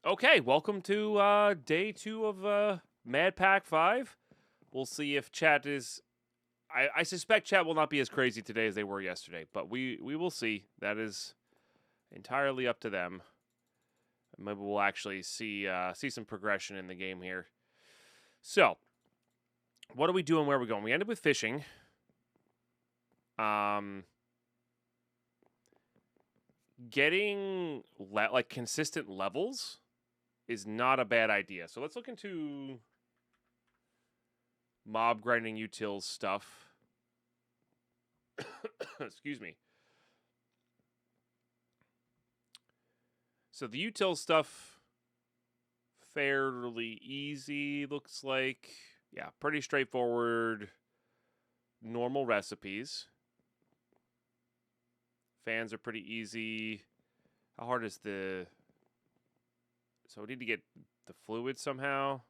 Okay, welcome to day 2 of Madpack 5. We'll see if chat is... I suspect chat will not be as crazy today as they were yesterday, but we will see. That is entirely up to them. Maybe we'll actually see some progression in the game here. So, what are we doing? Where are we going? We ended with fishing. Getting consistent levels is not a bad idea. So let's look into mob grinding utils stuff. Excuse me. So the util stuff, fairly easy, looks like. Yeah, pretty straightforward, normal recipes. Fans are pretty easy. How hard is the... So we need to get the fluid somehow.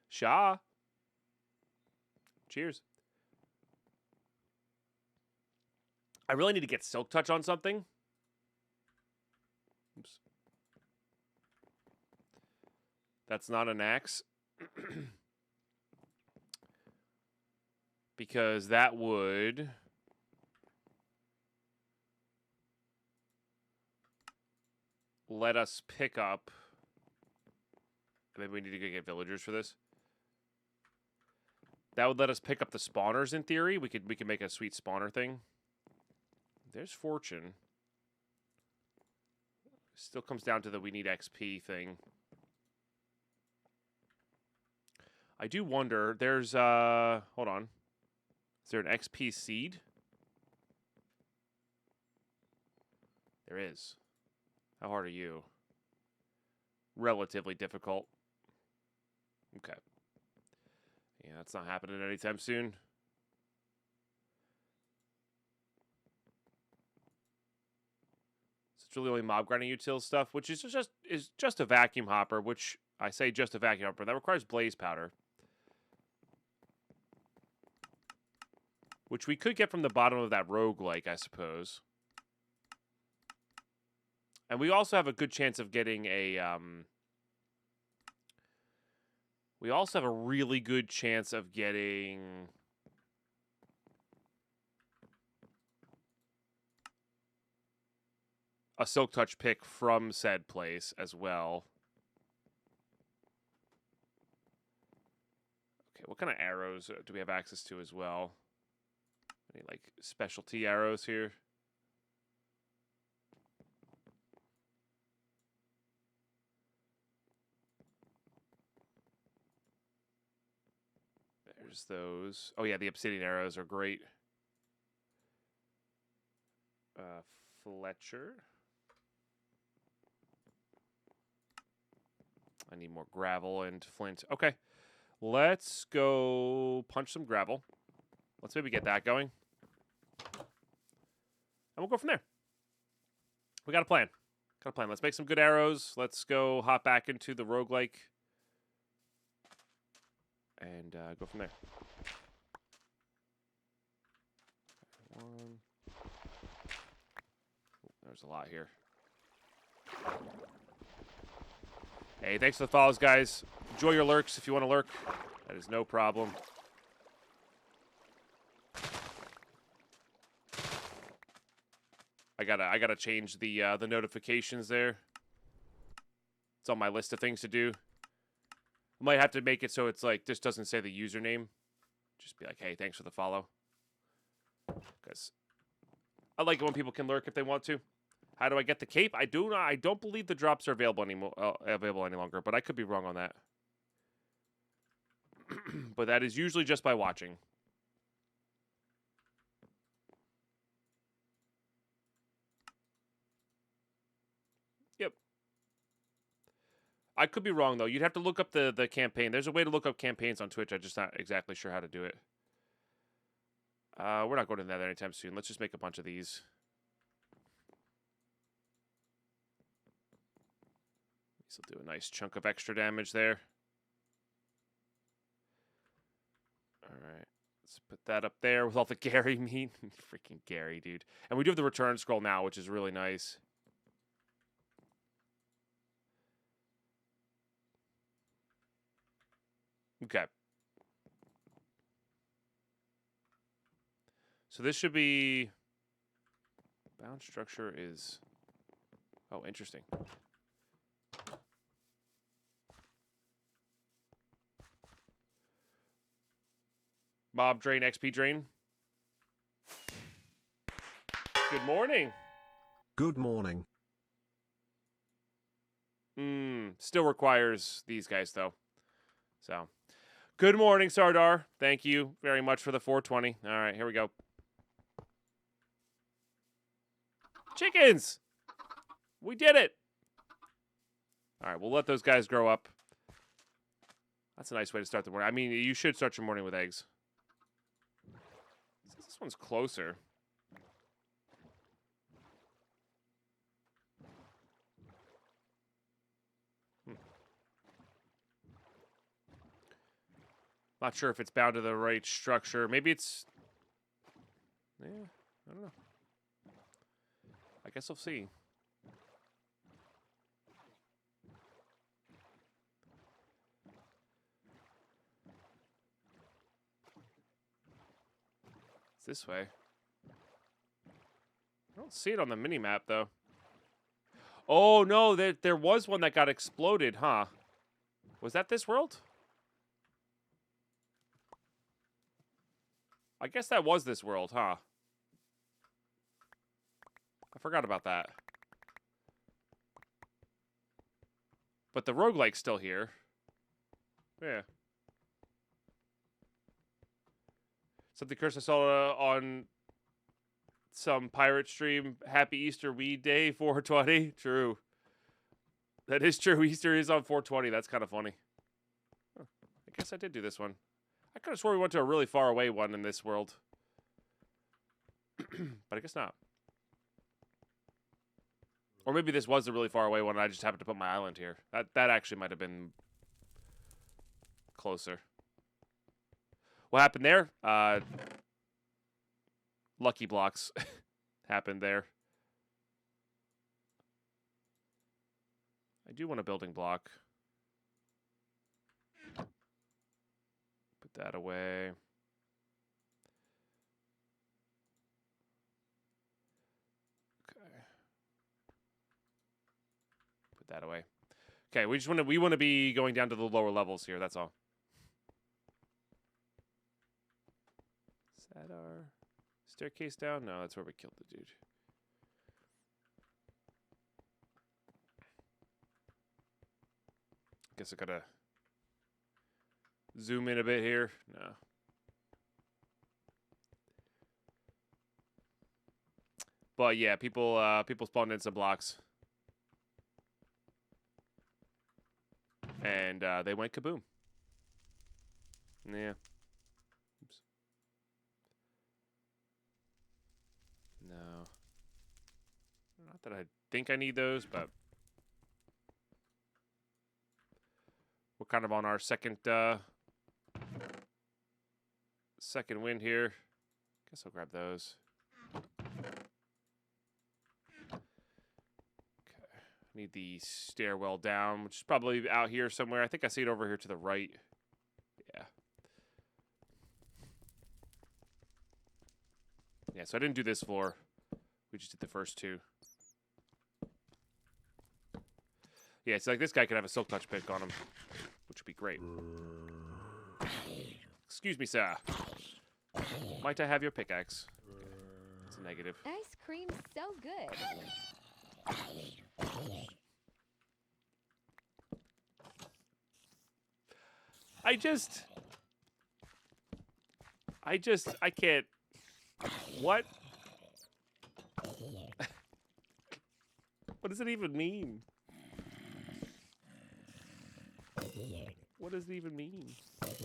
Shah. Cheers. I really need to get Silk Touch on something. Oops. That's not an axe. Because that would... let us pick up... Maybe we need to go get villagers for this. That would let us pick up the spawners in theory. We could make a sweet spawner thing. There's fortune. Still comes down to the we need XP thing. I do wonder, there's hold on. Is there an XP seed? There is. How hard are you? Relatively difficult. Okay. Yeah, that's not happening anytime soon. So it's really only mob grinding util stuff, which is just a vacuum hopper, which I say just a vacuum hopper. That requires blaze powder. Which we could get from the bottom of that roguelike, I suppose. And we also have a good chance of getting a... we also have a really good chance of getting... a Silk Touch pick from said place as well. Okay, what kind of arrows do we have access to as well? Any, like, specialty arrows here? There's those. Oh, yeah, the obsidian arrows are great. Fletcher. I need more gravel and flint. Okay. Let's go punch some gravel. Let's maybe get that going. And we'll go from there. We got a plan. Got a plan. Let's make some good arrows. Let's go hop back into the roguelike. And go from there. One. There's a lot here. Hey, thanks for the follows, guys. Enjoy your lurks if you want to lurk. That is no problem. I gotta change the notifications there. It's on my list of things to do. I might have to make it so it's like this doesn't say the username. Just be like, hey, thanks for the follow. Because I like it when people can lurk if they want to. How do I get the cape? I don't believe the drops are available anymore. Available any longer, but I could be wrong on that. But that is usually just by watching. Yep. I could be wrong though. You'd have to look up the campaign. There's a way to look up campaigns on Twitch. I'm just not exactly sure how to do it. We're not going to that anytime soon. Let's just make a bunch of these. This will do a nice chunk of extra damage there. Alright. Let's put that up there with all the Gary meat. Freaking Gary, dude. And we do have the return scroll now, which is really nice. Okay. So this should be... Bound structure is... Oh, interesting. Mob drain, XP drain. Good morning. Good morning. Still requires these guys, though. So, good morning, Sardar. Thank you very much for the 420. All right, here we go. Chickens! We did it! All right, we'll let those guys grow up. That's a nice way to start the morning. I mean, you should start your morning with eggs. This one's closer. Not sure if it's bound to the right structure. Maybe it's... Yeah, I don't know. I guess we'll see. It's this way. I don't see it on the mini-map, though. Oh, no, there was one that got exploded, huh? Was that this world? I guess that was this world, huh? I forgot about that. But the roguelike's still here. Yeah. Something Chris I saw on some pirate stream. Happy Easter Weed Day, 420. True. That is true. Easter is on 420. That's kind of funny. Huh. I guess I did do this one. I could have swore we went to a really far away one in this world. But I guess not. Or maybe this was a really far away one and I just happened to put my island here. That actually might have been closer. What happened there? Lucky blocks happened there. I do want a building block. Put that away. Okay. Put that away. Okay, we want to be going down to the lower levels here, that's all. Is that our staircase down? No, that's where we killed the dude. Guess I gotta zoom in a bit here. No. But yeah, people spawned in some blocks. And they went kaboom. Yeah. Oops. No. Not that I think I need those, but we're kind of on our second win here. Guess I'll grab those. Need the stairwell down, which is probably out here somewhere. I think I see it over here to the right. Yeah. Yeah, so I didn't do this floor. We just did the first two. Yeah, it's like this guy could have a silk touch pick on him, which would be great. Excuse me, sir. Might I have your pickaxe? It's a negative. Ice cream's so good. I can't. What? What does it even mean? What does it even mean? What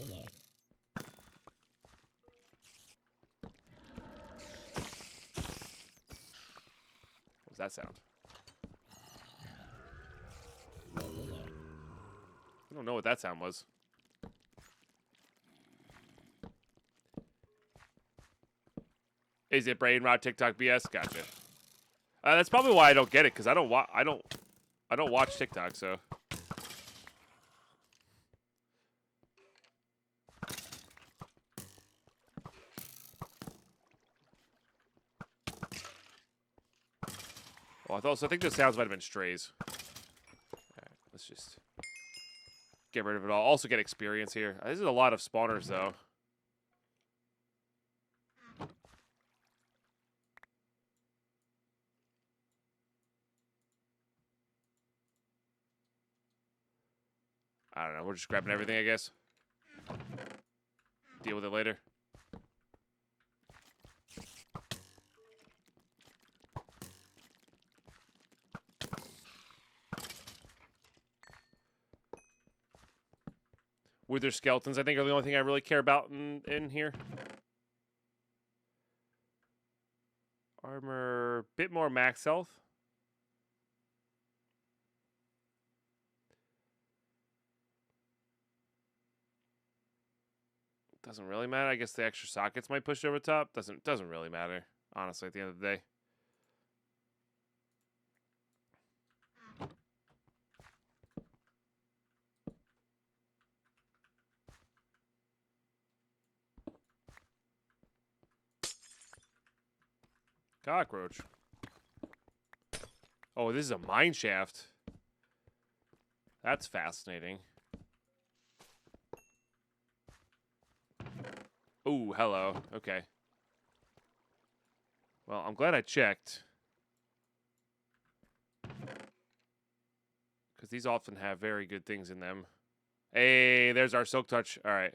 does that sound? I don't know what that sound was. Is it brain rot TikTok BS? Gotcha. That's probably why I don't get it, because I don't watch TikTok, so. Oh, I think the sounds might have been strays. Alright, let's just get rid of it all. Also get experience here. This is a lot of spawners, though. I don't know. We're just grabbing everything, I guess. Deal with it later. Wither skeletons, I think, are the only thing I really care about in here. Armor, bit more max health. Doesn't really matter. I guess the extra sockets might push over top. Doesn't really matter, honestly, at the end of the day. Cockroach. Oh, this is a mine shaft. That's fascinating. Ooh, hello. Okay. Well, I'm glad I checked. Because these often have very good things in them. Hey, there's our silk touch. All right.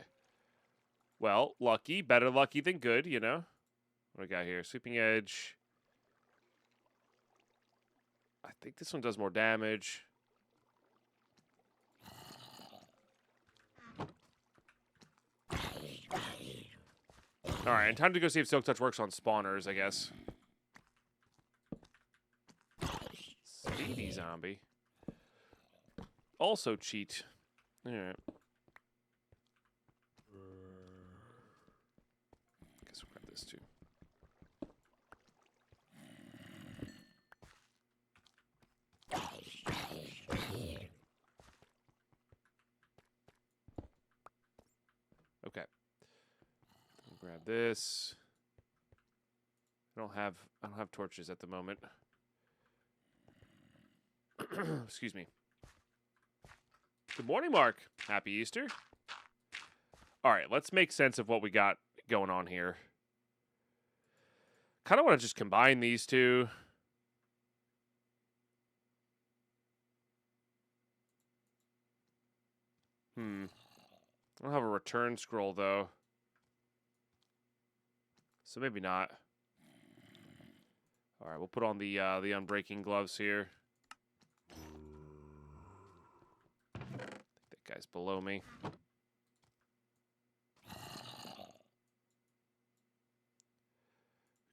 Well, lucky. Better lucky than good, you know? What do we got here? Sweeping edge. I think this one does more damage. Alright, and time to go see if Silk Touch works on spawners, I guess. Speedy zombie. Also cheat. Alright. Guess we'll grab this too. Okay. Grab this. I don't have torches at the moment. Excuse me. Good morning, Mark. Happy Easter. All right, let's make sense of what we got going on here. Kind of want to just combine these two. I don't have a return scroll, though. So maybe not. All right, we'll put on the unbreaking gloves here. I think that guy's below me.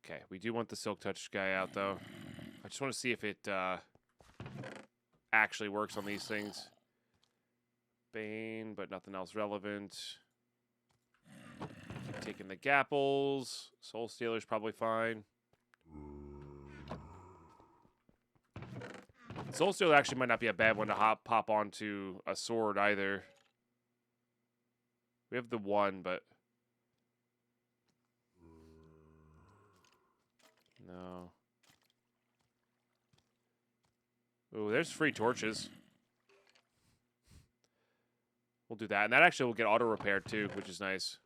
Okay, we do want the Silk Touch guy out, though. I just want to see if it actually works on these things. Bane, but nothing else relevant. Keep taking the gapples. Soul Stealer's probably fine. Soul Stealer actually might not be a bad one to pop onto a sword either. We have the one, but... No. Ooh, there's free torches. We'll do that. And that actually will get auto-repaired too, which is nice.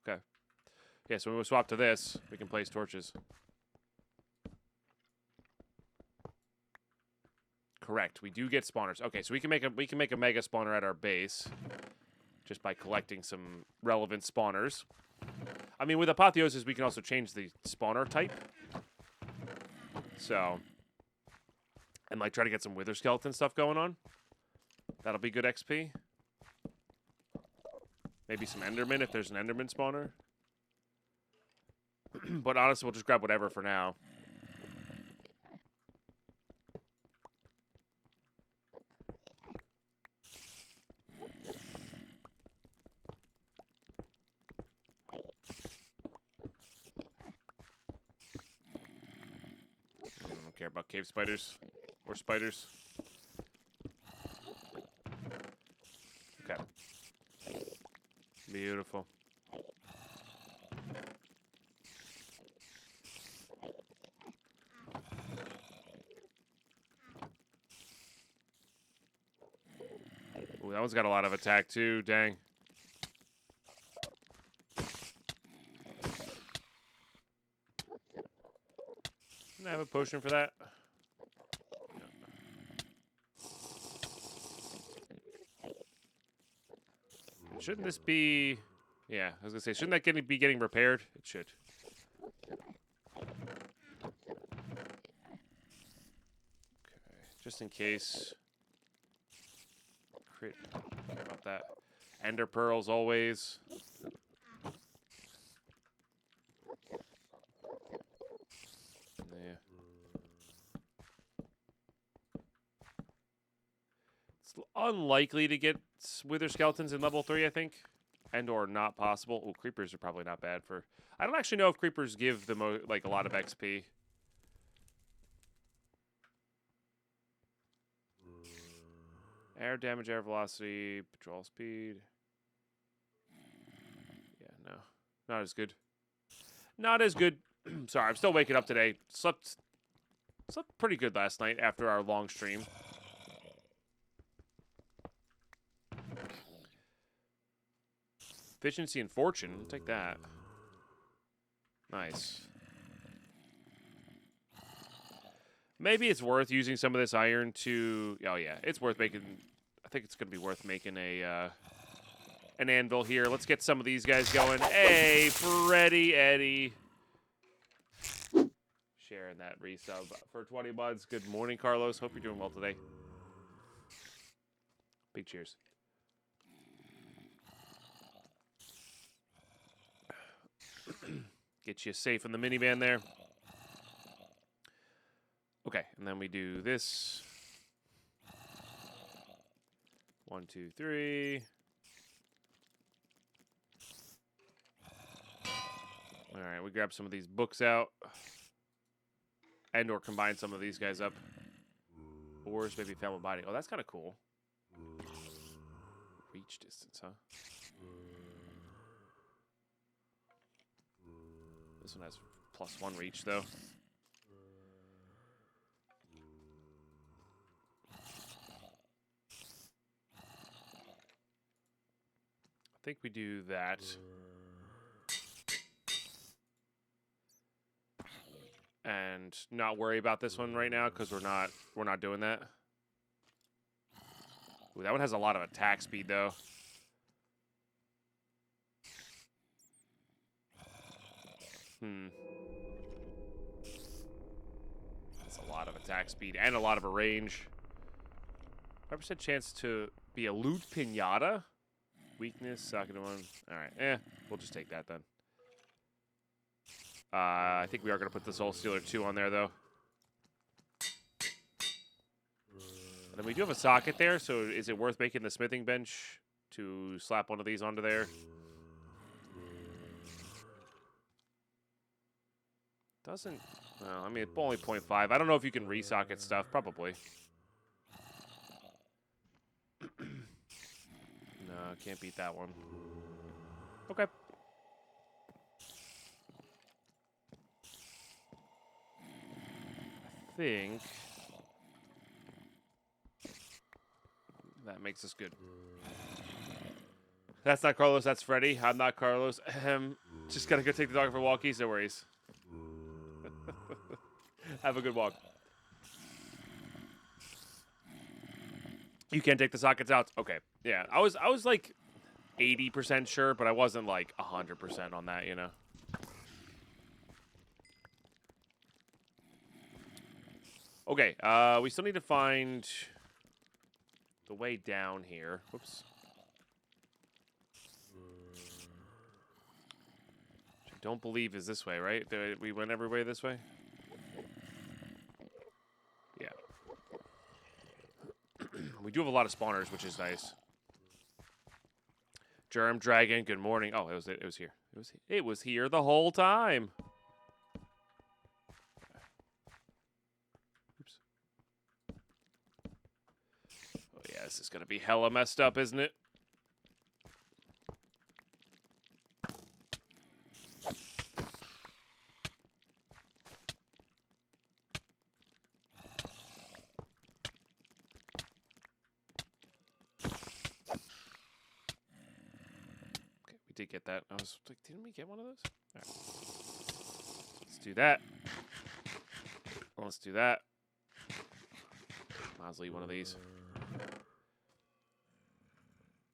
Okay. Yeah, so when we swap to this, we can place torches. Correct. We do get spawners. Okay, so we can make a mega spawner at our base just by collecting some relevant spawners. I mean, with Apotheosis, we can also change the spawner type. So, and like try to get some Wither Skeleton stuff going on. That'll be good XP. Maybe some Enderman if there's an Enderman spawner. But honestly, we'll just grab whatever for now. I don't care about cave spiders or spiders. Okay. Beautiful. That one's got a lot of attack too. Dang. Can I have a potion for that? Shouldn't this be... Yeah, I was going to say, shouldn't that be getting repaired? It should. Okay, just in case. Crit. Sorry about that. Ender pearls always. Yeah. It's unlikely to get wither skeletons in level 3, I think. And or not possible. Oh, creepers are probably not bad for... I don't actually know if creepers give the like a lot of XP. Air damage, air velocity, patrol speed. Yeah, no. Not as good. Not as good. Sorry, I'm still waking up today. Slept pretty good last night after our long stream. Efficiency and fortune. I'll take that. Nice. Maybe it's worth using some of this iron to... Oh, yeah. It's worth making... I think it's going to be worth making a an anvil here. Let's get some of these guys going. Hey, Freddy, Eddie. Sharing that resub for 20 months. Good morning, Carlos. Hope you're doing well today. Big cheers. Get you safe in the minivan there. Okay, and then we do this. 1, 2, 3. All right, we grab some of these books out. And or combine some of these guys up. Ores, maybe found body. Oh, that's kind of cool. Reach distance, huh? This one has +1 reach, though. I think we do that. And not worry about this one right now because we're not doing that. Ooh, that one has a lot of attack speed, though. That's a lot of attack speed and a lot of a range. 5% chance to be a loot pinata. Weakness, socket one. All right, we'll just take that then. I think we are going to put the Soul Stealer 2 on there, though. And then we do have a socket there, so is it worth making the smithing bench to slap one of these onto there? Doesn't... Well, I mean, it's only 0.5. I don't know if you can resocket stuff. Probably. No, can't beat that one. Okay. I think that makes us good. That's not Carlos, that's Freddy. I'm not Carlos. Just gotta go take the dog for walkies, no worries. Have a good walk. You can't take the sockets out? Okay. Yeah, I was like 80% sure, but I wasn't like 100% on that, you know. Okay, we still need to find the way down here. Whoops. Which I don't believe is this way, right? We went every way this way? Yeah. We do have a lot of spawners, which is nice. Germ Dragon, good morning. Oh, it was here. It was here the whole time. Oops. Oh yeah, this is gonna be hella messed up, isn't it? did get that. I was like, didn't we get one of those? All right. Let's do that. Let's do that. Might as well eat one of these.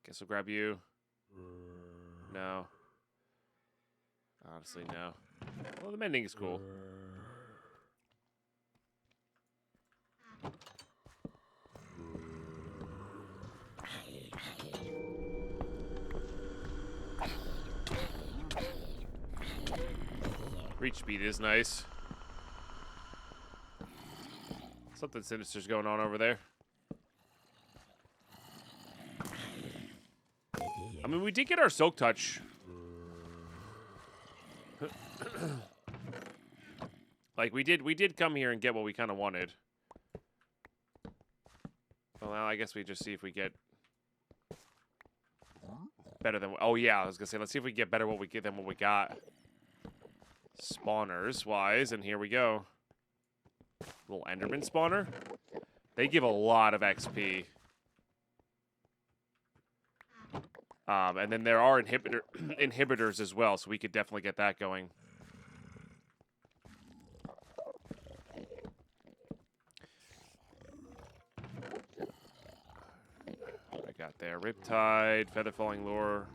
Guess we'll grab you. No. Honestly, no. Well, the mending is cool. Reach speed is nice. Something sinister's going on over there. I mean, we did get our soak touch. Like we did come here and get what we kind of wanted. Well, now I guess we just see if we get better than. Oh yeah, I was gonna say let's see if we get better what we get than what we got. Spawners wise, and here we go. Little Enderman spawner. They give a lot of XP. And then there are inhibitors as well, so we could definitely get that going. What I got there? Riptide, Feather Falling Lure.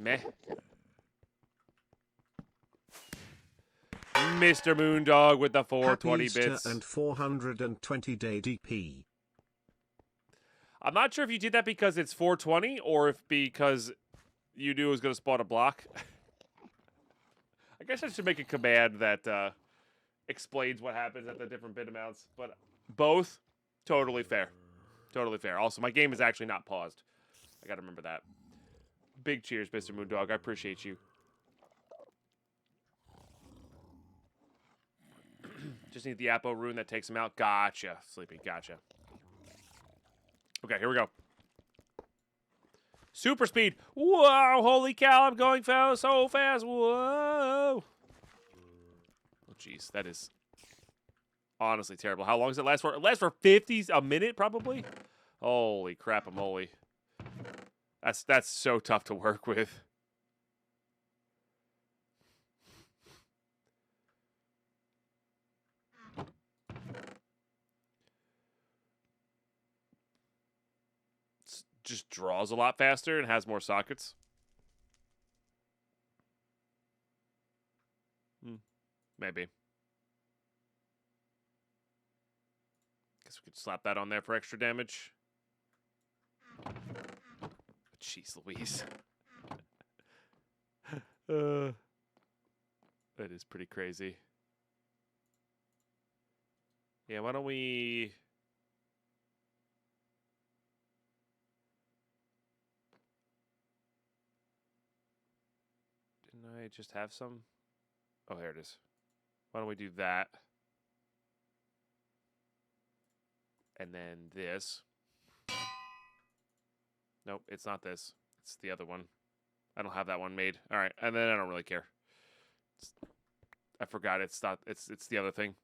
Meh. Mr. Moondog with the 420 Happy bits. and 420 day DP. I'm not sure if you did that because it's 420 or if because you knew it was going to spawn a block. I guess I should make a command that explains what happens at the different bit amounts. But both, totally fair. Totally fair. Also, my game is actually not paused. I got to remember that. Big cheers, Mr. Moondog. I appreciate you. Just need the Apo rune that takes him out. Gotcha. Sleepy. Gotcha. Okay, here we go. Super speed. Whoa, holy cow, I'm going fast, so fast. Whoa. Oh, jeez, that is honestly terrible. How long does it last for? It lasts for 50s a minute, probably. Holy crap, I'm holy. That's so tough to work with. Just draws a lot faster and has more sockets. Maybe. Guess we could slap that on there for extra damage. Jeez Louise. That is pretty crazy. Yeah, why don't we... Didn't I just have some? Oh, here it is. Why don't we do that? And then this. Nope, it's not this. It's the other one. I don't have that one made. All right, and then I don't really care. I forgot it's not. It's the other thing.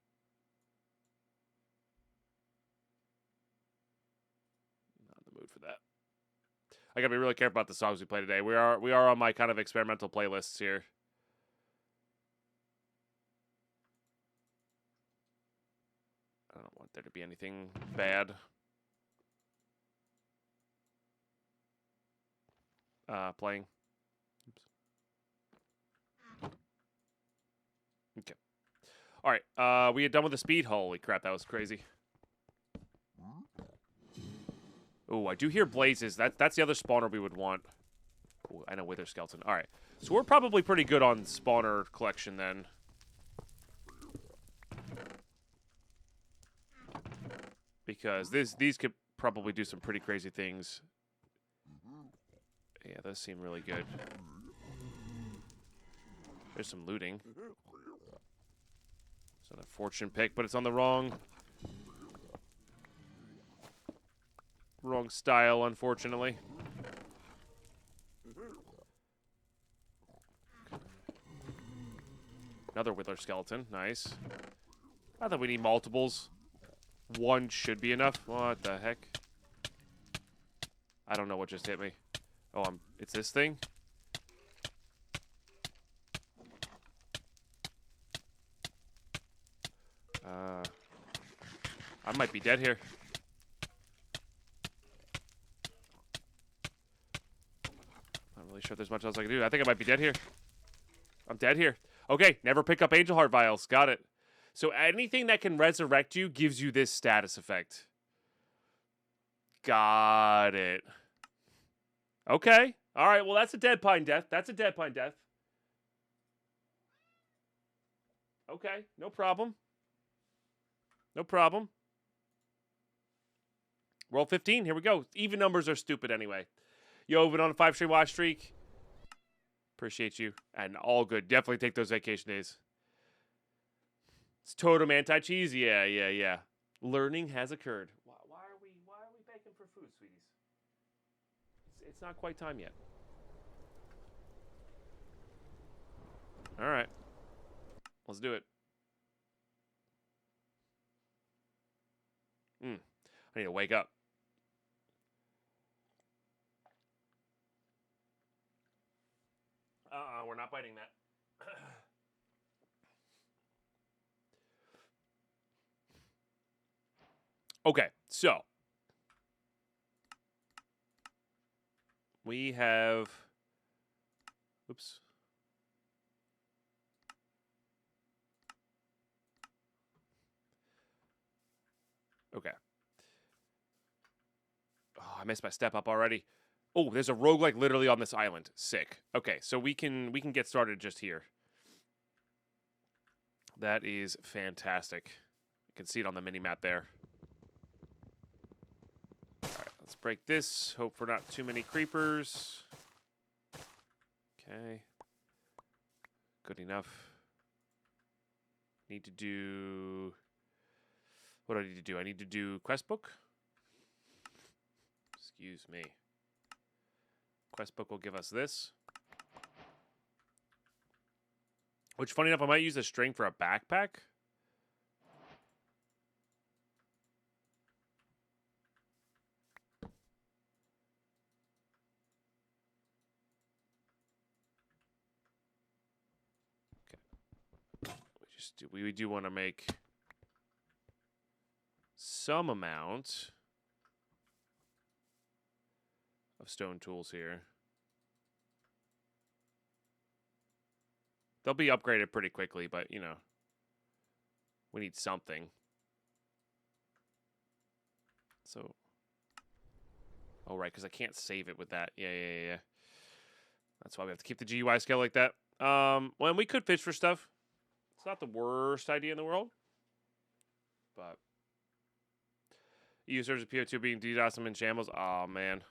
Not in the mood for that. I gotta be really careful about the songs we play today. We are on my kind of experimental playlists here. I don't want there to be anything bad. Playing. Oops. Okay. All right. We are done with the speed. Holy crap, that was crazy. Oh, I do hear blazes. That's the other spawner we would want. Ooh, I know Wither Skeleton. All right. So we're probably pretty good on spawner collection then. Because these could probably do some pretty crazy things. Yeah, those seem really good. There's some looting. It's an fortune pick, but it's on the wrong style, unfortunately. Another Wither Skeleton. Nice. Not that we need multiples. One should be enough. What the heck? I don't know what just hit me. Oh, it's this thing? I might be dead here. Not really sure if there's much else I can do. I think I might be dead here. I'm dead here. Okay, never pick up Angel Heart Vials. Got it. So anything that can resurrect you gives you this status effect. Got it. Okay. All right, well, that's a Deadpine death. That's a Deadpine death. Okay, no problem. No problem. Roll 15. Here we go. Even numbers are stupid anyway. Yo, been on a 5-stream watch streak. Appreciate you. And all good. Definitely take those vacation days. It's totem anti-cheese. Yeah. Learning has occurred. Why are we begging for food, sweeties? It's not quite time yet. All right. Let's do it. I need to wake up. We're not biting that. Okay, so we have. Oops. Okay. Oh, I missed my step up already. Oh, there's a roguelike literally on this island. Sick. Okay, so we can get started just here. That is fantastic. You can see it on the mini map there. All right, let's break this. Hope for not too many creepers. Okay. Good enough. Need to do. What do I need to do? I need to do quest book. Excuse me. Quest book will give us this. Which, funny enough, I might use a string for a backpack. Okay. We do want to make some amount of stone tools here. They'll be upgraded pretty quickly, but, you know, we need something. So, oh, right, because I can't save it with that. Yeah. That's why we have to keep the GUI scale like that. Well, and we could fish for stuff. It's not the worst idea in the world. But users of PO2 being DDoS and in shambles. Oh, man.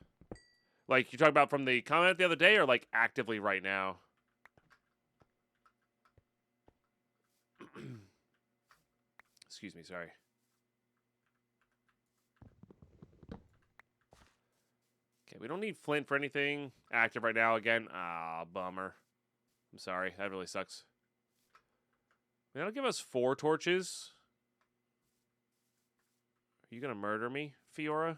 Like, you're talking about from the comment the other day or, like, actively right now? Excuse me, sorry. Okay, we don't need flint for anything active right now again. Ah, bummer. I'm sorry, that really sucks. That'll give us 4 torches. Are you gonna murder me, Fiora? I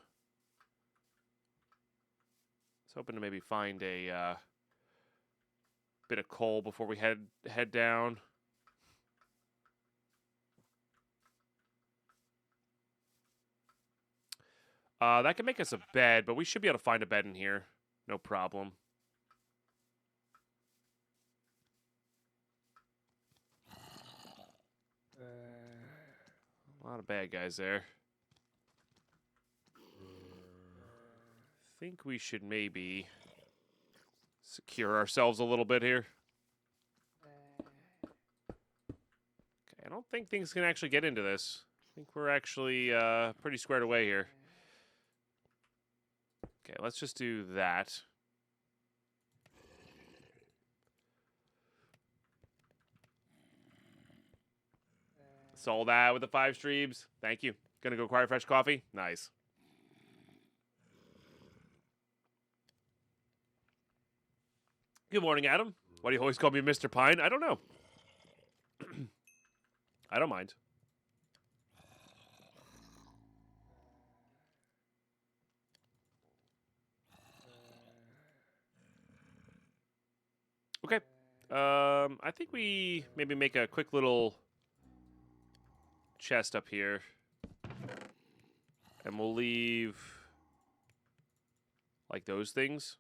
was hoping to maybe find a bit of coal before we head down. That can make us a bed, but we should be able to find a bed in here. No problem. A lot of bad guys there. I think we should maybe secure ourselves a little bit here. Okay, I don't think things can actually get into this. I think we're actually pretty squared away here. Okay, let's just do that. Sold that with the 5 streams. Thank you. Gonna go acquire fresh coffee? Nice. Good morning, Adam. Why do you always call me Mr. Pine? I don't know. I don't mind. I think we maybe make a quick little chest up here. And we'll leave like those things.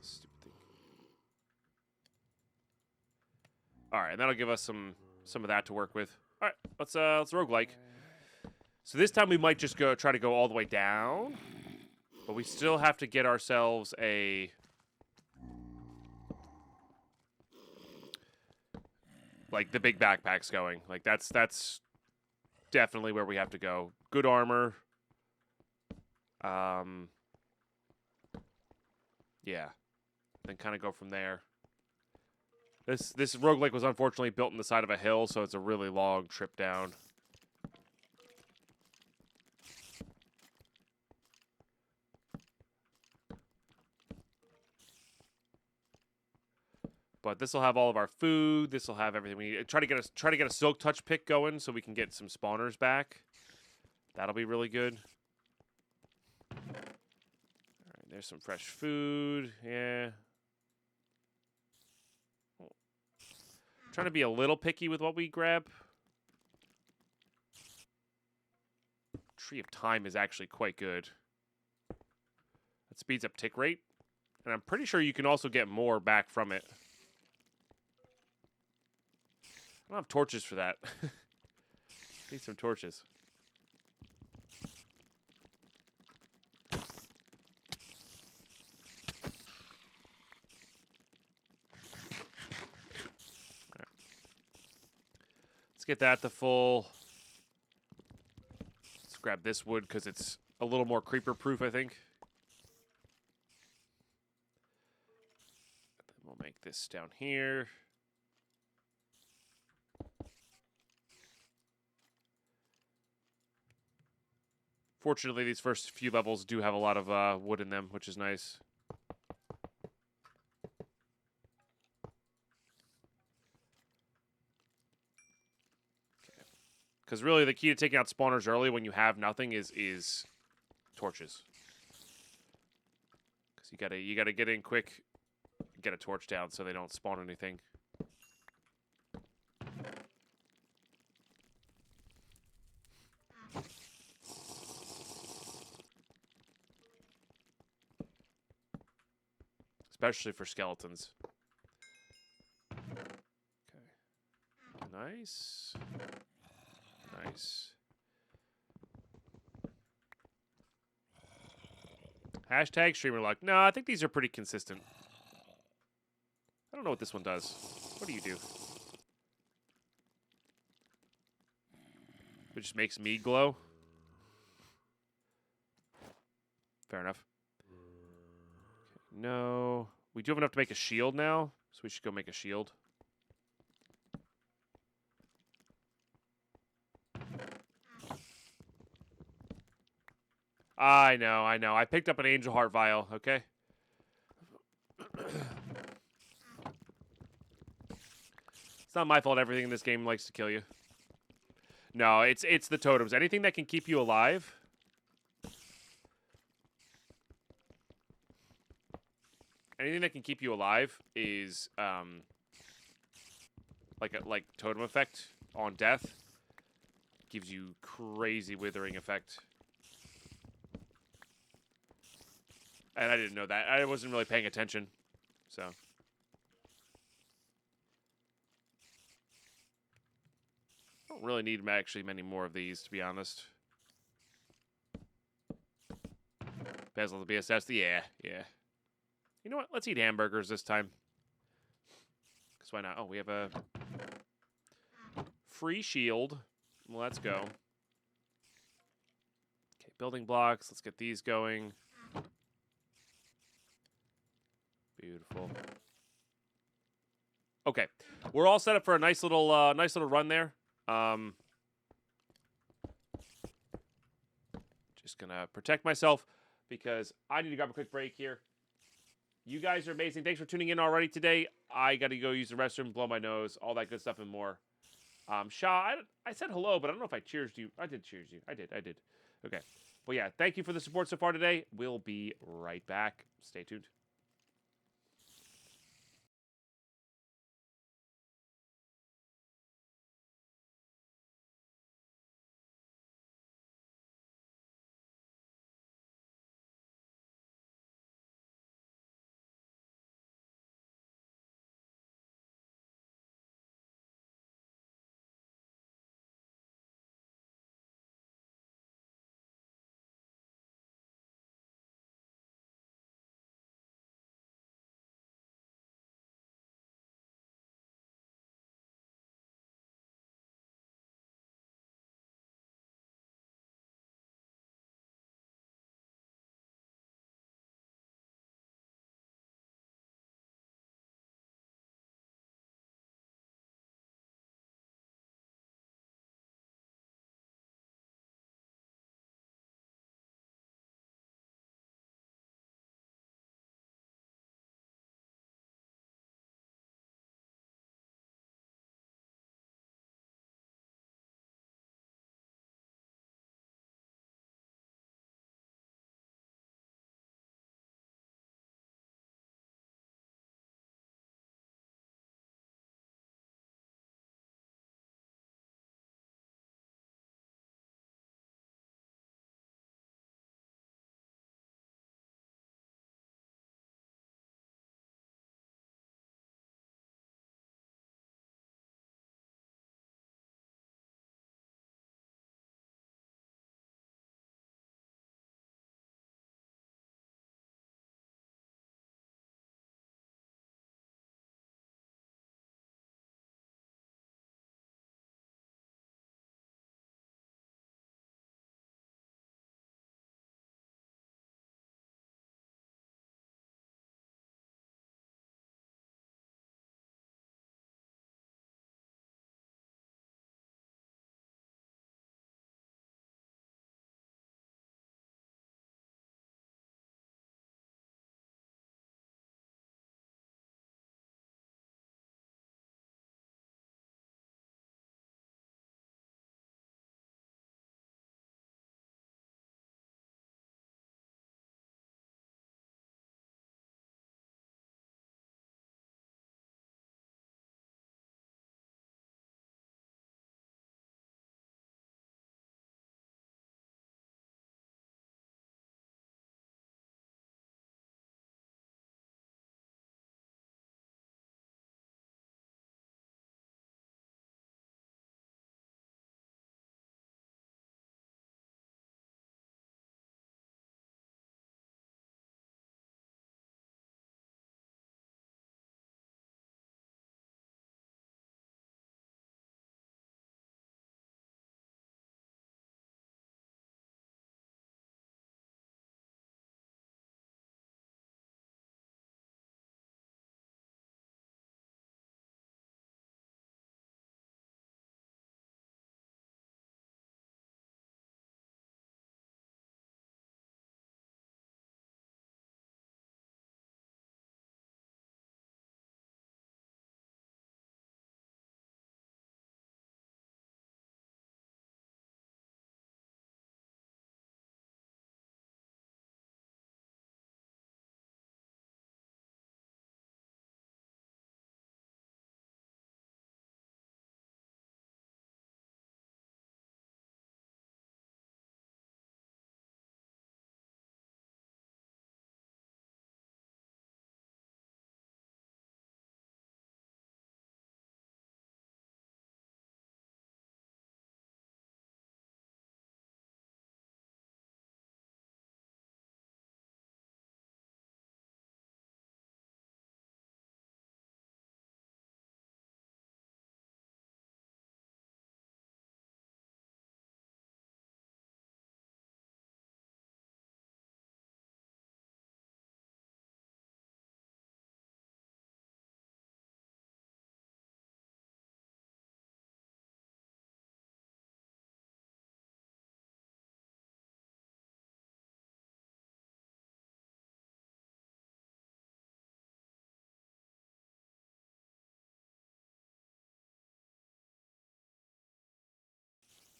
Stupid thing. All right, that'll give us some of that to work with. All right, let's roguelike. So this time we might just try to go all the way down, but we still have to get ourselves a like the big backpacks going. Like that's definitely where we have to go. Good armor. Yeah. Then kind of go from there. This roguelike was unfortunately built in the side of a hill, so it's a really long trip down. But this will have all of our food. This will have everything we need. Try to get a silk touch pick going so we can get some spawners back. That'll be really good. All right, there's some fresh food. Yeah. Trying to be a little picky with what we grab. Tree of Time is actually quite good. That speeds up tick rate. And I'm pretty sure you can also get more back from it. I don't have torches for that. Need some torches. Let's get that to full. Let's grab this wood because it's a little more creeper proof, I think. Then we'll make this down here. Fortunately, these first few levels do have a lot of wood in them, which is nice. Because really, the key to taking out spawners early when you have nothing is torches. Because you gotta get in quick, get a torch down so they don't spawn anything. Especially for skeletons. Okay. Nice. Nice. Hashtag streamer luck. No, I think these are pretty consistent. I don't know what this one does. What do you do? It just makes me glow. Fair enough. No. We do have enough to make a shield now, so we should go make a shield. I know. I picked up an angel heart vial, okay? It's not my fault everything in this game likes to kill you. No, it's the totems. Anything that can keep you alive. Anything that can keep you alive is like totem effect on death. Gives you crazy withering effect. And I didn't know that. I wasn't really paying attention. So. I don't really need actually many more of these, to be honest. Basil the BSS. Yeah. You know what? Let's eat hamburgers this time. Because why not? Oh, we have a free shield. Let's go. Okay, building blocks. Let's get these going. Beautiful. Okay, we're all set up for a nice little run there. Just gonna protect myself because I need to grab a quick break here. You guys are amazing. Thanks for tuning in already today. I got to go use the restroom, blow my nose, all that good stuff and more. Shaw, I said hello, but I don't know if I cheersed you. I did cheers you. I did. Okay. Well, yeah, thank you for the support so far today. We'll be right back. Stay tuned.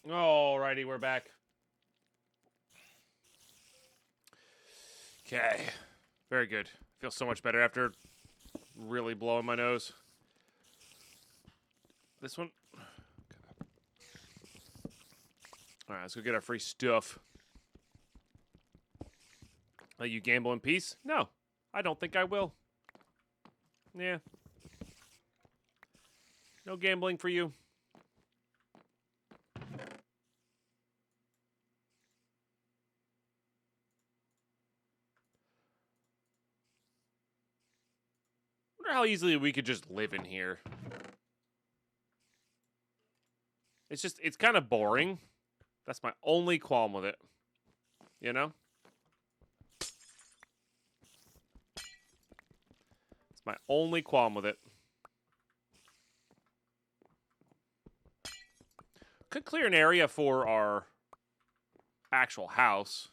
Alrighty, we're back. Okay. Very good. Feel so much better after really blowing my nose. This one. Alright, let's go get our free stuff. Let you gamble in peace? No, I don't think I will. Yeah. No gambling for you. Wonder how easily we could just live in here. It's kind of boring. That's my only qualm with it. You know? It's my only qualm with it. Could clear an area for our actual house.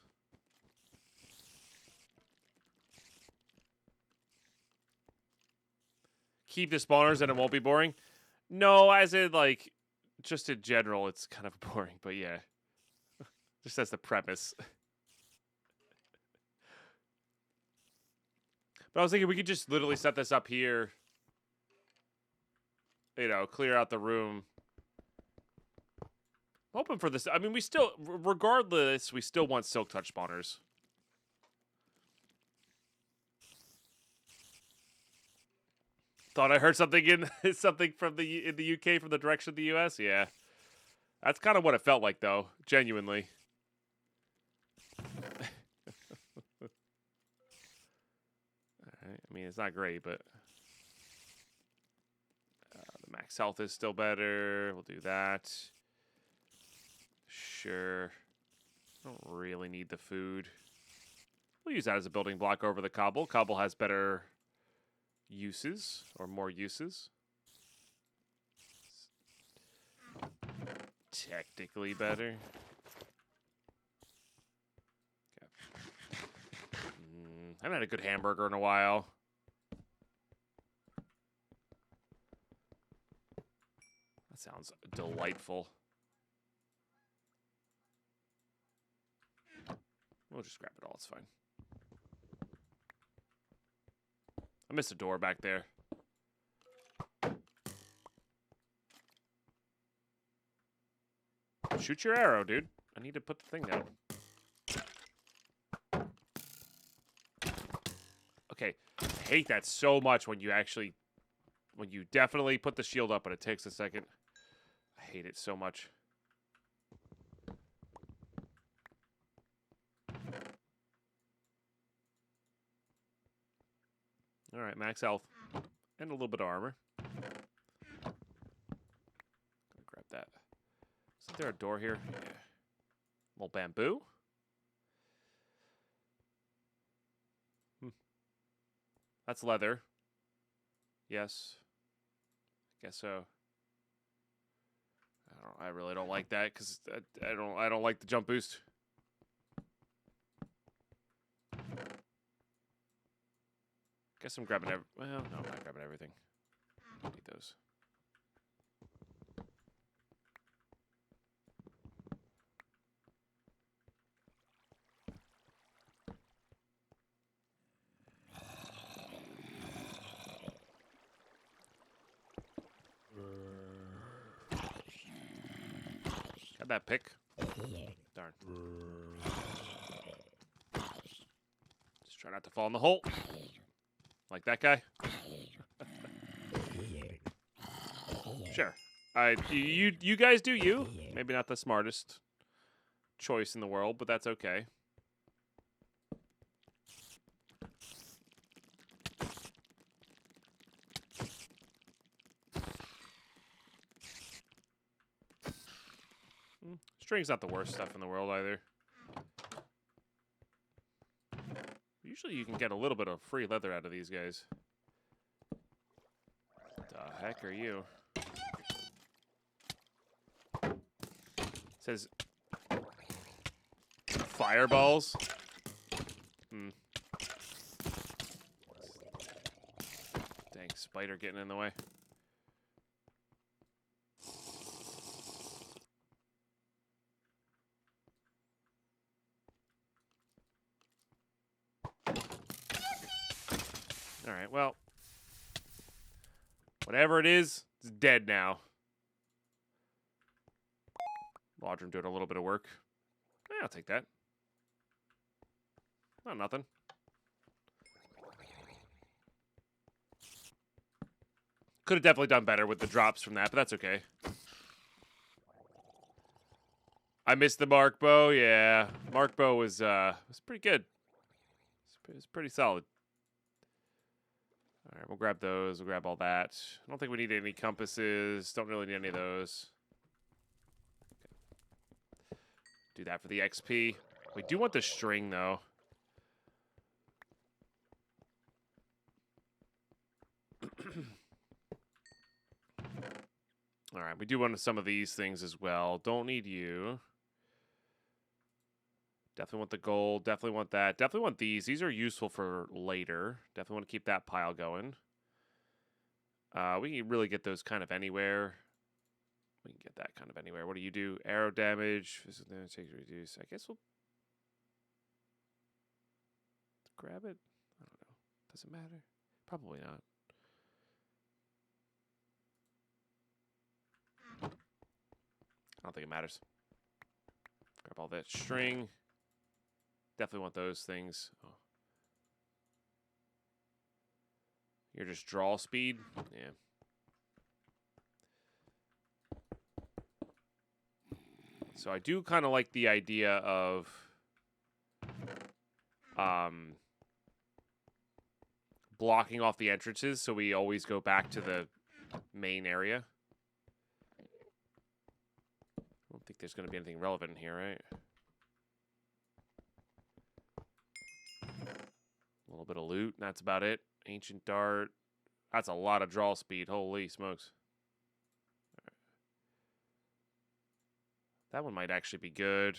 Keep the spawners and it won't be boring. No, as in, like, just in general, it's kind of boring, but yeah. Just as the premise. But I was thinking we could just literally set this up here. You know, clear out the room. I'm hoping for this. I mean, we still, regardless, we still want Silk Touch spawners. Thought I heard something in from the UK from the direction of the US. Yeah, that's kind of what it felt like, though. Genuinely. Alright, I mean, it's not great, but the max health is still better. We'll do that. Sure. Don't really need the food. We'll use that as a building block over the cobble. Cobble has better uses, or more uses. Technically better. Okay. I haven't had a good hamburger in a while. That sounds delightful. We'll just grab it all, it's fine. I missed a door back there. Shoot your arrow, dude. I need to put the thing down. Okay, I hate that so much when you definitely put the shield up, but it takes a second. I hate it so much. All right, max health and a little bit of armor. Gonna grab that. Isn't there a door here? Yeah. Little bamboo. That's leather. Yes. Guess so. I really don't like that because I don't like the jump boost. Guess I'm grabbing well, no, I'm not grabbing everything. I need those. Got that pick. Darn. Just try not to fall in the hole. Like that guy? Sure. You guys do you. Maybe not the smartest choice in the world, but that's okay. String's not the worst stuff in the world either. Usually you can get a little bit of free leather out of these guys. What the heck are you? It says fireballs. Dang, spider getting in the way. All right, well. Whatever it is, it's dead now. Lodge room doing a little bit of work. Yeah, I'll take that. Not nothing. Could have definitely done better with the drops from that, but that's okay. I missed the Mark Bow. Yeah, Mark Bow was pretty good. It was pretty solid. All right, we'll grab those. We'll grab all that. I don't think we need any compasses. Don't really need any of those. Okay. Do that for the XP. We do want the string, though. All right, we do want some of these things as well. Don't need you. Definitely want the gold. Definitely want that. Definitely want these. These are useful for later. Definitely want to keep that pile going. We can really get those kind of anywhere. We can get that kind of anywhere. What do you do? Arrow damage. Physical damage takes reduce. I guess we'll grab it. I don't know. Does it matter? Probably not. I don't think it matters. Grab all that string. Definitely want those things. Oh. You're just draw speed? Yeah. So I do kind of like the idea of blocking off the entrances so we always go back to the main area. I don't think there's going to be anything relevant in here, right? A little bit of loot, and that's about it. Ancient dart. That's a lot of draw speed. Holy smokes. Right. That one might actually be good.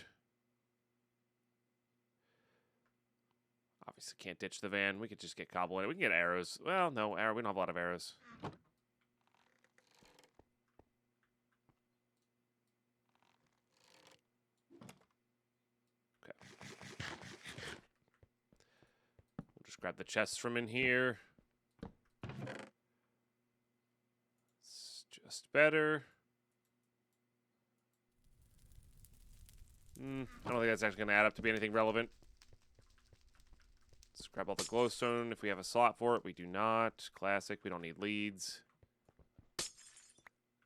Obviously can't ditch the van. We could just get cobble in it. We can get arrows. Well, no, arrow. We don't have a lot of arrows. Just grab the chests from in here. It's just better. I don't think that's actually going to add up to be anything relevant. Let's grab all the glowstone if we have a slot for it. We do not. Classic. We don't need leads.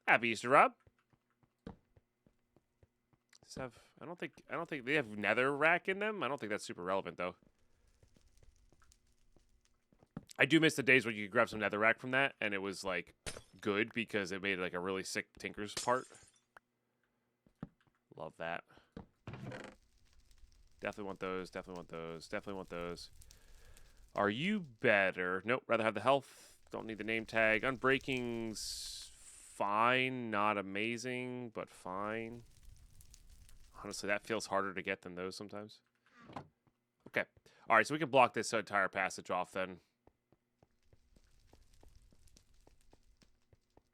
Happy Easter, Rob. I don't think they have nether rack in them. I don't think that's super relevant though. I do miss the days where you could grab some netherrack from that, and it was, like, good because it made, like, a really sick Tinker's part. Love that. Definitely want those, definitely want those, definitely want those. Are you better? Nope, rather have the health. Don't need the name tag. Unbreaking's fine, not amazing, but fine. Honestly, that feels harder to get than those sometimes. Okay. All right, so we can block this entire passage off then.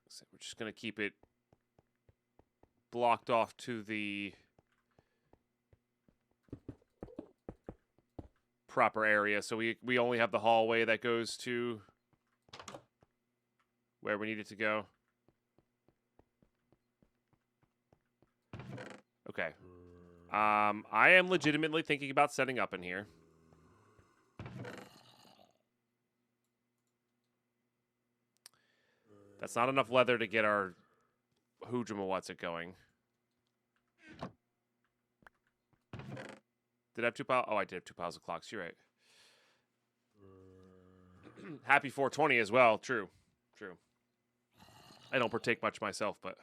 So we're just going to keep it blocked off to the proper area. So we only have the hallway that goes to where we need it to go. Okay. I am legitimately thinking about setting up in here. That's not enough leather to get our Hoojama-what's-it going. Did I have 2 piles? Oh, I did have 2 piles of clocks. You're right. Happy 420 as well. True. True. I don't partake much myself, but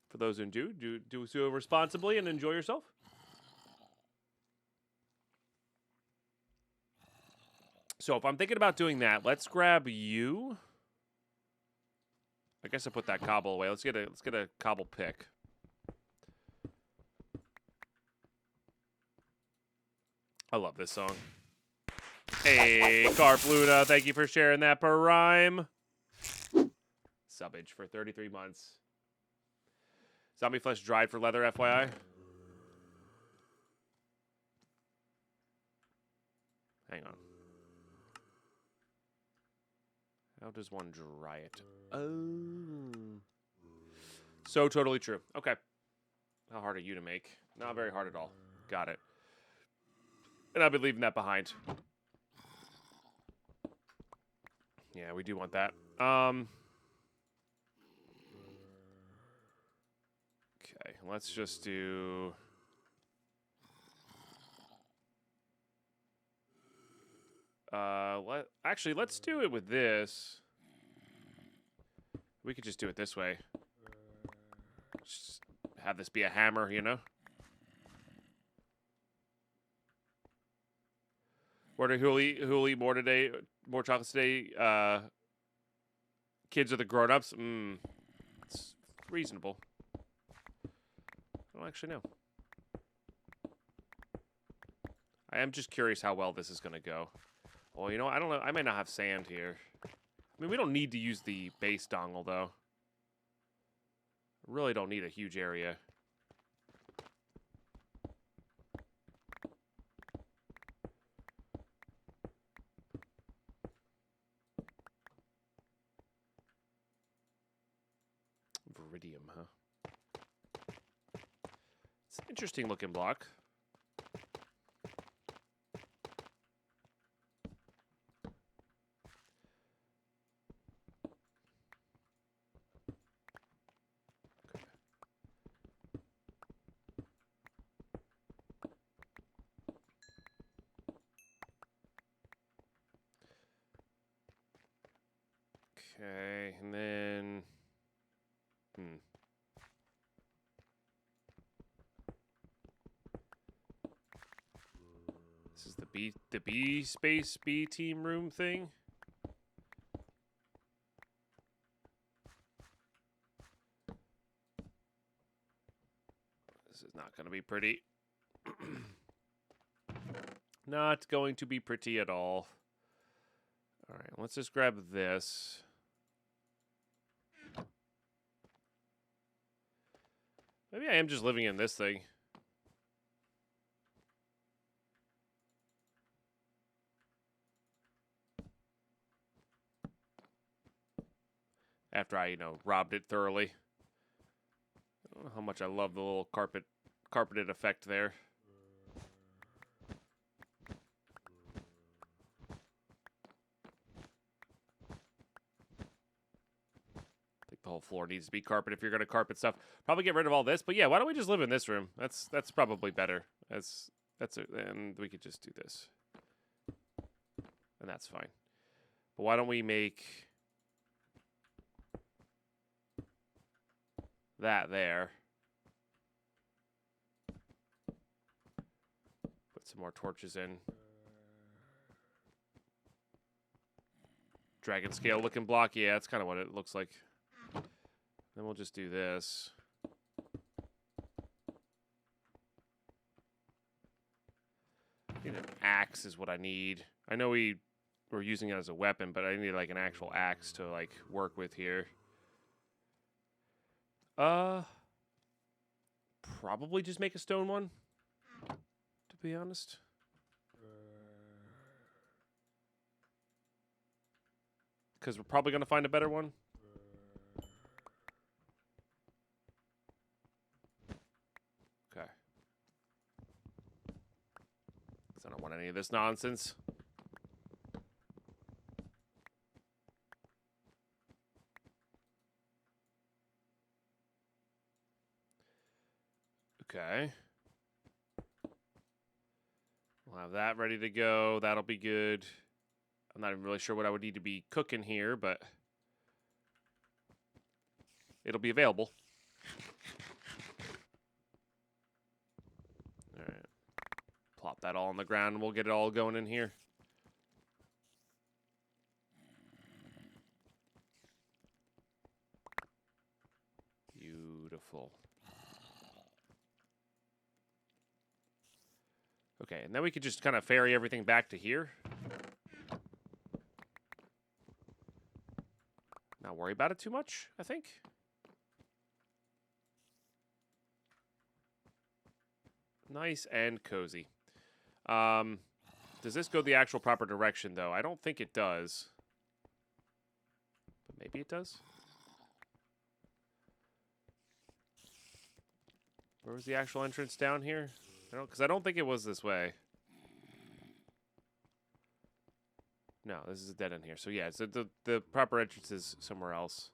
for those who do so responsibly and enjoy yourself. So if I'm thinking about doing that, let's grab you. I guess I put that cobble away. Let's get a cobble pick. I love this song. Hey, Carp Luna, thank you for sharing that per rhyme. Subage for 33 months. Zombie flesh dried for leather, FYI. Hang on. How does one dry it? Oh. So totally true. Okay. How hard are you to make? Not very hard at all. Got it. And I've been leaving that behind. Yeah, we do want that. Okay, let's just do... Actually, let's do it with this. We could just do it this way. Just have this be a hammer, you know? Who'll eat more today? More chocolates today? Kids or the grown-ups? It's reasonable. I don't actually know. I am just curious how well this is going to go. Well, you know, I don't know. I might not have sand here. I mean, we don't need to use the base dongle, though. Really don't need a huge area. Viridium, huh? It's an interesting looking block. Okay, and then... This is the B space B team room thing. This is not going to be pretty. Not going to be pretty at all. All right, let's just grab this. Maybe I am just living in this thing. After I, you know, robbed it thoroughly. I don't know how much I love the little carpeted effect there. I think the whole floor needs to be carpet if you're going to carpet stuff. Probably get rid of all this, but yeah, why don't we just live in this room? That's probably better. And we could just do this. And that's fine. But why don't we make that there? Put some more torches in. Dragon scale looking block. Yeah, that's kind of what it looks like. Then we'll just do this. I need an axe is what I need. I know we're using it as a weapon, but I need like an actual axe to like work with here. Probably just make a stone one, to be honest. Because we're probably going to find a better one. Okay. Because I don't want any of this nonsense. Okay. We'll have that ready to go. That'll be good. I'm not even really sure what I would need to be cooking here, but it'll be available. All right. Plop that all on the ground and we'll get it all going in here. Beautiful. Okay, and then we could just kind of ferry everything back to here. Not worry about it too much, I think. Nice and cozy. Does this go the actual proper direction, though? I don't think it does. Maybe it does. Where was the actual entrance down here? Because I don't think it was this way. No, this is a dead end here. So yeah, so the proper entrance is somewhere else.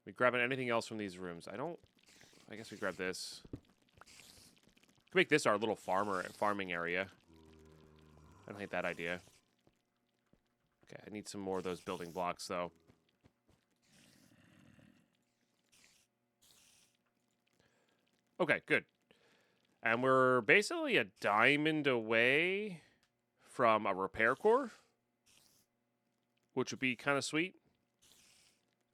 We grabbing anything else from these rooms? I guess we grab this. We can make this our little farming area. I don't hate that idea. Okay, I need some more of those building blocks though. Okay, good. And we're basically a diamond away from a repair core, which would be kind of sweet.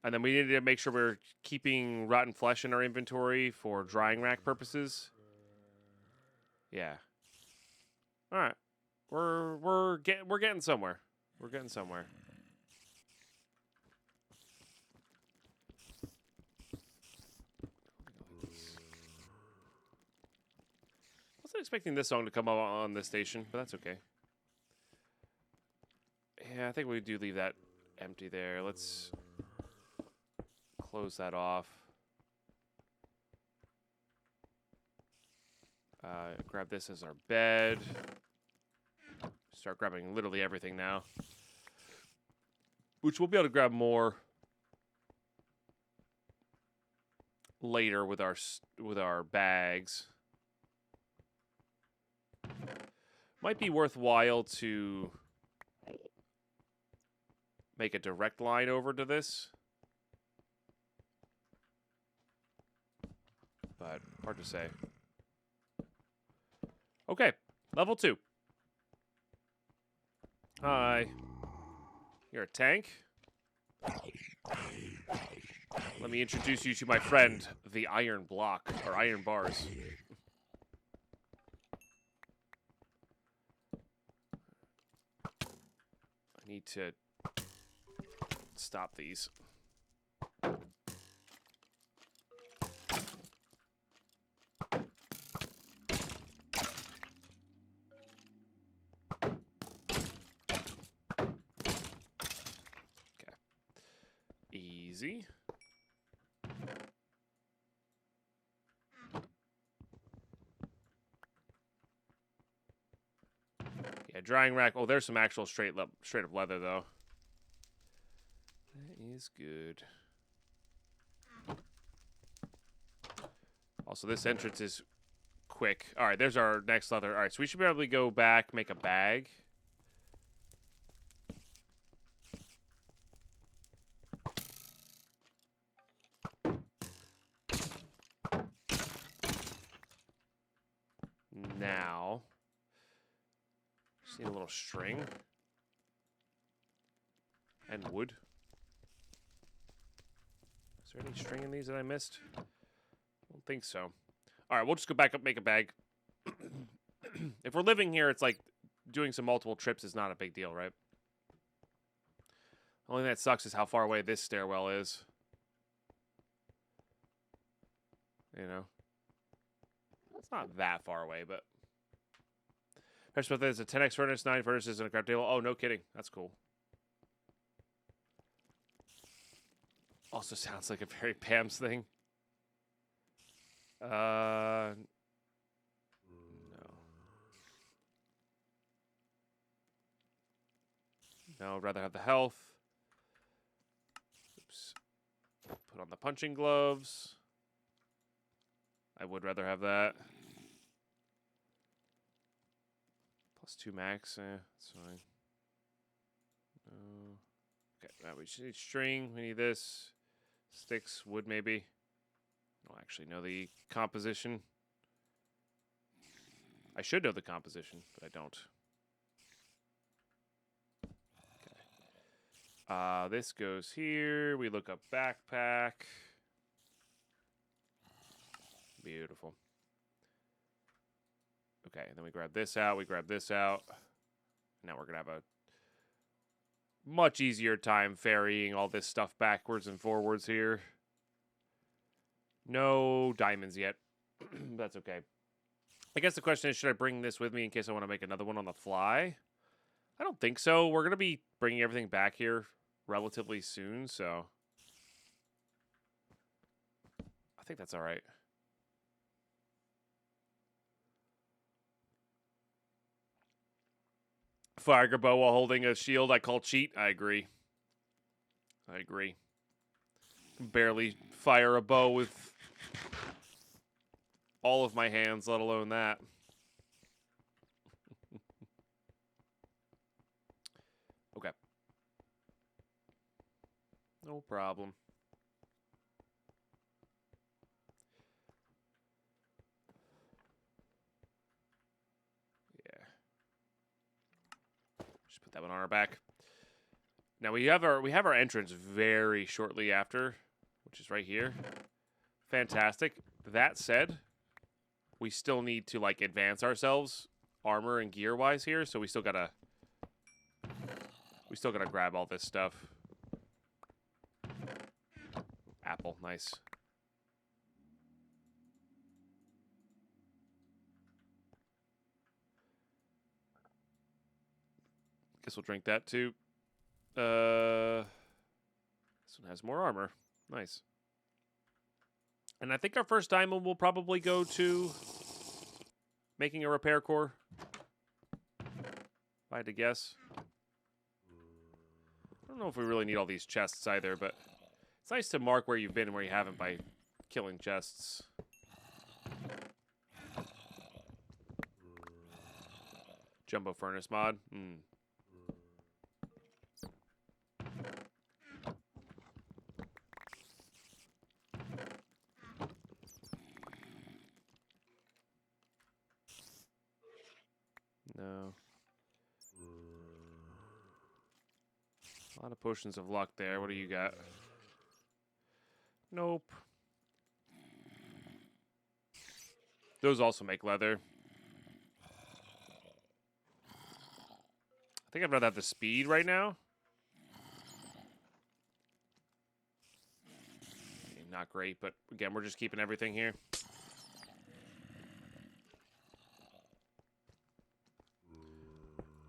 And then we needed to make sure we're keeping rotten flesh in our inventory for drying rack purposes. Yeah. All right. We're getting somewhere. We're getting somewhere. Wasn't expecting this song to come up on this station, but that's okay. Yeah, I think we do leave that empty there. Let's close that off. Grab this as our bed. Start grabbing literally everything now. Which we'll be able to grab more later with our bags. Might be worthwhile to make a direct line over to this. But hard to say. Okay, level 2. Hi. You're a tank? Let me introduce you to my friend, the iron block, or iron bars. I need to stop these. Easy. Yeah, drying rack. Oh, there's some actual straight up leather though. That is good. Also, this entrance is quick. All right, there's our next leather. All right, so we should be able to go back, make a bag. Now, just need a little string and wood. Is there any string in these that I missed? I don't think so. All right, we'll just go back up, make a bag. If we're living here, it's like doing some multiple trips is not a big deal, right? The only thing that sucks is how far away this stairwell is. You know? It's not that far away, but... First, there's a 10x furnace, 9 furnaces, and a craft table. Oh, no kidding. That's cool. Also sounds like a very Pam's thing. No. No, I'd rather have the health. Oops. Put on the punching gloves. I would rather have that. +2 max, that's fine. Okay, we just need string. We need this. Sticks, wood maybe. I don't actually know the composition. I should know the composition, but I don't. Okay. This goes here. We look up backpack. Beautiful. Okay, and then we grab this out. We grab this out. Now we're going to have a much easier time ferrying all this stuff backwards and forwards here. No diamonds yet. That's okay. I guess the question is, should I bring this with me in case I want to make another one on the fly? I don't think so. We're going to be bringing everything back here relatively soon, so I think that's all right. Firing a bow while holding a shield, I call cheat. I agree. I agree. Barely fire a bow with all of my hands, let alone that. Okay. No problem. Yeah. Just put that one on our back. Now we have our entrance very shortly after, which is right here. Fantastic. That said, we still need to like advance ourselves armor and gear wise here, so we still gotta grab all this stuff. Apple, nice. Guess we'll drink that too. This one has more armor. Nice. And I think our first diamond will probably go to making a repair core. If I had to guess. I don't know if we really need all these chests either, but it's nice to mark where you've been and where you haven't by killing chests. Jumbo furnace mod. No. A lot of potions of luck there. What do you got? Nope. Those also make leather. I think I'd rather have the speed right now. Okay, not great, but again, we're just keeping everything here.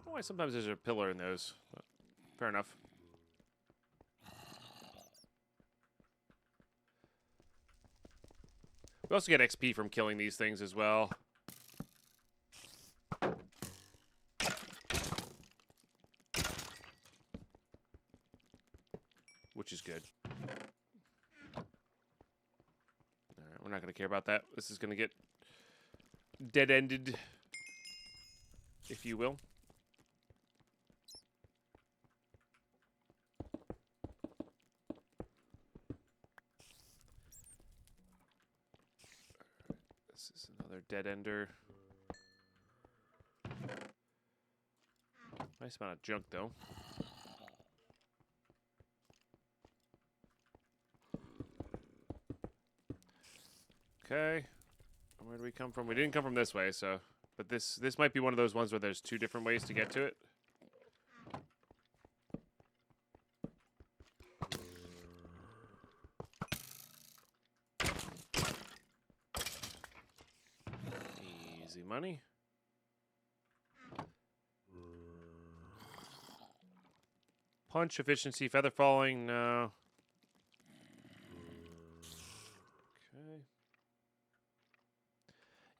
Why sometimes there's a pillar in those, but fair enough. We also get XP from killing these things as well. Which is good. Alright, we're not going to care about that. This is going to get dead-ended, if you will. This is another dead-ender. Nice amount of junk, though. Okay. Where do we come from? We didn't come from this way, so... But this might be one of those ones where there's two different ways to get to it. Easy money. Punch, efficiency, feather falling, no. Okay.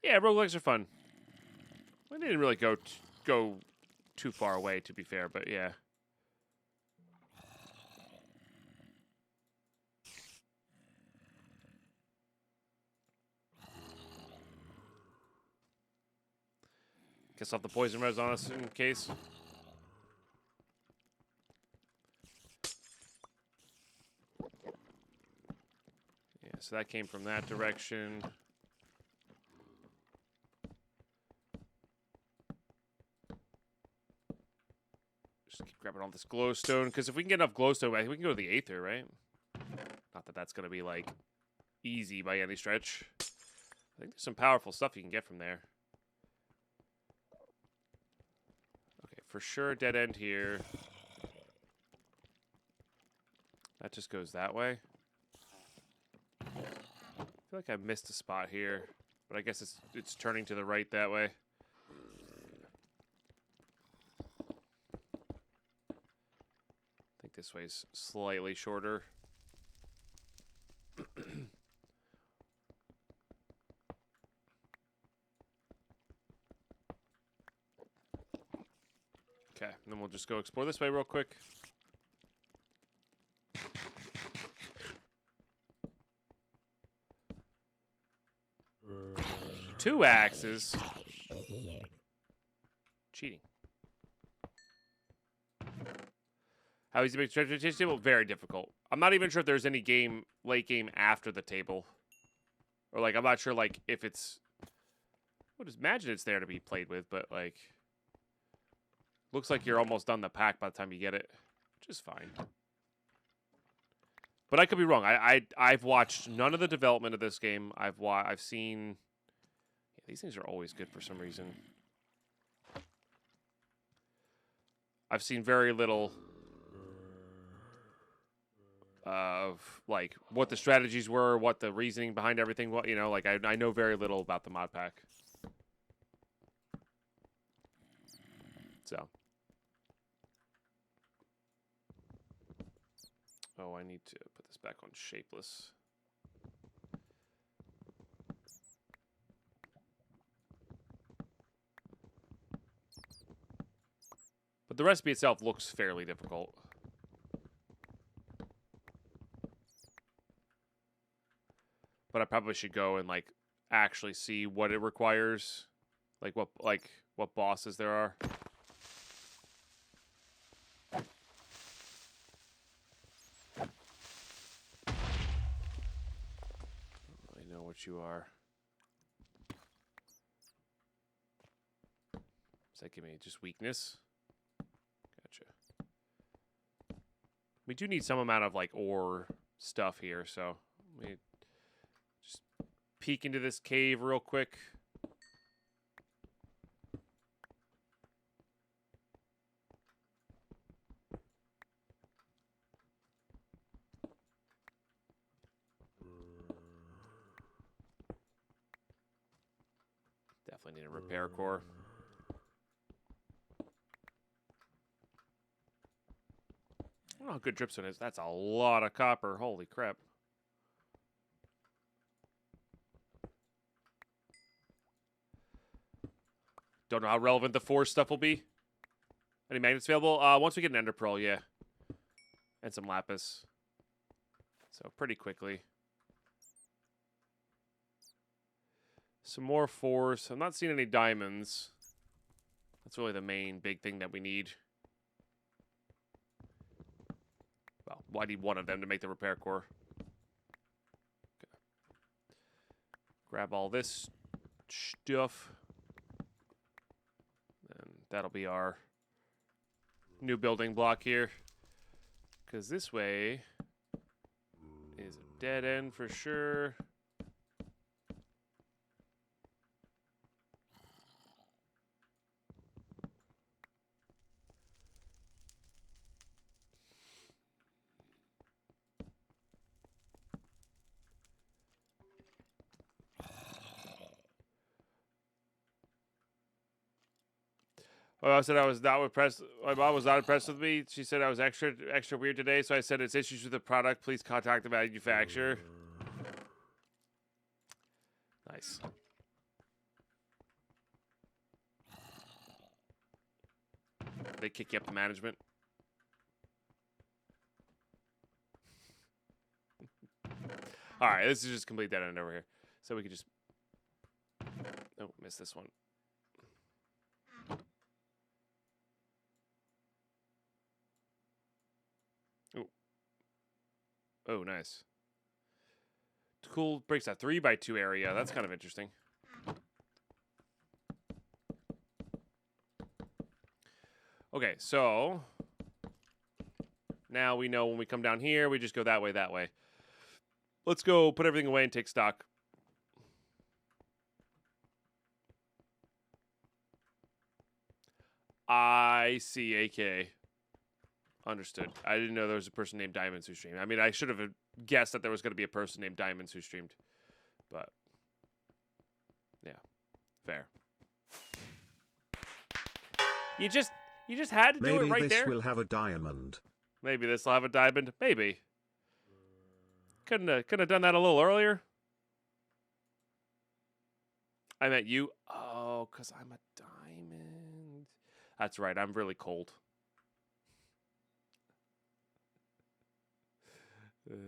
Yeah, roguelikes are fun. We didn't really go too far away, to be fair, but yeah. Guess I'll have the poison res on us in case. Yeah, so that came from that direction. Just keep grabbing all this glowstone, because if we can get enough glowstone, I think we can go to the Aether, right? Not that that's going to be, like, easy by any stretch. I think there's some powerful stuff you can get from there. Okay, for sure, dead end here. That just goes that way. I feel like I missed a spot here, but I guess it's turning to the right that way. I think this way's slightly shorter. Okay, and then we'll just go explore this way real quick. Two axes. Cheating. How easy to make strategy table? Very difficult. I'm not even sure if there's any game, late game after the table. Or, like, I'm not sure, like, if it's... I would imagine it's there to be played with, but, like... Looks like you're almost done the pack by the time you get it. Which is fine. But I could be wrong. I've watched none of the development of this game. I've seen... Yeah, these things are always good for some reason. I've seen very little... of like what the strategies were, what the reasoning behind everything, what, you know, like I know very little about the mod pack. So. Oh, I need to put this back on shapeless. But the recipe itself looks fairly difficult. But I probably should go and like actually see what it requires, like what bosses there are. I know what you are. Does that give me just weakness? Gotcha. We do need some amount of like ore stuff here, so we. Peek into this cave real quick. Definitely need a repair core. I don't know how good dripstone is. That's a lot of copper. Holy crap. Don't know how relevant the forest stuff will be. Any magnets available? Once we get an ender pearl, yeah. And some lapis. So pretty quickly. Some more force. I'm not seeing any diamonds. That's really the main big thing that we need. Well, I need one of them to make the repair core. Okay. Grab all this stuff. And that'll be our new building block here. Because this way is a dead end for sure. Well, I said I was not impressed. My mom was not impressed with me. She said I was extra weird today, so I said it's issues with the product. Please contact the manufacturer. Nice. They kick you up to management. All right, this is just complete dead end over here. So we could just... Oh, missed this one. Oh, nice. Cool. Breaks a 3x2 area. That's kind of interesting. Okay, so now we know when we come down here, we just go that way, that way. Let's go put everything away and take stock. I see, AK. Understood. I didn't know there was a person named Diamonds who streamed. I mean, I should have guessed that there was going to be a person named Diamonds who streamed. But, yeah. Fair. You just had to do it right there. Maybe this will have a diamond. Maybe this will have a diamond. Maybe. Couldn't have done that a little earlier. I meant you. Oh, because I'm a diamond. That's right. I'm really cold. I don't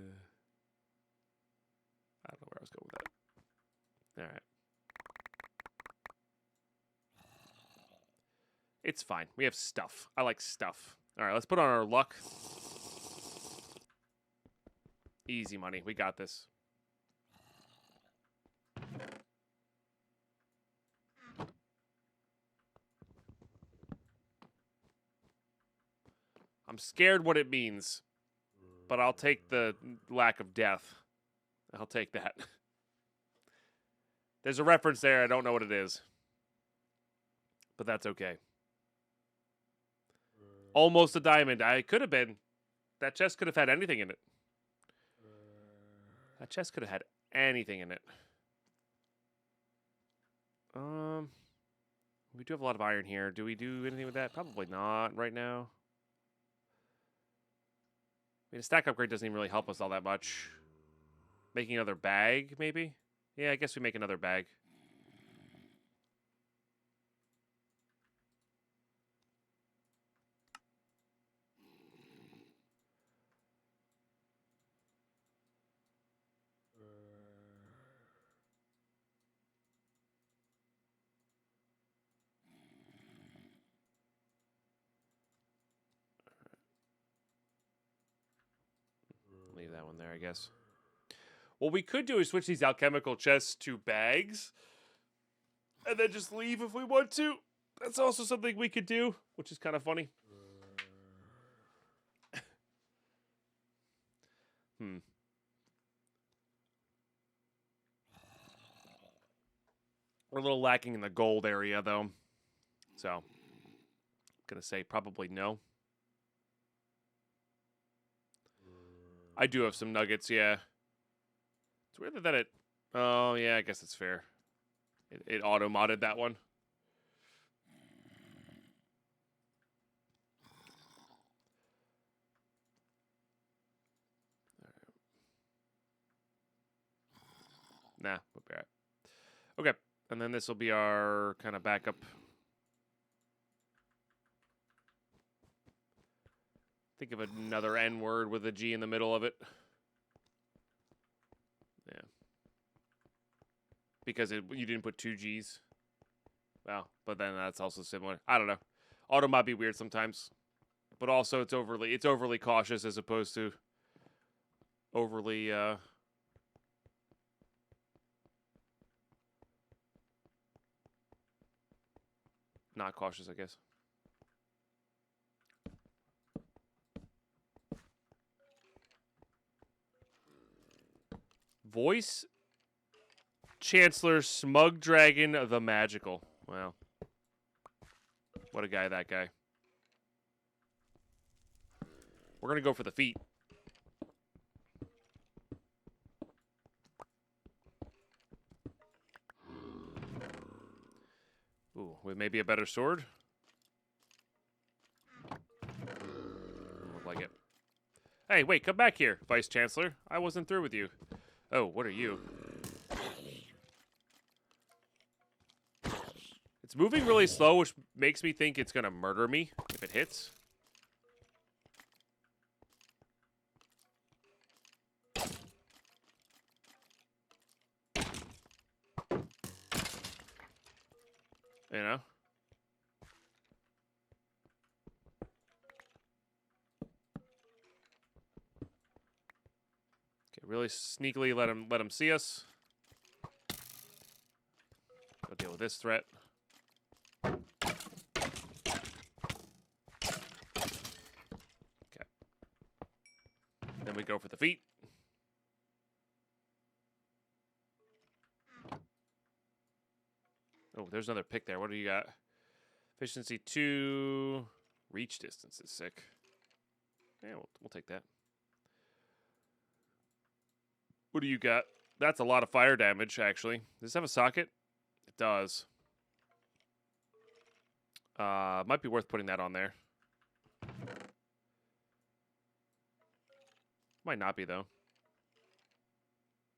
know where I was going with that. All right. It's fine. We have stuff. I like stuff. All right, let's put on our luck. Easy money. We got this. I'm scared what it means, but I'll take the lack of death. I'll take that. There's a reference there. I don't know what it is, but that's okay. Almost a diamond. I could have been. That chest could have had anything in it. That chest could have had anything in it. We do have a lot of iron here. Do we do anything with that? Probably not right now. I mean, a stack upgrade doesn't even really help us all that much. Making another bag, maybe? Yeah, I guess we make another bag. Leave that one there, I guess. What we could do is switch these alchemical chests to bags. And then just leave if we want to. That's also something we could do, which is kind of funny. We're a little lacking in the gold area, though. So, I'm going to say probably no. I do have some nuggets, yeah. It's weird that it... Oh, yeah, I guess it's fair. It auto-modded that one. Nah, we'll be all right. Okay, and then this will be our kind of backup. Think of another N word with a G in the middle of it. Yeah. Because you didn't put two G's. Well, but then that's also similar. I don't know. Auto might be weird sometimes. But also it's overly cautious as opposed to overly not cautious, I guess. Voice Chancellor Smug Dragon the Magical. Wow. What a guy, that guy. We're going to go for the feet. Ooh, with maybe a better sword? Doesn't look like it. Hey, wait, come back here, Vice Chancellor. I wasn't through with you. Oh, what are you? It's moving really slow, which makes me think it's going to murder me if it hits. You know? Okay, really sneakily let him see us. Go deal with this threat. Okay. Then we go for the feet. Oh, there's another pick there. What do you got? Efficiency 2. Reach distance is sick. Yeah, we'll take that. What do you got? That's a lot of fire damage, actually. Does this have a socket? It does. Might be worth putting that on there. Might not be though.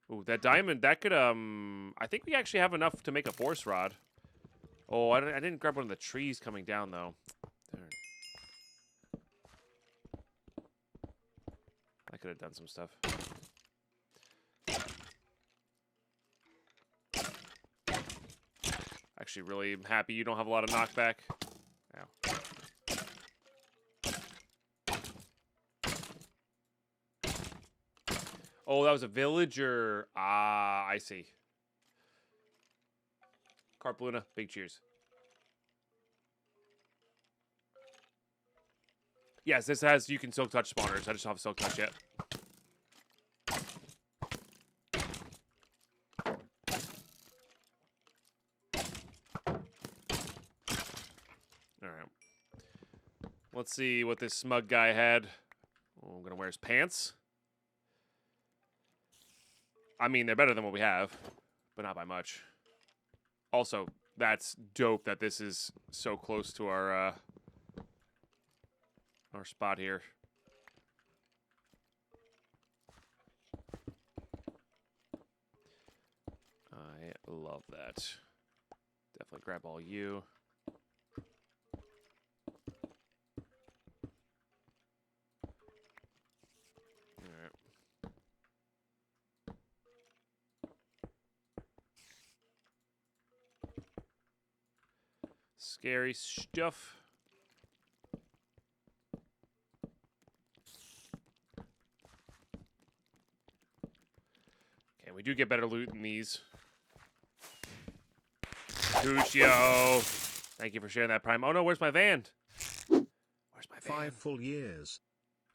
Ooh, that diamond, that could, I think we actually have enough to make a force rod. Oh, I didn't grab one of the trees coming down, though. Darn. I could have done some stuff. Actually, really happy you don't have a lot of knockback. Ow. Oh, that was a villager. Ah, I see. Carp Luna, big cheers. Yes, this has, you can silk touch spawners. I just don't have silk touch yet. Alright. Let's see what this smug guy had. Oh, I'm gonna wear his pants. I mean, they're better than what we have, but not by much. Also, that's dope that this is so close to our spot here. I love that. Definitely grab all you. Alright. Scary stuff. Okay, we do get better loot than these. Tushio! Thank you for sharing that, Prime. Oh no, where's my van? Where's my van? 5 full years.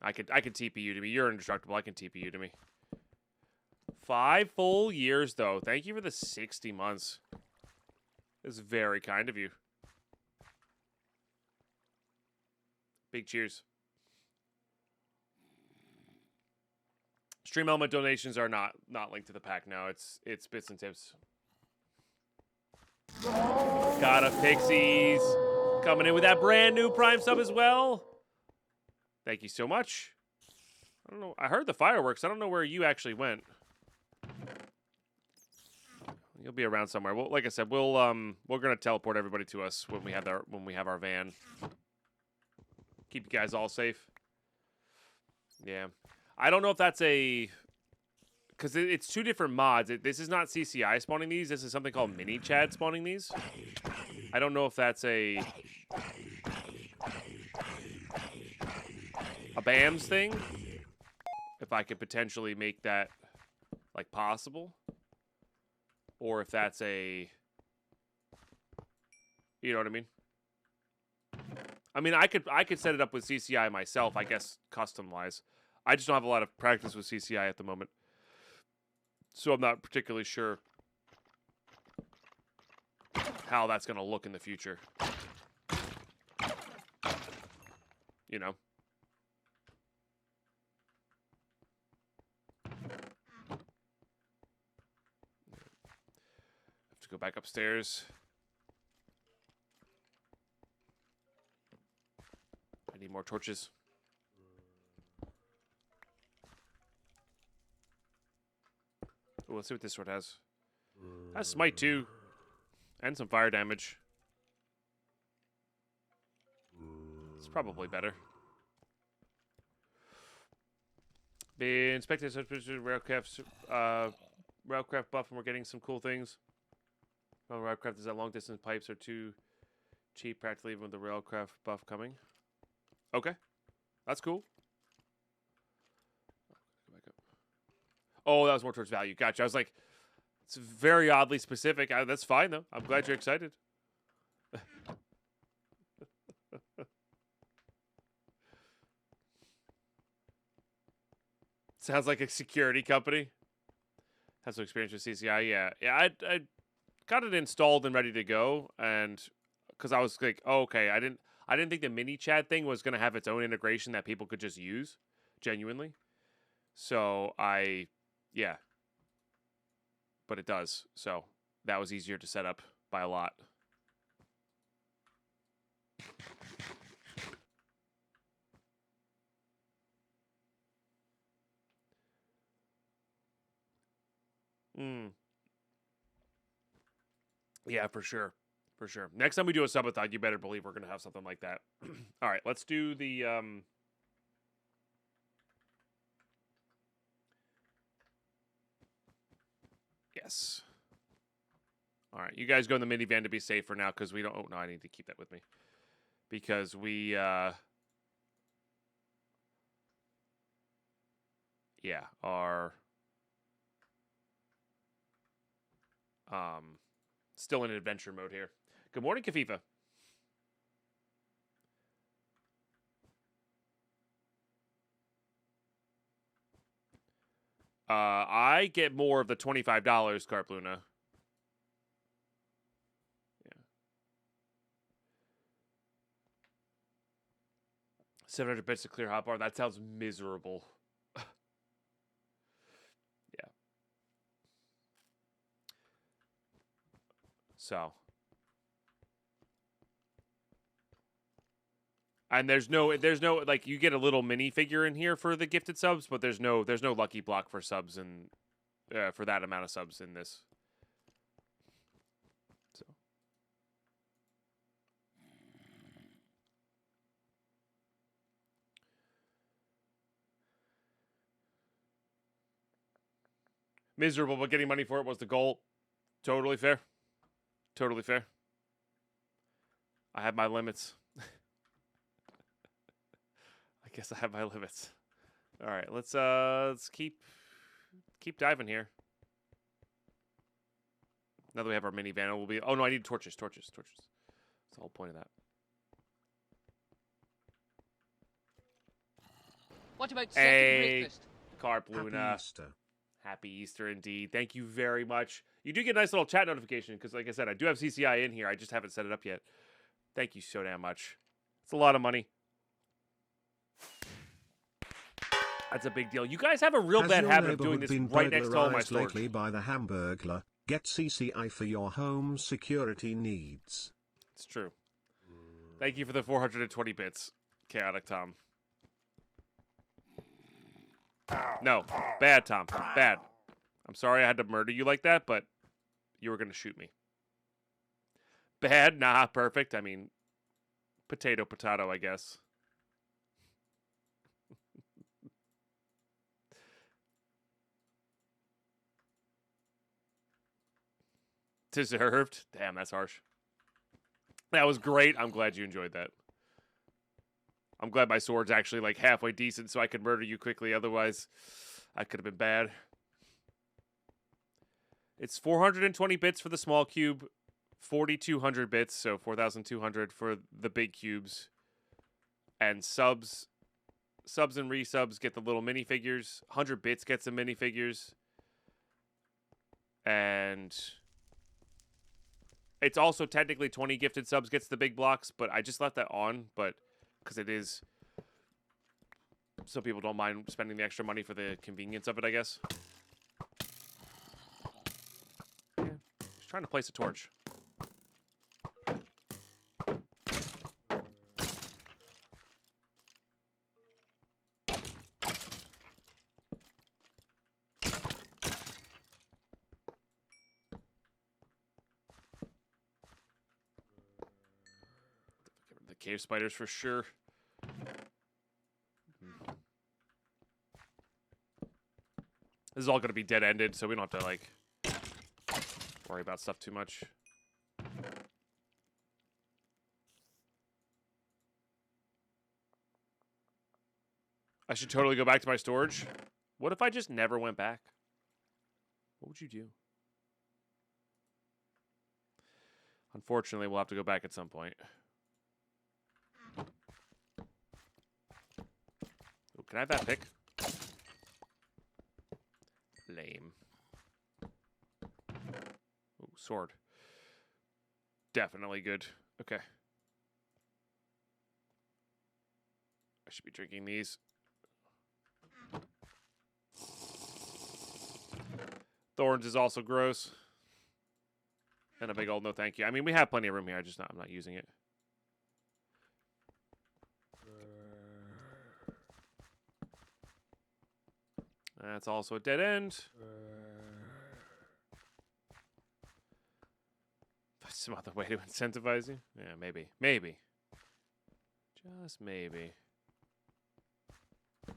I could TP you to me. You're indestructible. I can TP you to me. 5 full years, though. Thank you for the 60 months. It's very kind of you. Big cheers. Stream element donations are not linked to the pack now. It's bits and tips. Got a Pixies coming in with that brand new Prime sub as well. Thank you so much. I don't know. I heard the fireworks. I don't know where you actually went. You'll be around somewhere. Well, like I said, we're gonna teleport everybody to us when we have our van. Keep you guys all safe. Yeah. I don't know if that's a... Because it's 2 different mods. This is not CCI spawning these. This is something called Minichads spawning these. I don't know if that's a BAMS thing. If I could potentially make that, like, possible. Or if that's a... You know what I mean? I mean, I could set it up with CCI myself, I guess, custom-wise. I just don't have a lot of practice with CCI at the moment. So I'm not particularly sure how that's going to look in the future. You know? Have to go back upstairs. I need more torches. Ooh, let's see what this sword has. Has smite too. And some fire damage. It's probably better. The inspected railcraft buff, and we're getting some cool things. Oh, railcraft is that long distance pipes are too cheap, practically, even with the railcraft buff coming. Okay, that's cool. Go back up. Oh, that was more towards value. Gotcha. I was like, it's very oddly specific. That's fine though. I'm glad you're excited. Sounds like a security company. Has some experience with CCI. Yeah. I got it installed and ready to go, and because I was like, oh, okay, I didn't think the Minichad thing was gonna have its own integration that people could just use, genuinely. So yeah, but it does. So that was easier to set up by a lot. Mm. Yeah, for sure. For sure. Next time we do a subathon, you better believe we're going to have something like that. All right, let's do the... Yes. All right, you guys go in the minivan to be safe for now because we don't... Oh, no, I need to keep that with me. Because we... Yeah, are... Still in adventure mode here. Good morning, Kafifa. I get more of the $25, Carp Luna. Yeah. 700 bits to clear hotbar. That sounds miserable. Yeah. So. And there's no like you get a little mini figure in here for the gifted subs, but there's no lucky block for subs and for that amount of subs in this. So miserable, but getting money for it was the goal. Totally fair. Totally fair. I have my limits. I guess I have my limits. All right, let's keep diving here. Now that we have our minivan, it will be... Oh, no, I need torches. That's the whole point of that. What about second breakfast? Carp Luna. Happy Easter. Happy Easter indeed. Thank you very much. You do get a nice little chat notification because, like I said, I do have CCI in here. I just haven't set it up yet. Thank you so damn much. It's a lot of money. That's a big deal. You guys have a real bad habit of doing this right next to all my storage. Lately by the Hamburglar. Get CCI for your home security needs. It's true. Thank you for the 420 bits, Chaotic Tom. No, bad, Tom. Bad. I'm sorry I had to murder you like that, but you were going to shoot me. Bad? Nah, perfect. I mean, potato, I guess. Deserved? Damn, that's harsh. That was great. I'm glad you enjoyed that. I'm glad my sword's actually like halfway decent so I could murder you quickly. Otherwise, I could have been bad. It's 420 bits for the small cube, 4,200 bits, so 4,200 for the big cubes. And subs and resubs get the little minifigures. 100 bits gets the minifigures. And it's also technically 20 gifted subs gets the big blocks, but I just left that on, but because it is, some people don't mind spending the extra money for the convenience of it, I guess. Yeah, just trying to place a torch. Cave spiders for sure. This is all going to be dead-ended, so we don't have to, like, worry about stuff too much. I should totally go back to my storage. What if I just never went back? What would you do? Unfortunately, we'll have to go back at some point. Can I have that pick? Lame. Ooh, sword. Definitely good. Okay. I should be drinking these. Thorns is also gross. And a big old no thank you. I mean, we have plenty of room here. I'm not using it. That's also a dead end. some other way to incentivize you? Yeah, maybe. Maybe. Just maybe. I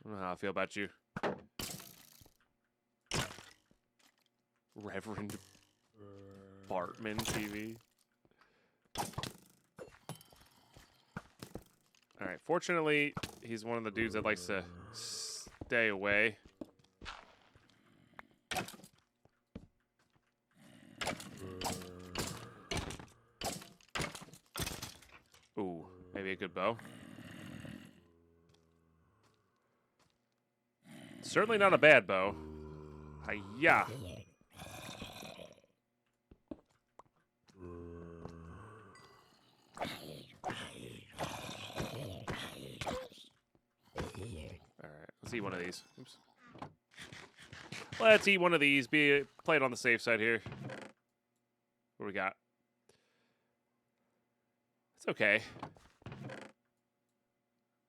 don't know how I feel about you. Reverend Bartman TV. Alright, fortunately, he's one of the dudes that likes to stay away. Ooh, maybe a good bow. Certainly not a bad bow. Hi-ya. Alright, let's eat one of these. Oops. Let's eat one of these. Play it on the safe side here. What do we got? It's okay.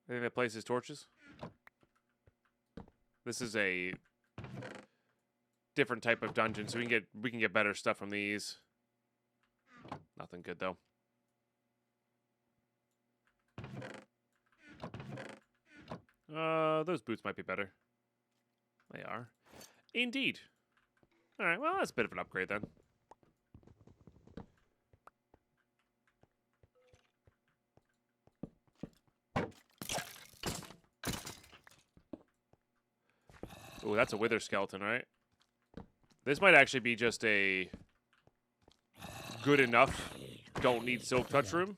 Anything that places torches? This is a different type of dungeon, so we can get better stuff from these. Nothing good though. Those boots might be better. They are. Indeed. Alright, well, that's a bit of an upgrade then. Ooh, that's a wither skeleton, right? This might actually be just a good enough, don't need silk touch room.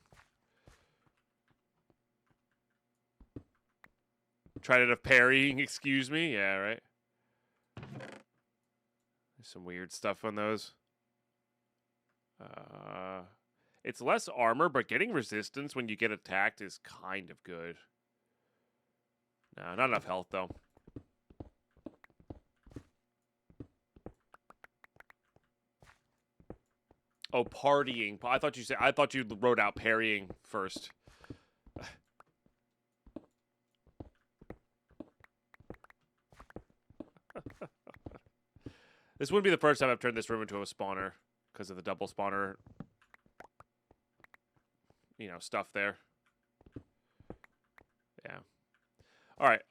Tried it of parrying, excuse me. Yeah, right. There's some weird stuff on those. It's less armor, but getting resistance when you get attacked is kind of good. No, not enough health, though. Oh, partying. I thought you wrote out parrying first. This wouldn't be the first time I've turned this room into a spawner because of the double spawner, you know, stuff there. Yeah. All right.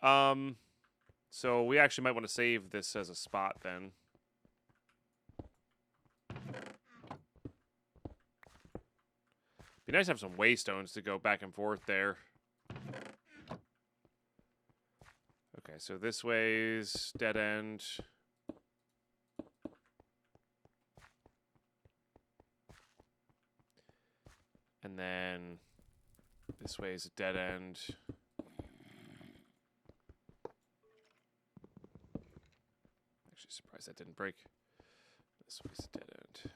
So we actually might want to save this as a spot then. Be nice to have some waystones to go back and forth there. Okay, so this way's dead end. And then this way is a dead end. Actually surprised that didn't break. This way's a dead end.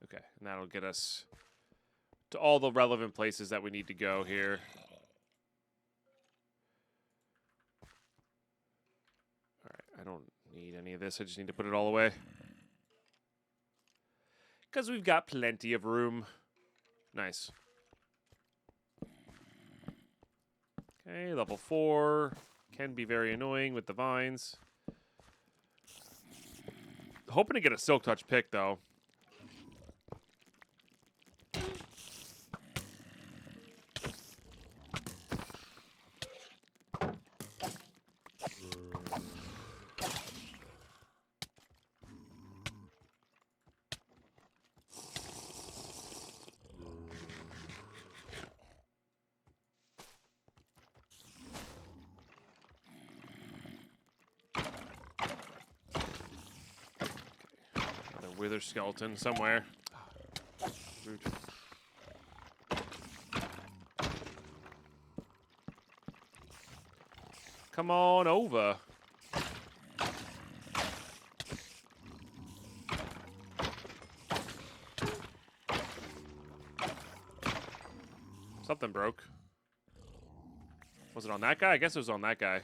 Okay, and that'll get us to all the relevant places that we need to go here. Alright, I don't need any of this. I just need to put it all away. Because we've got plenty of room. Nice. Okay, level 4. Can be very annoying with the vines. Hoping to get a silk touch pick, though. Wither skeleton somewhere. Rude. Come on over. Something broke. Was it on that guy? I guess it was on that guy.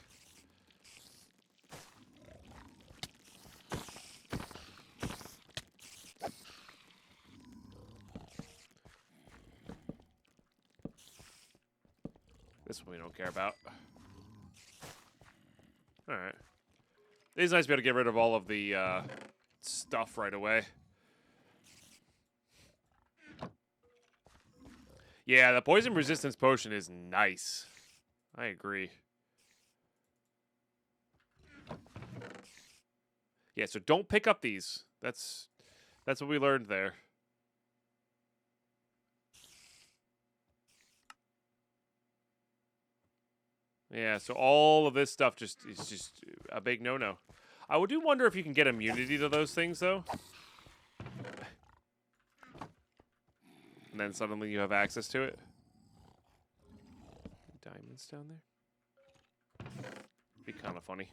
This one we don't care about. Alright. It is nice to be able to get rid of all of the stuff right away. Yeah, the poison resistance potion is nice. I agree. Yeah, so don't pick up these. That's what we learned there. Yeah, so all of this stuff is just a big no-no. I do wonder if you can get immunity to those things, though. And then suddenly you have access to it. Diamonds down there? Be kind of funny.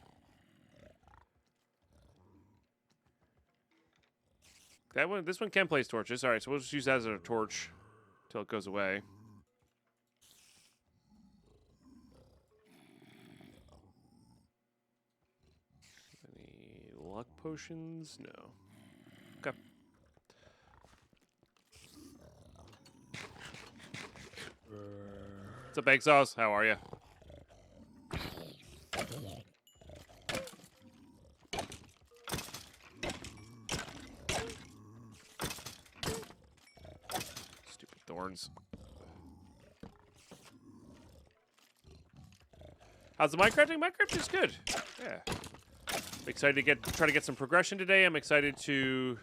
This one can place torches. All right, so we'll just use that as a torch until it goes away. Any luck potions? No. Okay. What's up, Egg Sauce? How are you? Stupid thorns. How's the Minecrafting? Minecraft is good. Yeah. I'm excited to try to get some progression today. I'm excited to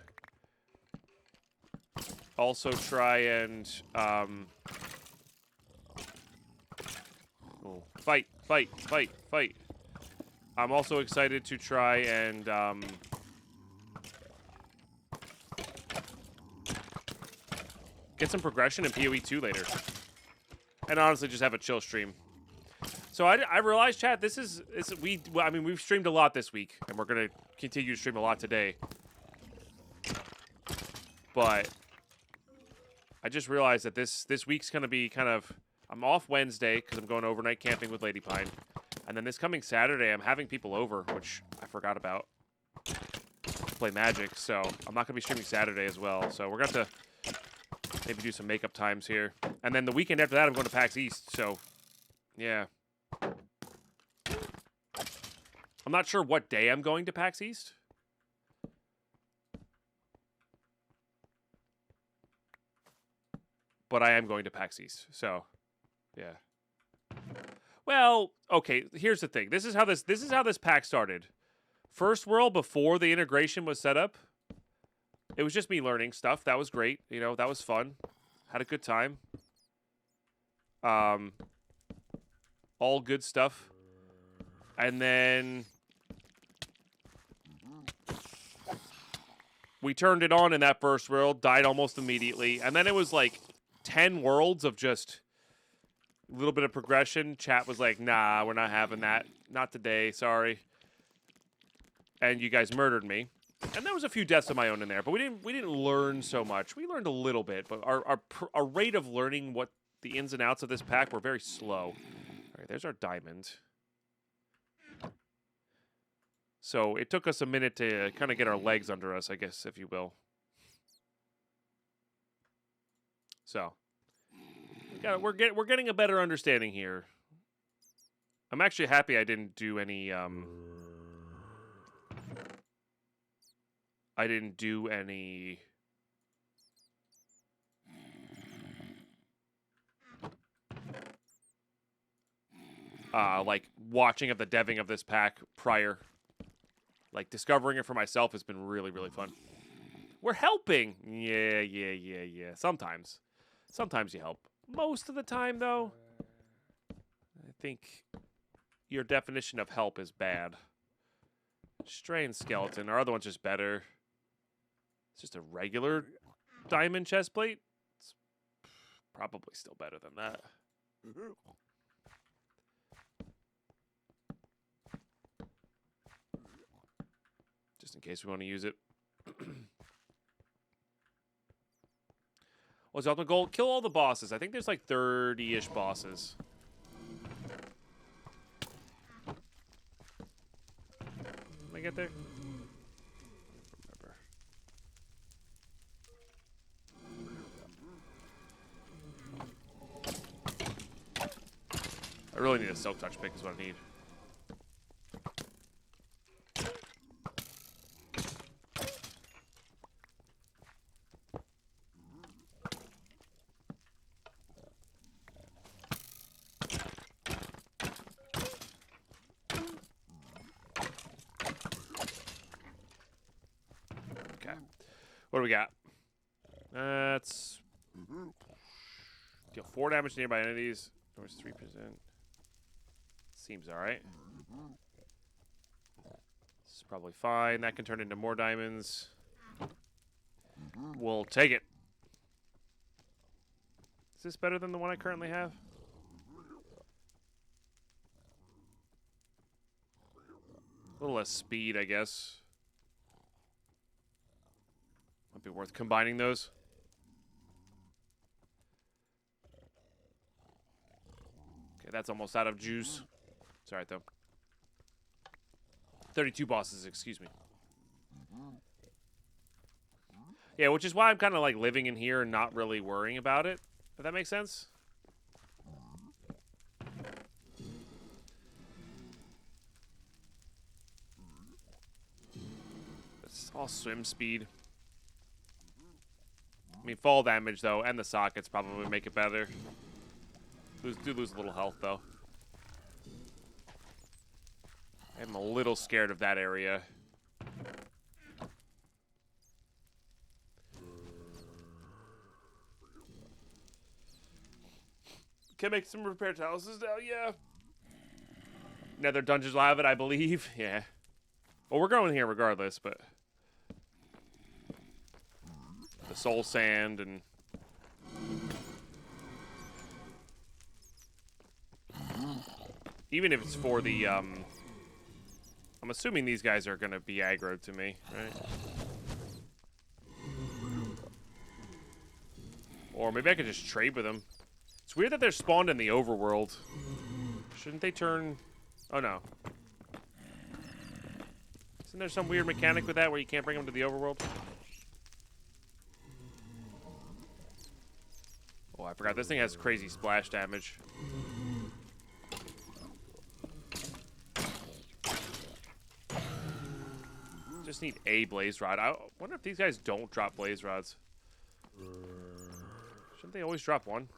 also try and fight. I'm also excited to try and get some progression in PoE 2 later. And honestly just have a chill stream. So I realized, chat, we've streamed a lot this week, and we're gonna continue to stream a lot today. But I just realized that this week's gonna be kind of, I'm off Wednesday because I'm going overnight camping with Lady Pine, and then this coming Saturday I'm having people over, which I forgot about, to play Magic. So I'm not gonna be streaming Saturday as well. So we're gonna have to maybe do some makeup times here, and then the weekend after that I'm going to PAX East. So yeah. I'm not sure what day I'm going to PAX East. But I am going to PAX East, so yeah. Well, okay, here's the thing. This is how this pack started. First World, before the integration was set up, it was just me learning stuff. That was great. You know, that was fun. Had a good time. All good stuff. And then we turned it on in that first world, died almost immediately. And then it was like 10 worlds of just a little bit of progression. Chat was like, nah, we're not having that. Not today, sorry. And you guys murdered me. And there was a few deaths of my own in there, but we didn't learn so much. We learned a little bit, but our rate of learning what the ins and outs of this pack were very slow. All right, there's our diamond. So it took us a minute to kind of get our legs under us, I guess, if you will. So we're getting a better understanding here. I'm actually happy I didn't do any like watching of the deving of this pack prior. Like discovering it for myself has been really, really fun. We're helping. Yeah. Sometimes you help. Most of the time, though, I think your definition of help is bad. Strain skeleton. Our other one's just better. It's just a regular diamond chest plate. It's probably still better than that. Just in case we want to use it. What's the ultimate goal? Kill all the bosses. I think there's like 30-ish bosses. Can I get there? I really need a silk touch pick is what I need. What do we got? That's deal 4 damage to nearby entities. Or 3%. Seems alright. This is probably fine. That can turn into more diamonds. We'll take it. Is this better than the one I currently have? A little less speed, I guess. Might be worth combining those. Okay, that's almost out of juice. It's alright, though. 32 bosses, excuse me. Yeah, which is why I'm kind of like living in here and not really worrying about it. If that makes sense. It's all swim speed. I mean, fall damage, though, and the sockets probably make it better. Do lose a little health, though. I'm a little scared of that area. Can make some repair houses now, yeah. Nether dungeons will have it, I believe. Yeah. Well, we're going here regardless, but the soul sand and even if it's for the I'm assuming these guys are gonna be aggroed to me, right? Or maybe I could just trade with them. It's weird that they're spawned in the overworld. Shouldn't they turn... Oh, no. Isn't there some weird mechanic with that where you can't bring them to the overworld? Oh, I forgot. This thing has crazy splash damage. Just need a blaze rod. I wonder if these guys don't drop blaze rods. Shouldn't they always drop one?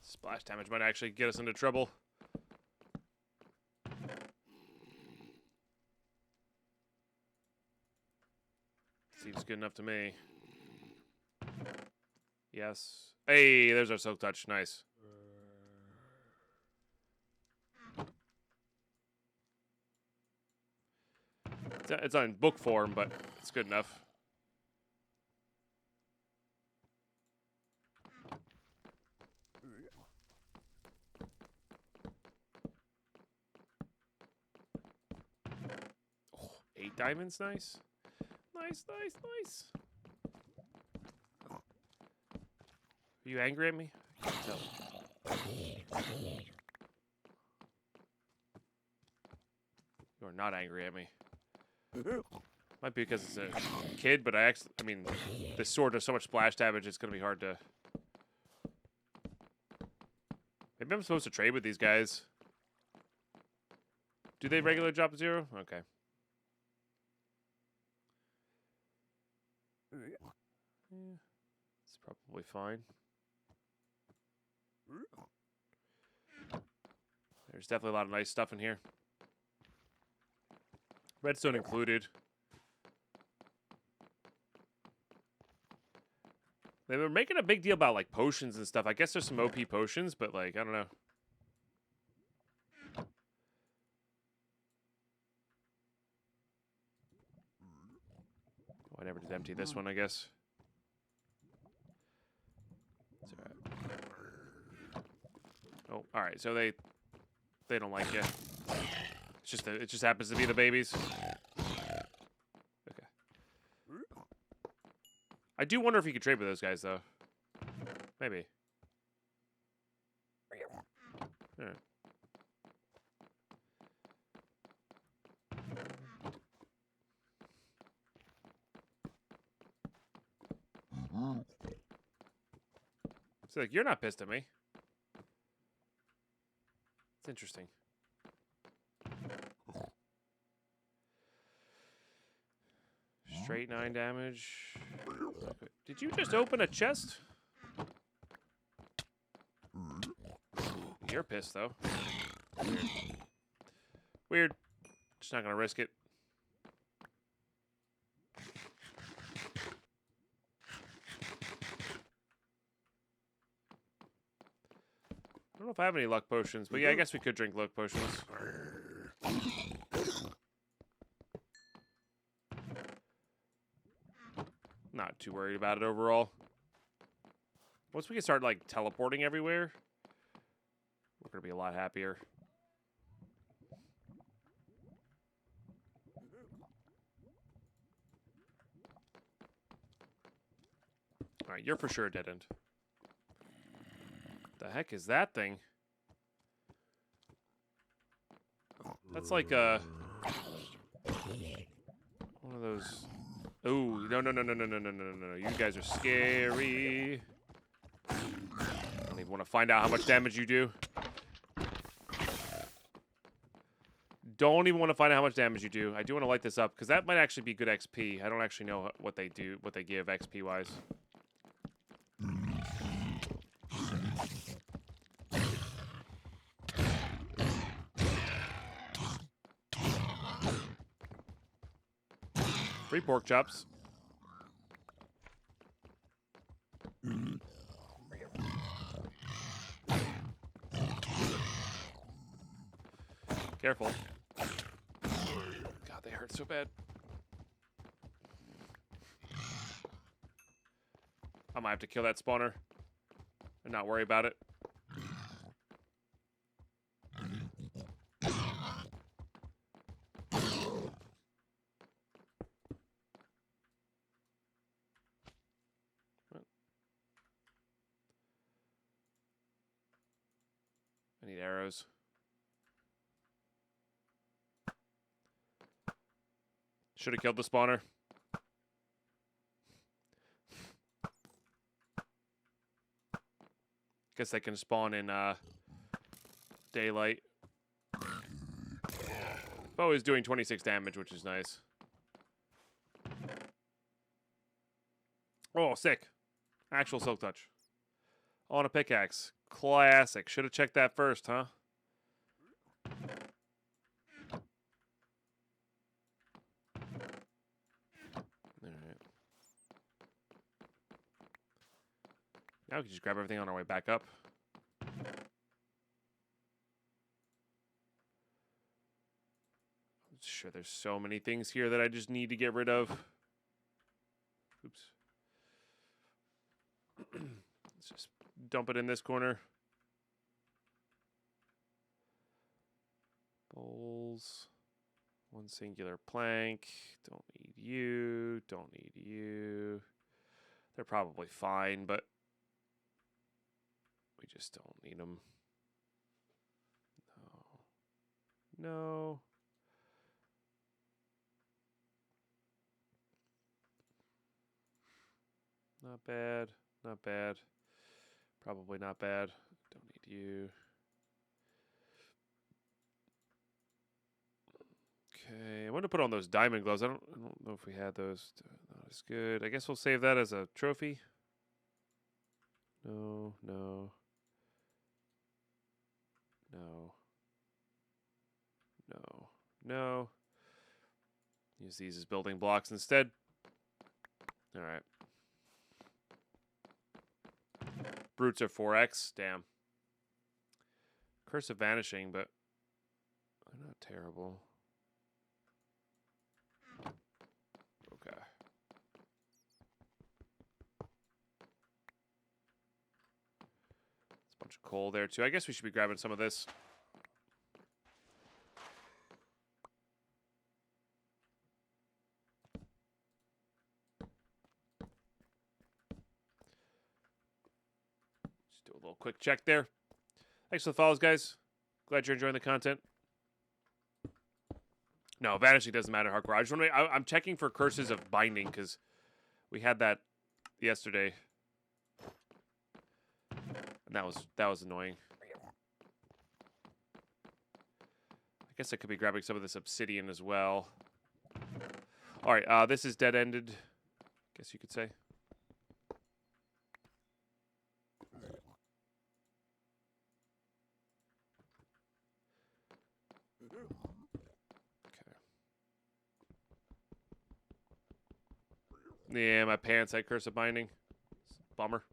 Splash damage might actually get us into trouble. Seems good enough to me. Yes. Hey, there's our soak touch. Nice. It's on book form, but it's good enough. Oh, 8 diamonds, nice. Nice, nice, nice. Are you angry at me? I can't tell. You are not angry at me. Might be because it's a kid, but I mean, this sword does so much splash damage, it's going to be hard to... Maybe I'm supposed to trade with these guys. Do they regular drop 0? Okay. Yeah, it's probably fine. There's definitely a lot of nice stuff in here. Redstone included. They were making a big deal about, like, potions and stuff. I guess there's some OP potions, but, like, I don't know. Oh, I never did empty this one, I guess. It's all right. Oh, all right. So they don't like you. It's just it just happens to be the babies. Okay. I do wonder if you could trade with those guys, though. Maybe. All right. So, like, you're not pissed at me. That's interesting. Straight 9 damage. Did you just open a chest? You're pissed, though. Weird. Weird. Just not gonna risk it. I don't know if I have any luck potions, but yeah, I guess we could drink luck potions. Not too worried about it overall. Once we can start, like, teleporting everywhere, we're gonna be a lot happier. Alright, you're for sure a dead end. The heck is that thing? That's like a... one of those... Ooh, no. You guys are scary. I don't even want to find out how much damage you do. Don't even want to find out how much damage you do. I do want to light this up, because that might actually be good XP. I don't actually know what they do, what they give XP-wise. Free pork chops. Careful. God, they hurt so bad. I might have to kill that spawner and not worry about it. I need arrows. Should have killed the spawner. Guess they can spawn in daylight. Bow is doing 26 damage, which is nice. Oh, sick. Actual silk touch. On a pickaxe. Classic. Should have checked that first, huh? Alright. Now we can just grab everything on our way back up. I'm sure there's so many things here that I just need to get rid of. Oops. Let's just dump it in this corner. Bowls. One singular plank. Don't need you. Don't need you. They're probably fine, but we just don't need them. No. No. Not bad. Not bad. Probably not bad. Don't need you. Okay, I want to put on those diamond gloves. I don't know if we had those. Not as good. I guess we'll save that as a trophy. No. Use these as building blocks instead. All right. Brutes are 4x. Damn. Curse of Vanishing, but they're not terrible. Okay. There's a bunch of coal there, too. I guess we should be grabbing some of this. Just do a little quick check there. Thanks for the follows, guys. Glad you're enjoying the content. No, vanishing doesn't matter hardcore. I just want to I'm checking for curses of binding because we had that yesterday. And that was annoying. guess I could be grabbing some of this obsidian as well. All right, this is dead-ended, guess you could say. Yeah, my pants had cursive binding. Bummer.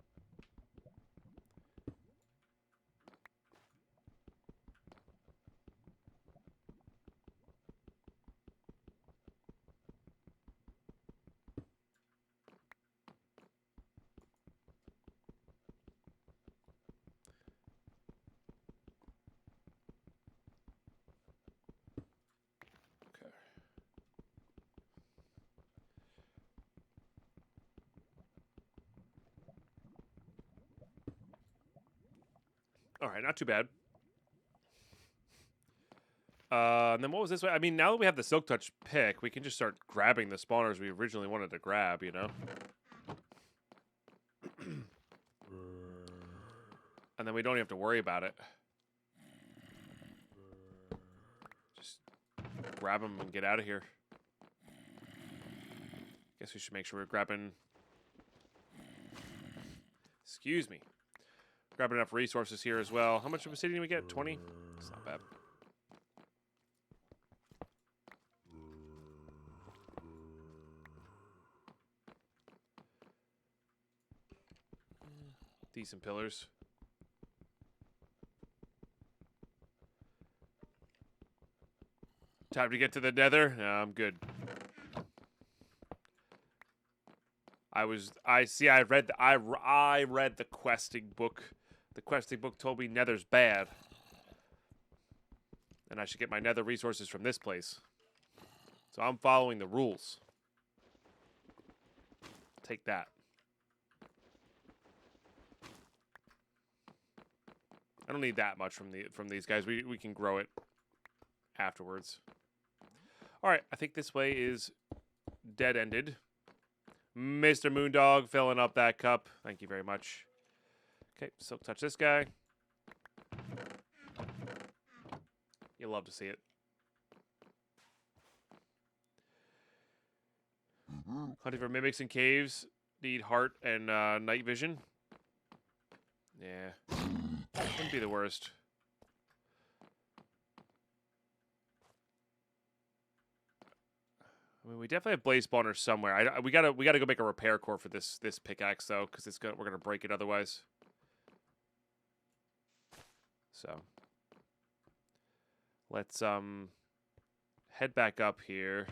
All right, not too bad. And then what was this way? I mean, now that we have the Silk Touch pick, we can just start grabbing the spawners we originally wanted to grab, you know? And then we don't have to worry about it. Just grab them and get out of here. Guess we should make sure we're grabbing... Excuse me. Grabbing enough resources here as well. How much obsidian do we get? 20? It's not bad. Decent pillars. Time to get to the nether? No, I'm good. I read the questing book. The questing book told me nether's bad. And I should get my nether resources from this place. So I'm following the rules. Take that. I don't need that much from these guys. We can grow it afterwards. All right, I think this way is dead-ended. Mr. Moondog filling up that cup. Thank you very much. Okay, Silk Touch this guy. You'll love to see it. Hunting for mimics in caves. Need heart and night vision. Yeah. Wouldn't be the worst. I mean, we definitely have blaze spawners somewhere. We gotta go make a repair core for this pickaxe though, because we're gonna break it otherwise. So let's head back up here.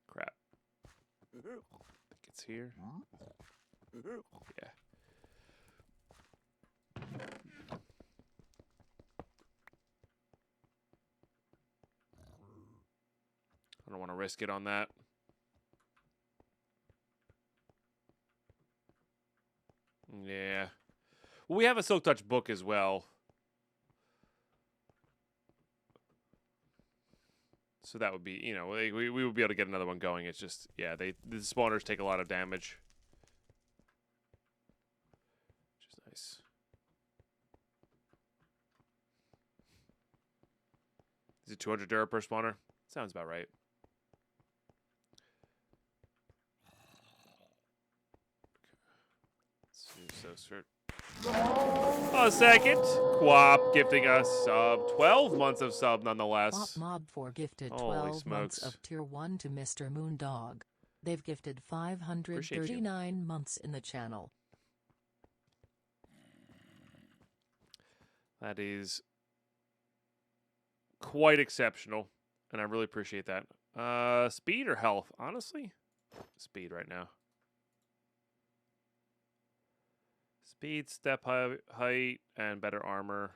Crap. I think it's here. Yeah. I don't want to risk it on that. Yeah. Well, we have a Silk Touch book as well. So that would be, you know, we would be able to get another one going. It's just, yeah, the spawners take a lot of damage. Which is nice. Is it 200 Dura per spawner? Sounds about right. So a second. Quap gifting us sub. 12 months of sub nonetheless. Mob4 gifted Holy 12 smokes. months of tier 1 to Mr. Moondog. They've gifted 539 months in the channel. That is quite exceptional, and I really appreciate that. Speed or health? Honestly, speed right now. Speed, step height, and better armor.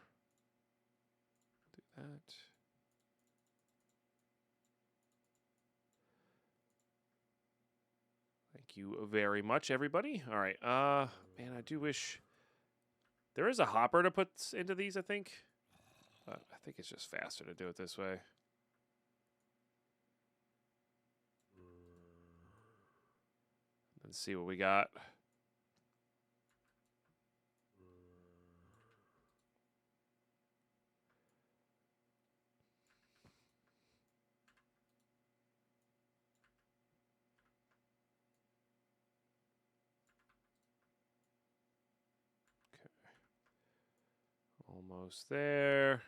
Do that. Thank you very much, everybody. All right. Man, I do wish there is a hopper to put into these, I think. But I think it's just faster to do it this way. Let's see what we got. Almost there.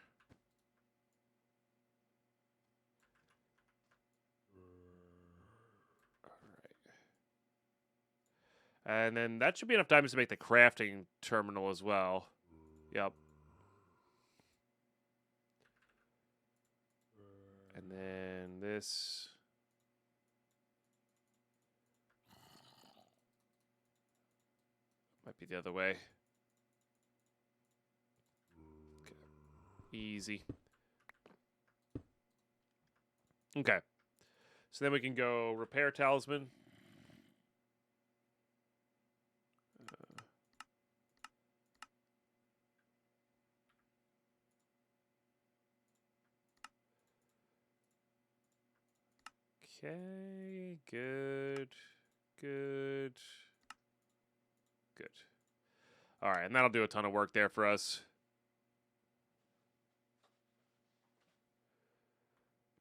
And then that should be enough diamonds to make the crafting terminal as well. Yep. And then this. Might be the other way. Okay. Easy. Okay. So then we can go repair talisman. Okay, good. All right, and that'll do a ton of work there for us.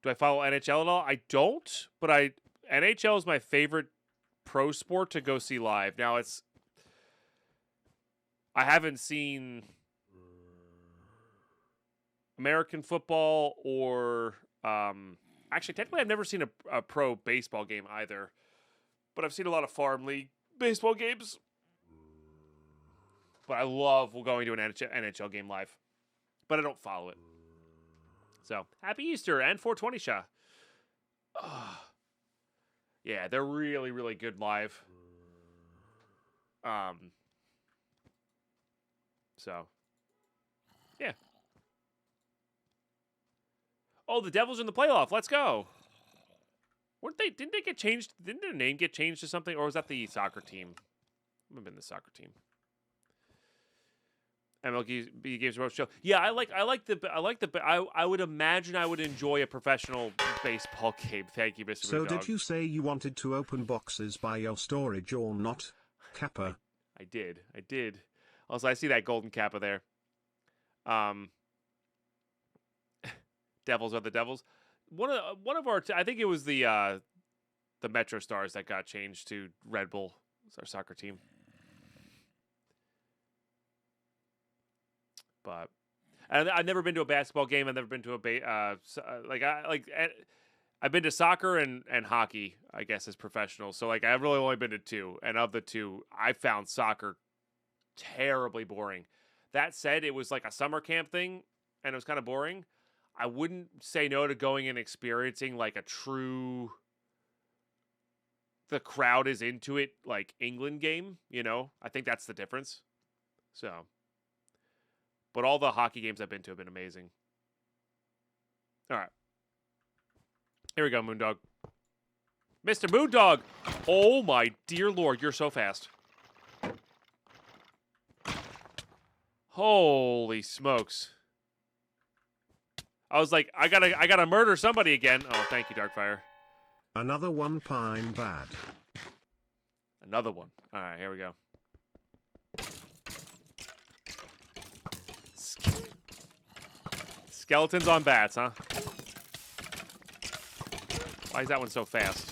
Do I follow NHL at all? I don't, but NHL is my favorite pro sport to go see live. Now I haven't seen American football or actually, technically, I've never seen a pro baseball game either, but I've seen a lot of farm league baseball games. But I love going to an NHL game live, but I don't follow it. So, happy Easter and 420 Sha. Yeah, they're really, really good live. So, yeah. Oh, the Devils are in the playoff. Let's go. Weren't they? Didn't they get changed? Didn't their name get changed to something, or was that the soccer team? Might have been the soccer team. MLB games are show. Yeah, I would imagine I would enjoy a professional baseball game. Thank you, Mr. So Moondog. did you say you wanted to open boxes by your storage or not, Kappa? I did. Also, I see that golden Kappa there. Devils are the Devils. One of our I think it was the Metro Stars that got changed to Red Bull. It's our soccer team. But I've never been to a basketball game. I've never been to I've been to soccer and hockey, I guess, as professional. So I've really only been to two, and of the two, I found soccer terribly boring. That said, it was like a summer camp thing, and it was kind of boring. I wouldn't say no to going and experiencing like a true, the crowd is into it, like England game. I think that's the difference. So. But all the hockey games I've been to have been amazing. All right. Here we go, Moondog. Mr. Moondog! Oh, my dear Lord, you're so fast. Holy smokes. I was like, I gotta murder somebody again. Oh, thank you, Darkfire. Another one pine bad. Another one. All right, here we go. Skeletons on bats, huh? Why is that one so fast?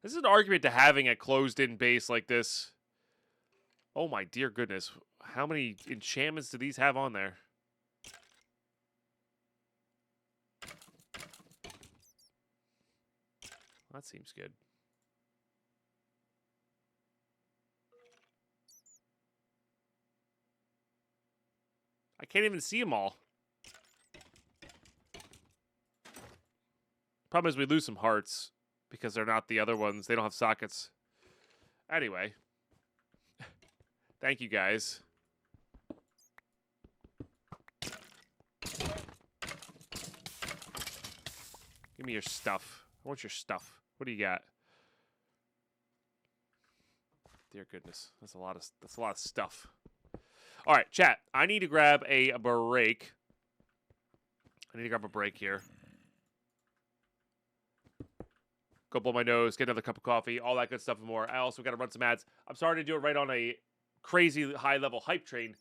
This is an argument to having a closed-in base like this. Oh my dear goodness. How many enchantments do these have on there? That seems good. I can't even see them all. Problem is we lose some hearts because they're not the other ones. They don't have sockets. Anyway. Thank you, guys. Give me your stuff. I want your stuff. What do you got? Dear goodness. That's a lot of stuff. All right, chat. I need to grab a break. Here. Go blow my nose, get another cup of coffee, all that good stuff and more. I also got to run some ads. I'm sorry to do it right on a crazy high-level hype train,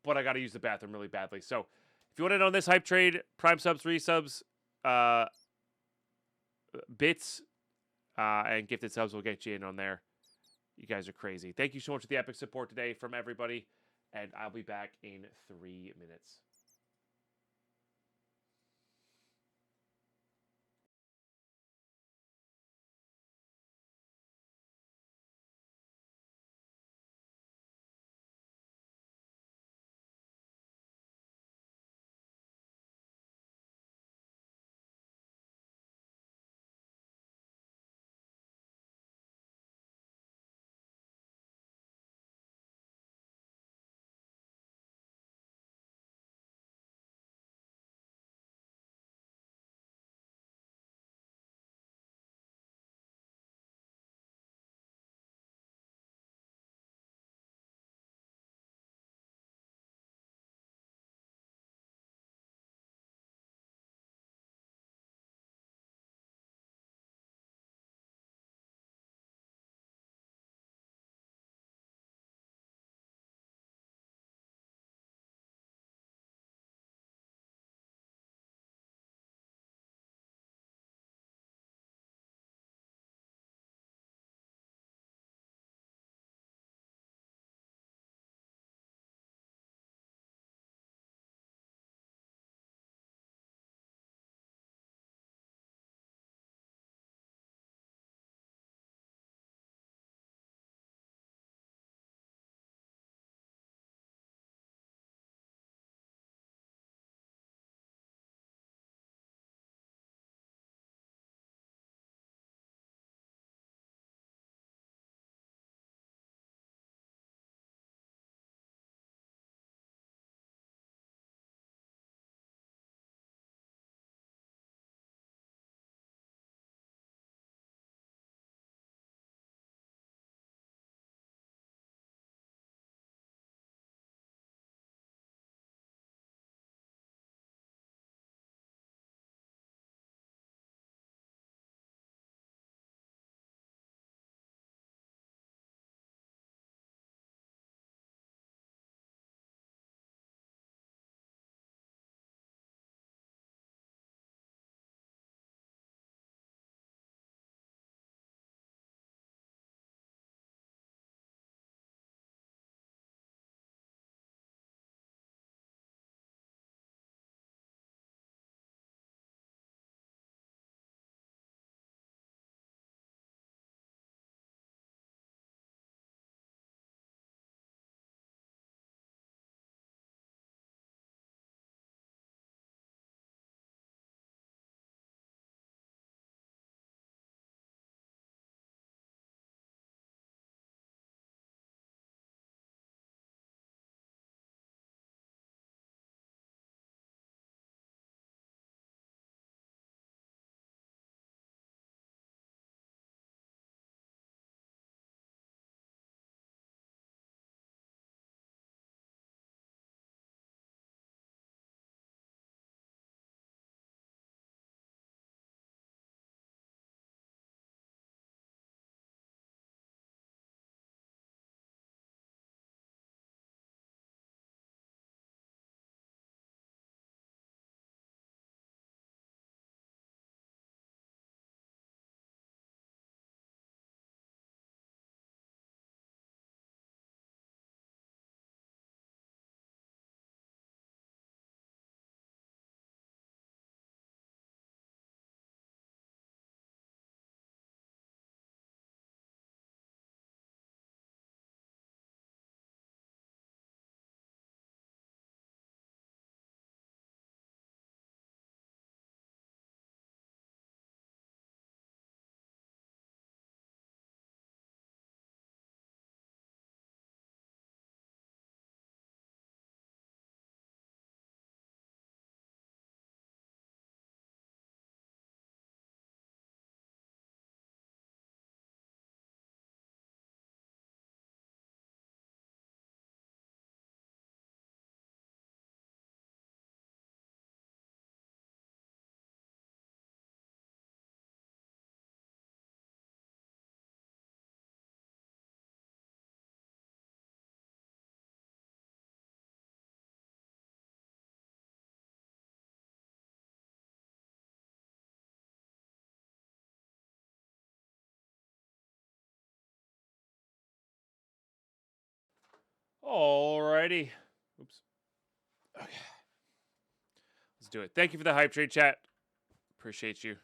but I got to use the bathroom really badly. So if you want to know this hype trade, Prime subs, resubs, bits, and gifted subs will get you in on there. You guys are crazy. Thank you so much for the epic support today from everybody, and I'll be back in 3 minutes. Alrighty. Oops. Okay. Let's do it. Thank you for the hype trade, chat. Appreciate you.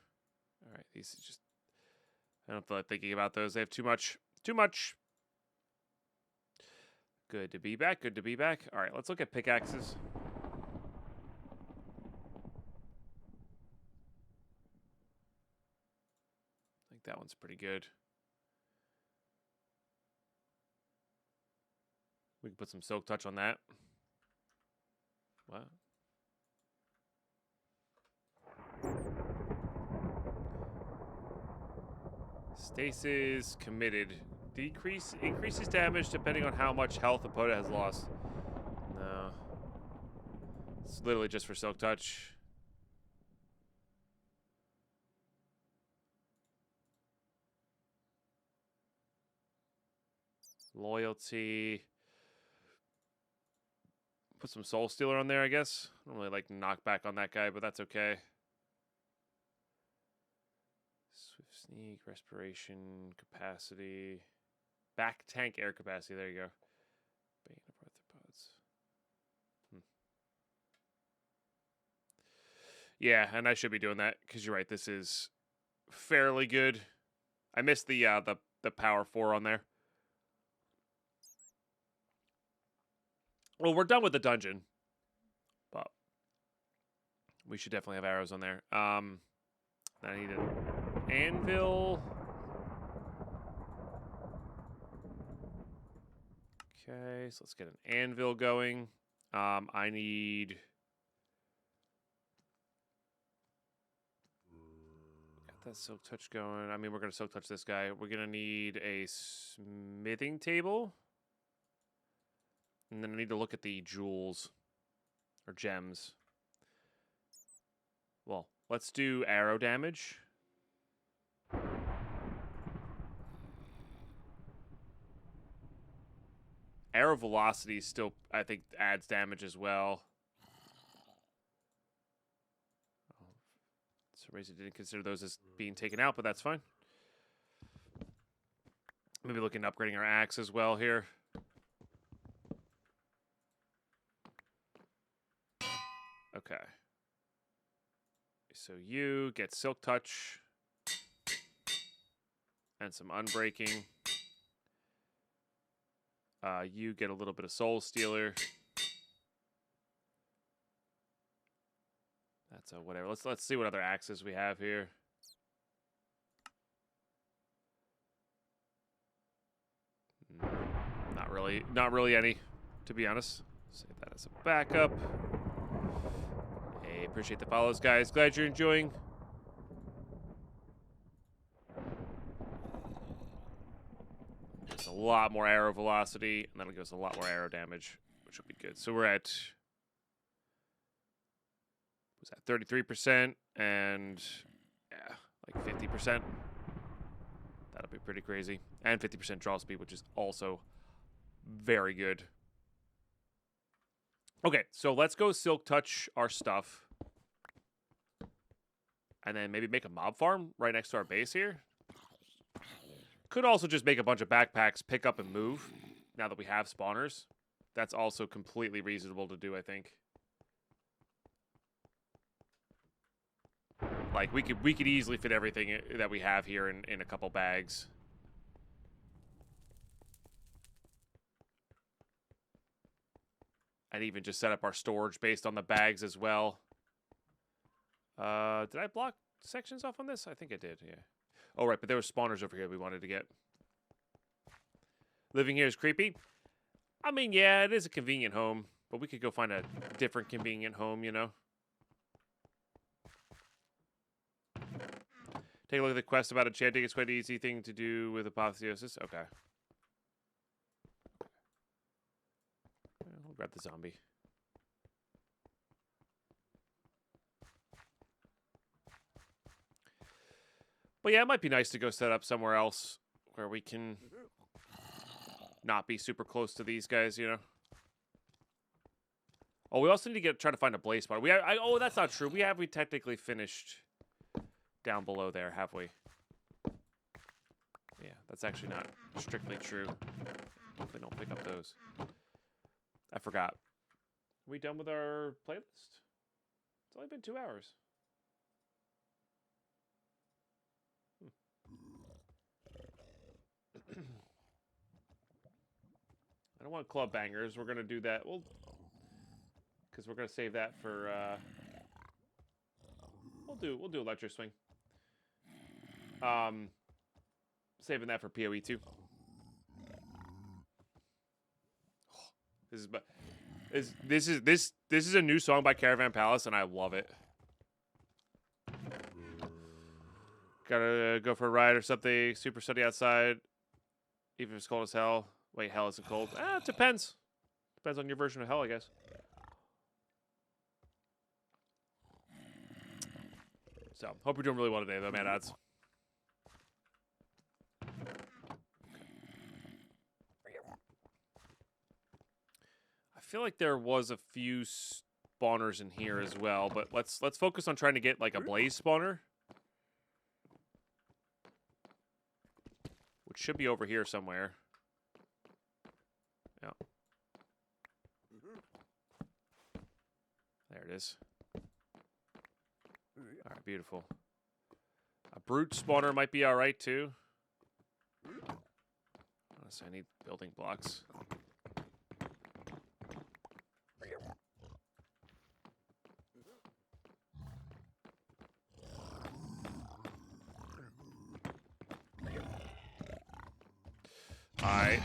All right, these are just... I don't feel like thinking about those. They have too much. Too much. Good to be back. Good to be back. All right, let's look at pickaxes. I think that one's pretty good. We can put some silk touch on that. What? Stasis committed. Increases damage depending on how much health opponent has lost. No. It's literally just for silk touch. Loyalty. Put some Soul Stealer on there, I guess. I don't really like knockback on that guy, but that's okay. Swift Sneak, Respiration, Capacity. Back tank air capacity. There you go. Bane of Arthropods. Yeah, and I should be doing that, because you're right, this is fairly good. I missed the power 4 on there. Well, we're done with the dungeon, but we should definitely have arrows on there. I need an anvil. Okay, so let's get an anvil going. I need... Got that silk touch going. I mean, we're going to silk touch this guy. We're going to need a smithing table. And then I need to look at the jewels or gems. Well, let's do arrow damage. Arrow velocity still, I think, adds damage as well. For some reason, didn't consider those as being taken out, but that's fine. Maybe looking at upgrading our axe as well here. Okay. So you get Silk Touch and some Unbreaking. You get a little bit of Soul Stealer. That's a whatever. Let's see what other axes we have here. Not really any, to be honest. Save that as a backup. Hey, appreciate the follows, guys. Glad you're enjoying. There's a lot more arrow velocity, and that'll give us a lot more arrow damage, which will be good. So we're at, was that 33%, and yeah, like 50%. That'll be pretty crazy. And 50% draw speed, which is also very good. Okay, so let's go Silk Touch our stuff. And then maybe make a mob farm right next to our base here. Could also just make a bunch of backpacks, pick up and move, now that we have spawners. That's also completely reasonable to do, I think. Like, we could easily fit everything that we have here in a couple bags. And even just set up our storage based on the bags as well. Did I block sections off on this? I think I did, yeah. Oh, right, but there were spawners over here we wanted to get. Living here is creepy. I mean, yeah, it is a convenient home, but we could go find a different convenient home, you know? Take a look at the quest about enchanting. It's quite an easy thing to do with apotheosis. Okay. We'll grab the zombie. But yeah, it might be nice to go set up somewhere else where we can not be super close to these guys, you know? Oh, we also need to try to find a blaze spot. Oh, that's not true. We technically finished down below there, have we? Yeah, that's actually not strictly true. Hopefully don't pick up those. I forgot. Are we done with our playlist? It's only been 2 hours. I don't want club bangers. We're gonna do that. Well, because we're gonna save that for. We'll do electric swing. Saving that for PoE 2. This is a new song by Caravan Palace, and I love it. Gotta go for a ride or something. Super sunny outside, even if it's cold as hell. Wait, hell isn't cold. It depends. Depends on your version of hell, I guess. So, hope you're doing really well today, though, man. Odds. I feel like there was a few spawners in here as well, but let's focus on trying to get like a blaze spawner, which should be over here somewhere. Yeah. There it is. All right, beautiful. A brute spawner might be all right too. Unless I need building blocks. All right.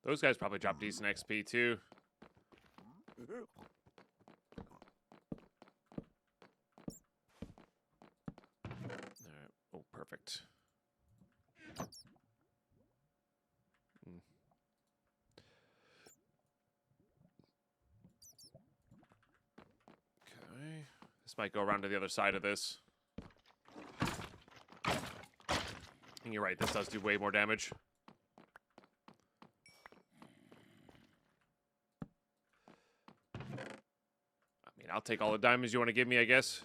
Those guys probably drop decent XP too. Alright. Oh, perfect. Okay. This might go around to the other side of this. And you're right, this does do way more damage. I'll take all the diamonds you want to give me, I guess.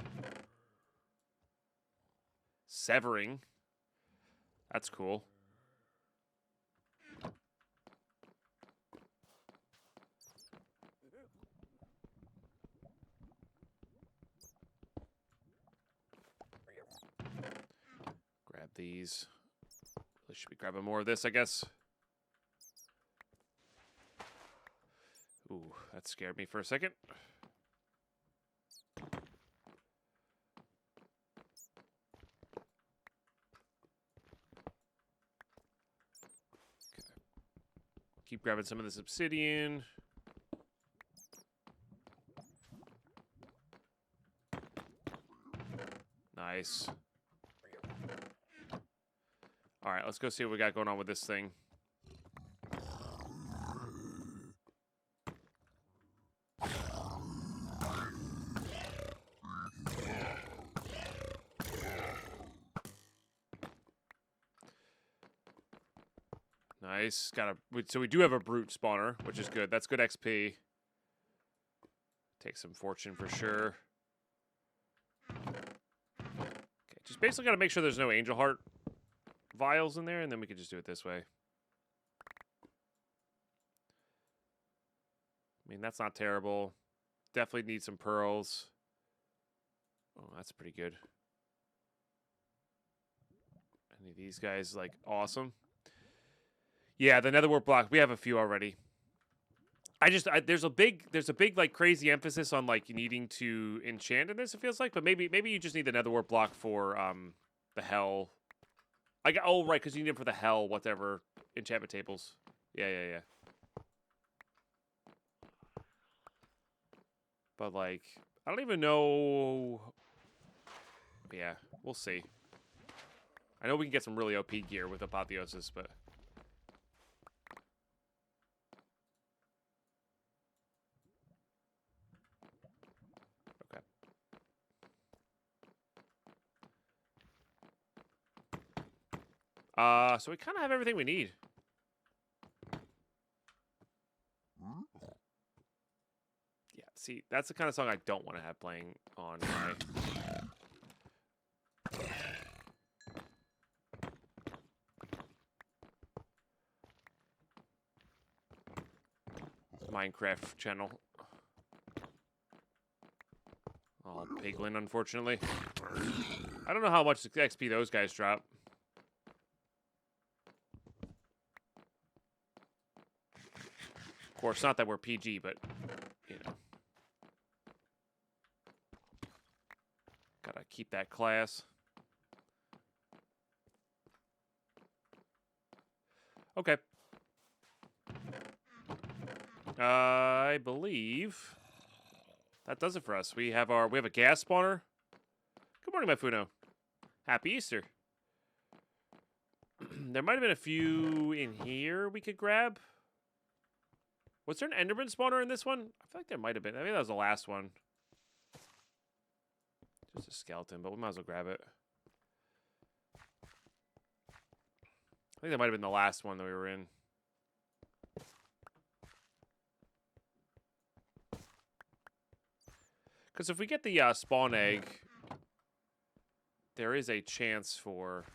Severing. That's cool. Grab these. Really should be grabbing more of this, I guess. Ooh, that scared me for a second. Keep grabbing some of this obsidian. Nice. All right, let's go see what we got going on with this thing. Nice. So we do have a brute spawner, which is good. That's good XP. Take some fortune for sure. Okay, just basically got to make sure there's no angel heart vials in there, and then we can just do it this way. I mean, that's not terrible. Definitely need some pearls. Oh, that's pretty good. Any of these guys, like, awesome. Yeah, the netherwork block. We have a few already. There's a big like crazy emphasis on like needing to enchant in this. It feels like, but maybe you just need the netherwork block for the hell. Oh right, because you need it for the hell whatever enchantment tables. Yeah. But like, I don't even know. Yeah, we'll see. I know we can get some really OP gear with Apotheosis, but. So we kind of have everything we need. Yeah, See, that's the kind of song I don't want to have playing on my... Minecraft channel. All piglin, unfortunately. I don't know how much XP those guys drop. Of course, not that we're PG, but, you know. Gotta keep that class. Okay. I believe that does it for us. We have a gas spawner. Good morning, Mifuno. Happy Easter. There might have been a few in here we could grab. Was there an Enderman spawner in this one? I feel like there might have been. I think that was the last one. Just a skeleton, but we might as well grab it. I think that might have been the last one that we were in. Because if we get the spawn egg, there is a chance for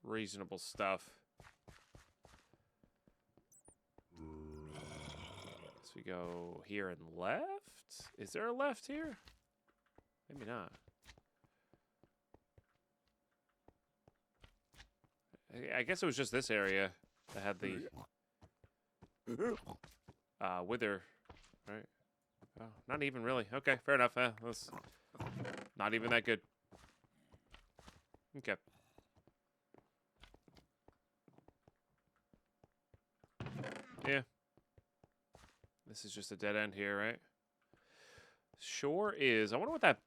reasonable stuff. So we go here and left? Is there a left here? Maybe not. I guess it was just this area that had the wither, right? Oh, not even really. Okay, fair enough. That's not even that good. Okay. Yeah. This is just a dead end here, right? Sure is. I wonder what that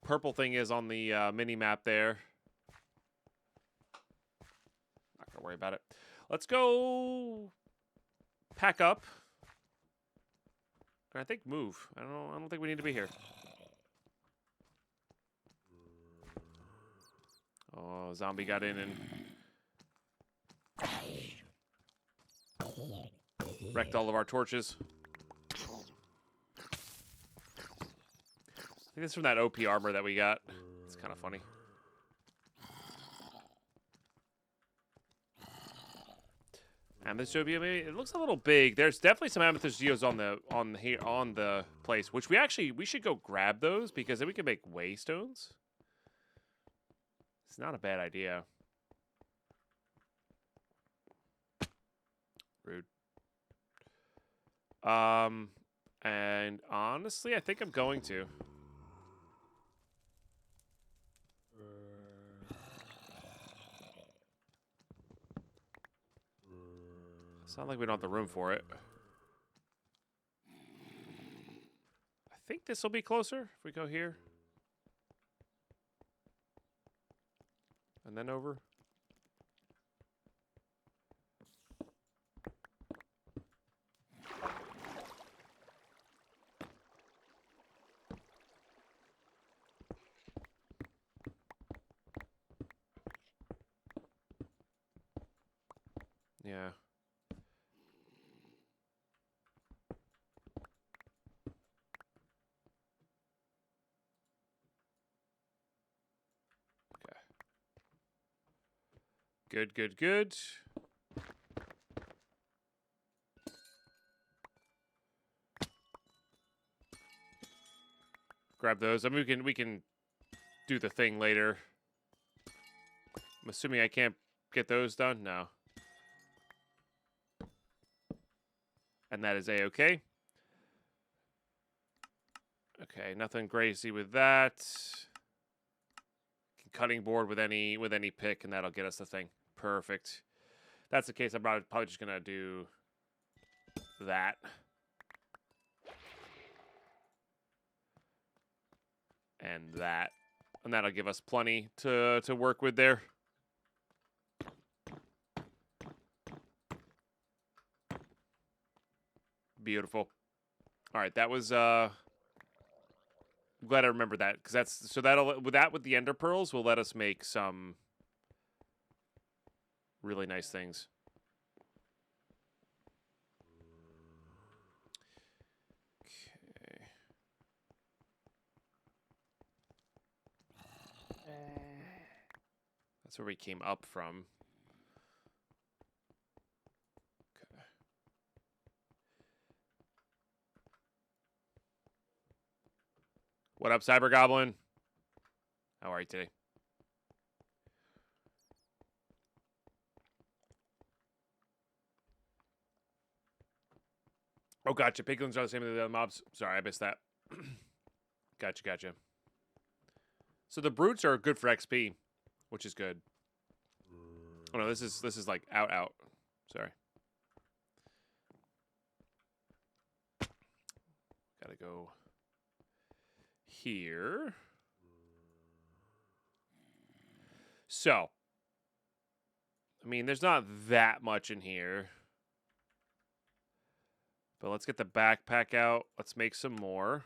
purple thing is on the mini-map there. Not gonna worry about it. Let's go pack up. I think move. I don't think we need to be here. Oh, zombie got in and wrecked all of our torches. I think it's from that OP armor that we got. It's kind of funny. Amethyst geode, it looks a little big. There's definitely some amethyst geodes on the place, which we should go grab those because then we can make waystones. It's not a bad idea. Rude. And honestly, I think I'm going to. It's not like we don't have the room for it. I think this will be closer if we go here. And then over. Yeah. Good, good, good. Grab those. I mean, we can do the thing later. I'm assuming I can't get those done? No. And that is A-okay. Okay, nothing crazy with that. Cutting board with any pick, and that'll get us the thing. Perfect. If that's the case, I'm probably just gonna do that. And that. And that'll give us plenty to work with there. Beautiful. All right, that was I'm glad I remember that, because that's so that'll with the ender pearls will let us make some really nice things. That's where we came up from. Okay. What up, Cyber Goblin? How are you today? Oh, gotcha. Piglins are the same as the other mobs. Sorry, I missed that. Gotcha. So the brutes are good for XP, which is good. Oh no, this is like out. Sorry. Gotta go here. So, I mean, there's not that much in here. But let's get the backpack out. Let's make some more.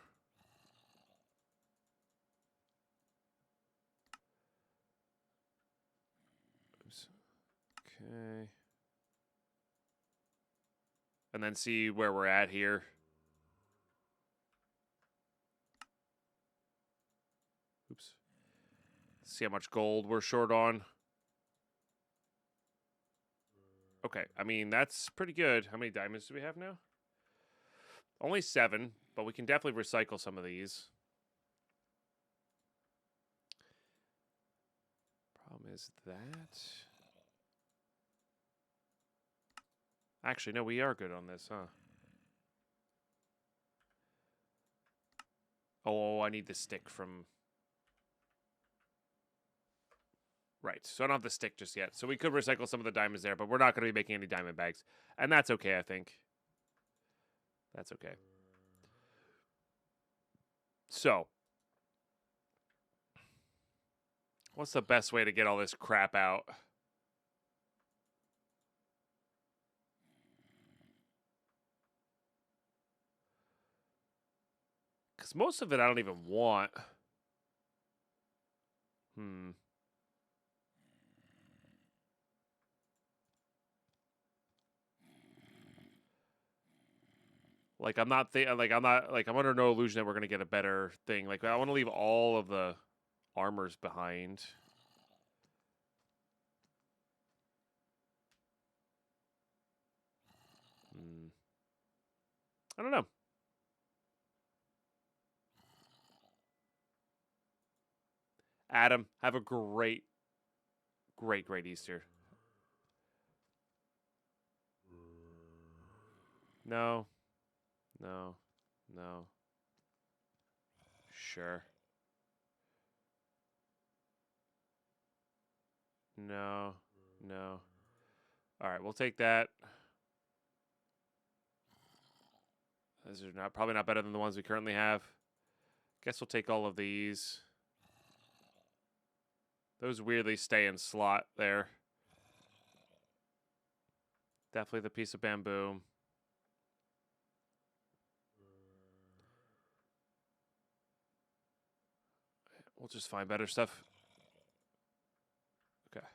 Oops. Okay. And then see where we're at here. Oops. See how much gold we're short on. Okay, I mean, that's pretty good. How many diamonds do we have now? Only 7, but we can definitely recycle some of these. Problem is that... Actually, no, we are good on this, huh? Oh, I need the stick from... Right, so I don't have the stick just yet. So we could recycle some of the diamonds there, but we're not going to be making any diamond bags. And that's okay, I think. That's okay. So, what's the best way to get all this crap out? Because most of it I don't even want. Like I'm under no illusion that we're gonna get a better thing. Like I want to leave all of the armors behind. I don't know. Adam, have a great Easter. No. Sure. No. All right, we'll take that. Those are probably not better than the ones we currently have. Guess we'll take all of these. Those weirdly stay in slot there. Definitely the piece of bamboo. We'll just find better stuff. Okay.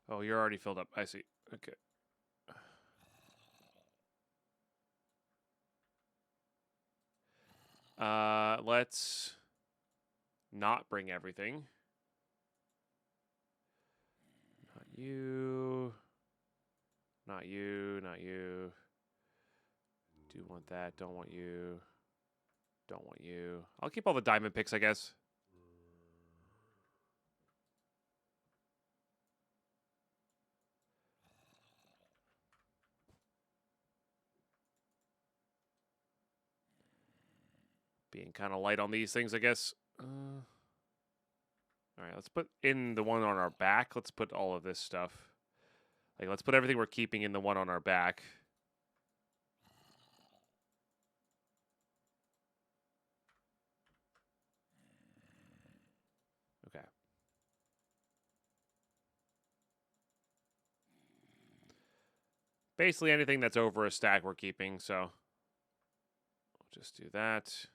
Oh, you're already filled up. I see. Okay. Let's not bring everything. Not you. Not you. Do want that. Don't want you. Don't want you. I'll keep all the diamond picks, I guess. Being kind of light on these things, I guess. All right, let's put in the one on our back. Let's put all of this stuff. Like, let's put everything we're keeping in the one on our back. Okay. Basically anything that's over a stack we're keeping, so we'll just do that.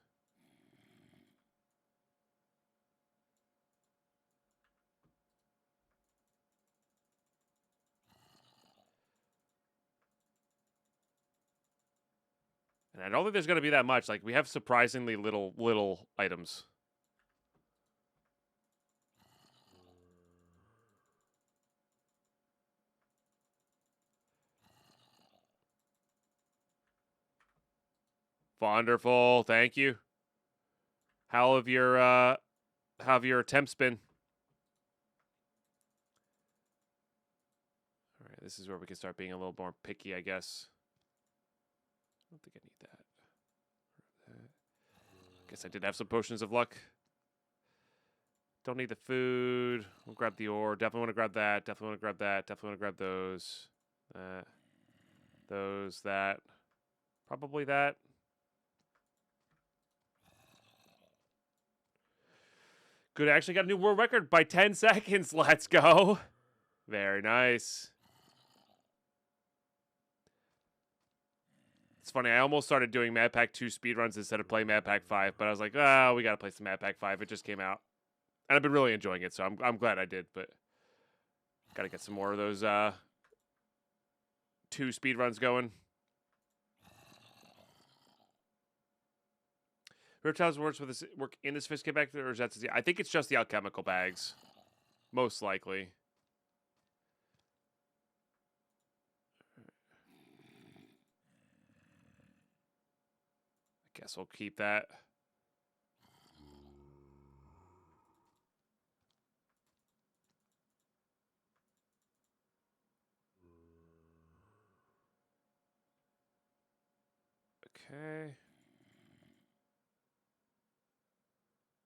And And I don't think there's going to be that much. Like, we have surprisingly little items. Wonderful. Thank you. How have your attempts been? All right, this is where we can start being a little more picky, I guess. I don't think I need that. Guess I did have some potions of luck. Don't need the food. We'll grab the ore. Definitely want to grab that. Definitely want to grab that. Definitely want to grab those. That. Those. That. Probably that. Good. Actually got a new world record by 10 seconds. Let's go. Very nice. It's funny, I almost started doing Madpack 2 speedruns instead of playing Madpack 5, but I was like, oh, we gotta play some Madpack 5. It just came out. And I've been really enjoying it, so I'm glad I did, but gotta get some more of those 2 speedruns going. Reptiles work in the sophisticated bag, or is that I think it's just the alchemical bags. Most likely. Guess we'll keep that. Okay.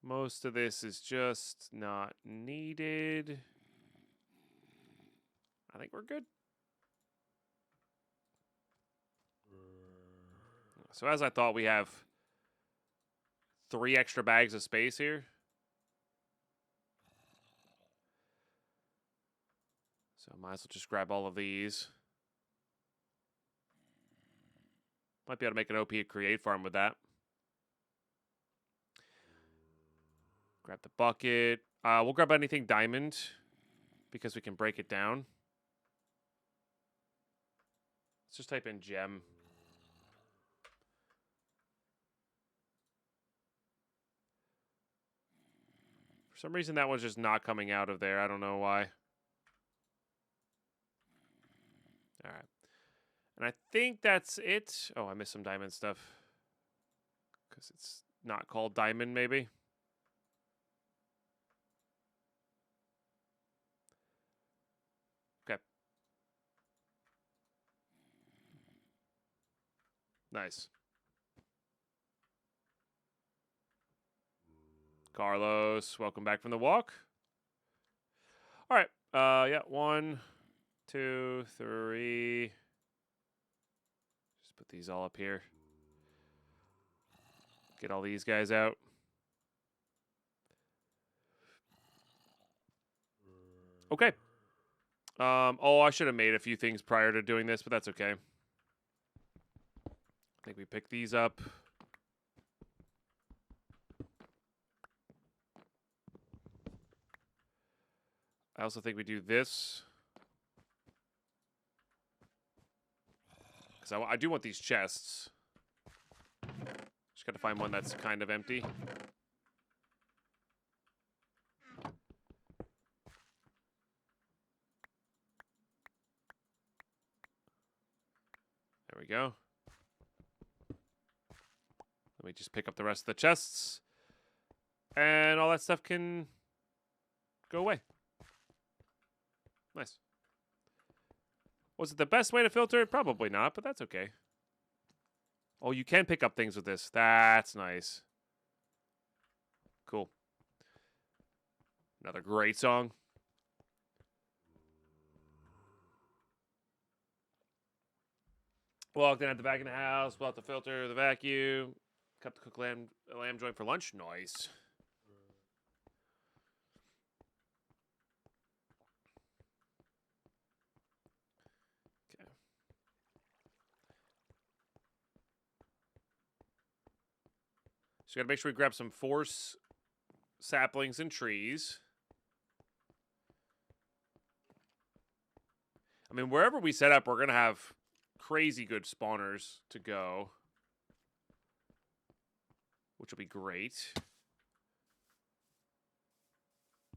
Most of this is just not needed. I think we're good. So as I thought, we have 3 extra bags of space here. So I might as well just grab all of these. Might be able to make an OP create farm with that. Grab the bucket. We'll grab anything diamond because we can break it down. Let's just type in gem. For some reason, that one's just not coming out of there. I don't know why. All right. And I think that's it. Oh, I missed some diamond stuff. Because it's not called diamond, maybe. Okay. Nice. Carlos, welcome back from the walk. All right. Yeah, 1, 2, 3. Just put these all up here. Get all these guys out. Okay. Oh, I should have made a few things prior to doing this, but that's okay. I think we pick these up. I also think we do this. Because I do want these chests. Just got to find one that's kind of empty. There we go. Let me just pick up the rest of the chests. And all that stuff can go away. Nice. Was it the best way to filter it? Probably not, but that's okay. Oh, you can pick up things with this. That's nice. Cool. Another great song. Walked in at the back of the house, pulled out the filter, the vacuum, cut the cooked lamb joint for lunch. Nice. Okay. So we gotta make sure we grab some force saplings and trees. I mean, wherever we set up, we're gonna have crazy good spawners to go. which will be great.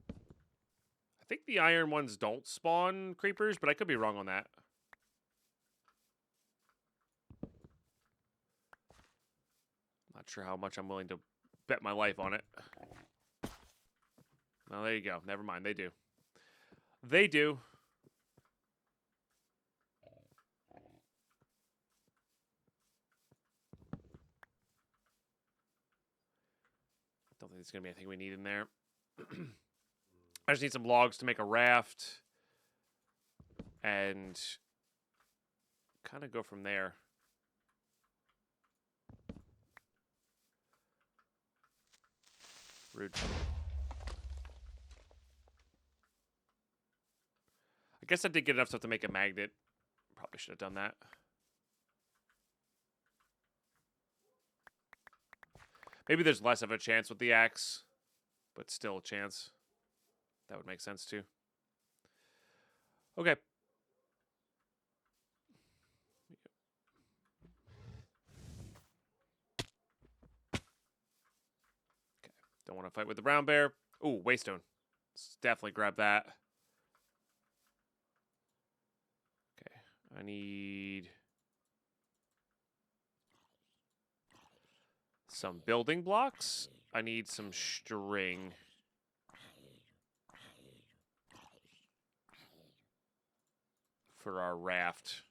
I think the iron ones don't spawn creepers, but I could be wrong on that. Not sure how much I'm willing to bet my life on it. Well, there you go. Never mind. They do. They do. Don't think there's going to be anything we need in there. I just need some logs to make a raft. And kind of go from there. Rude. I guess I did get enough stuff to make a magnet. Probably should have done that. Maybe there's less of a chance with the axe, but still a chance. That would make sense too. Okay. Don't want to fight with the brown bear. Ooh, waystone. Let's definitely grab that. Okay, I need some building blocks. I need some string. For our raft.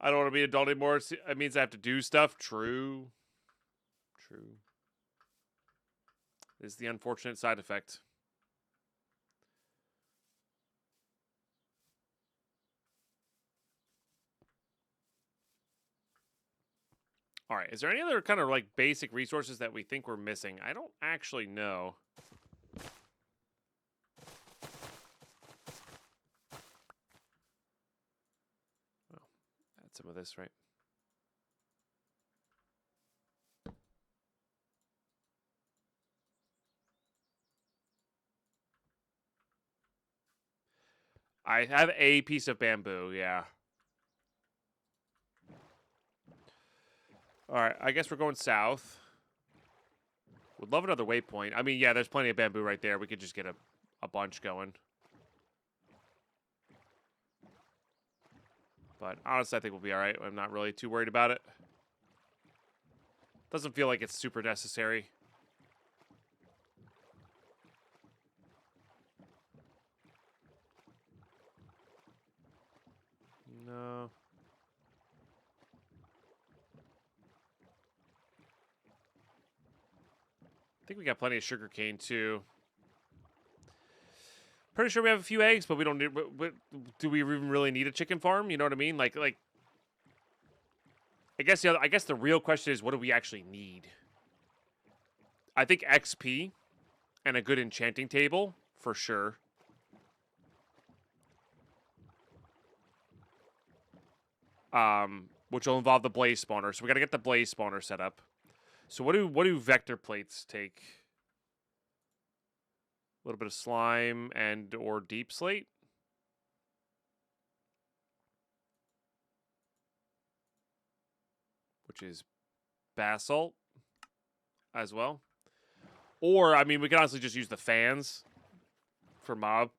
I don't want to be an adult anymore. It means I have to do stuff. True. True. This is the unfortunate side effect. All right. Is there any other kind of like basic resources that we think we're missing? I don't actually know. Some of this, right? I have a piece of bamboo, yeah. All right, I guess we're going south. Would love another waypoint. I mean, yeah, there's plenty of bamboo right there. We could just get a bunch going. But honestly, I think we'll be all right. I'm not really too worried about it. Doesn't feel like it's super necessary. No. I think we got plenty of sugarcane too. Pretty sure we have a few eggs, but we don't need. Do we even really need a chicken farm? You know what I mean? Like. I guess the real question is, what do we actually need? I think XP and a good enchanting table for sure. Which will involve the blaze spawner. So we got to get the blaze spawner set up. So what do vector plates take? A little bit of slime and or deep slate. Which is basalt as well. Or, I mean, we can honestly just use the fans for mob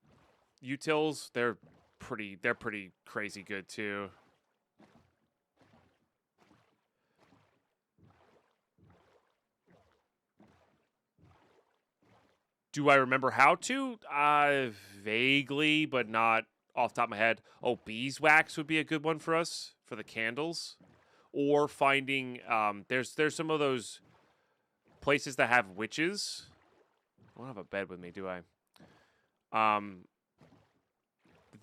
utils. They're pretty crazy good too. Do I remember how to? Vaguely, but not off the top of my head. Oh, beeswax would be a good one for us for the candles. Or finding, there's some of those places that have witches. I don't have a bed with me, do I?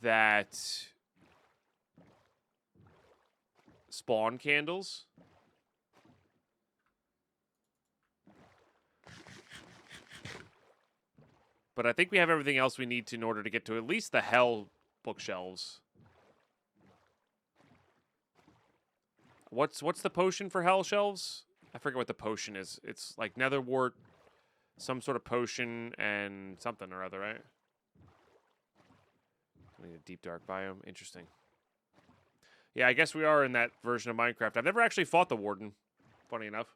That spawn candles. But I think we have everything else we need to in order to get to at least the hell bookshelves. What's the potion for hell shelves? I forget what the potion is. It's like nether wart, some sort of potion, and something or other, right? I need a deep dark biome. Interesting. Yeah, I guess we are in that version of Minecraft. I've never actually fought the warden, funny enough.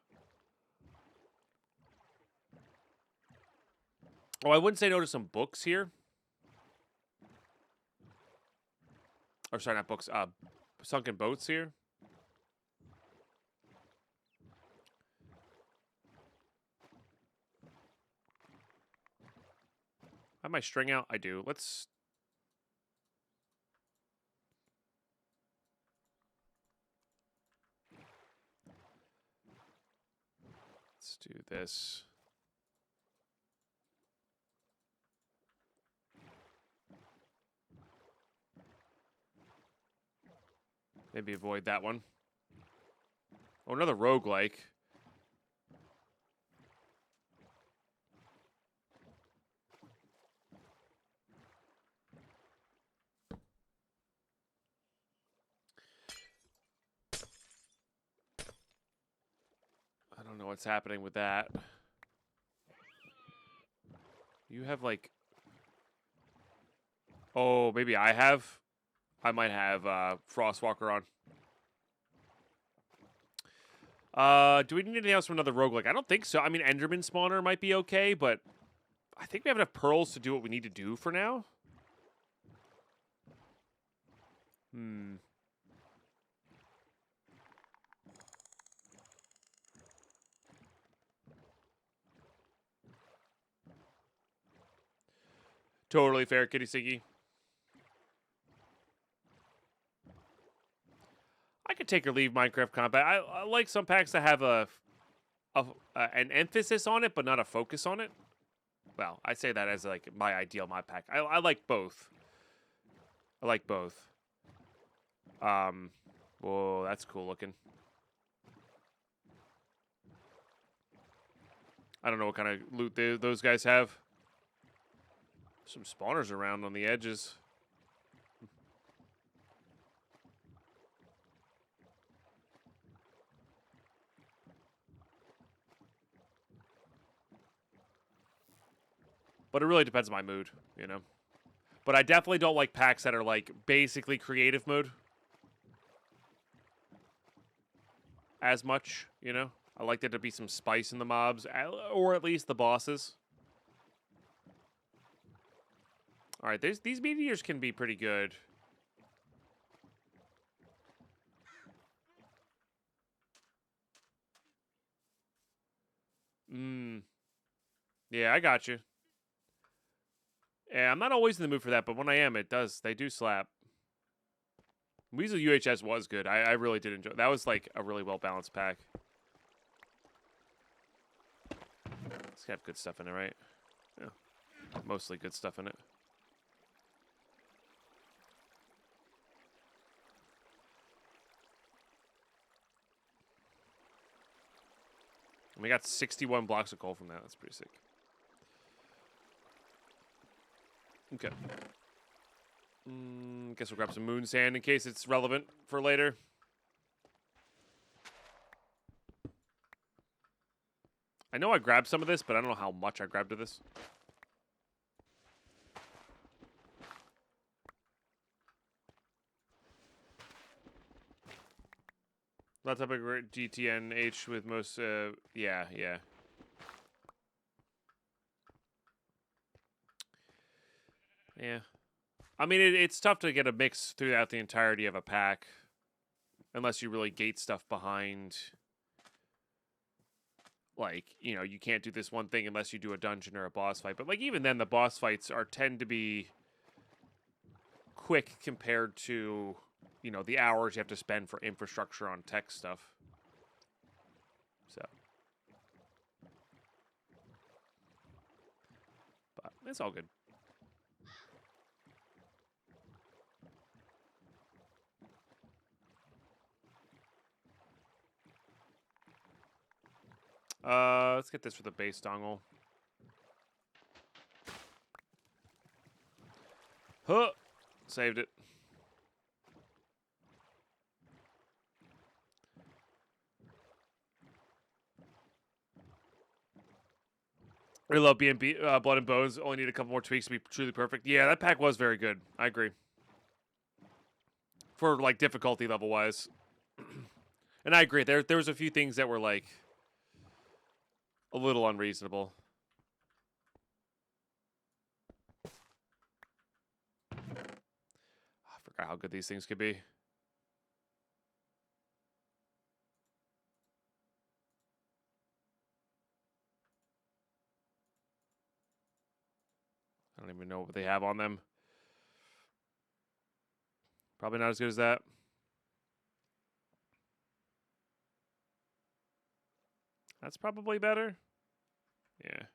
Oh, I wouldn't say no to some books here. Or sorry, not books. Sunken boats here. I have my string out? I do. Let's do this. Maybe avoid that one. Oh, another roguelike. I don't know what's happening with that. You have like... Oh, maybe I have. I might have Frostwalker on. Do we need anything else from another roguelike? I don't think so. I mean, Enderman spawner might be okay, but I think we have enough pearls to do what we need to do for now. Totally fair, Kitty Siggy. I could take or leave Minecraft Combat. I like some packs that have an emphasis on it, but not a focus on it. Well, I say that as like my ideal mod pack. I like both. I like both. Whoa, that's cool looking. I don't know what kind of loot those guys have. Some spawners around on the edges. But it really depends on my mood, you know. But I definitely don't like packs that are like basically creative mode as much, you know. I like there to be some spice in the mobs, or at least the bosses. All right, these meteors can be pretty good. Yeah, I got you. Yeah, I'm not always in the mood for that, but when I am, they do slap. Weasel UHS was good. I really did enjoy. That was like a really well-balanced pack. It's got good stuff in it, right? Yeah. Mostly good stuff in it. And we got 61 blocks of coal from that. That's pretty sick. Okay. Guess we'll grab some moon sand in case it's relevant for later. I know I grabbed some of this, but I don't know how much I grabbed of this. That type of GTNH with most, yeah. Yeah. I mean, it's tough to get a mix throughout the entirety of a pack. Unless you really gate stuff behind. Like, you know, you can't do this one thing unless you do a dungeon or a boss fight. But, like, even then, the boss fights tend to be quick compared to, you know, the hours you have to spend for infrastructure on tech stuff. So. But it's all good. Let's get this for the base dongle. Huh! Saved it. I love B&B, Blood and Bones. Only need a couple more tweaks to be truly perfect. Yeah, that pack was very good. I agree. For, like, difficulty level-wise. And I agree. There was a few things that were, like, a little unreasonable. I forgot how good these things could be. I don't even know what they have on them. Probably not as good as that. That's probably better. Yeah.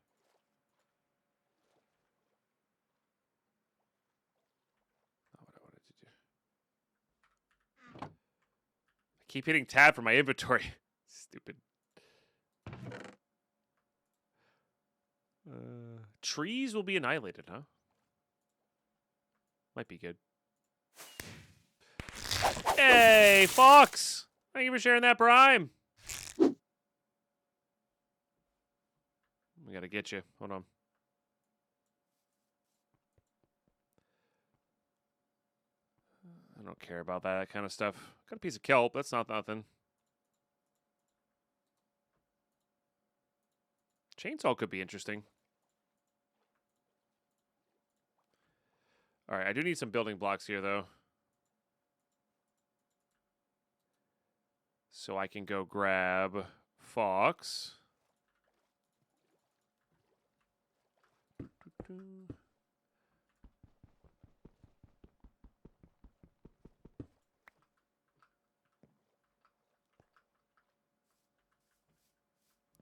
Not what I wanted to do. I keep hitting tab for my inventory. Stupid. Trees will be annihilated, huh? Might be good. Hey, Fox! Thank you for sharing that Prime. We gotta get you. Hold on. I don't care about that kind of stuff. Got a piece of kelp. That's not nothing. Chainsaw could be interesting. All right, I do need some building blocks here, though. So I can go grab Fox.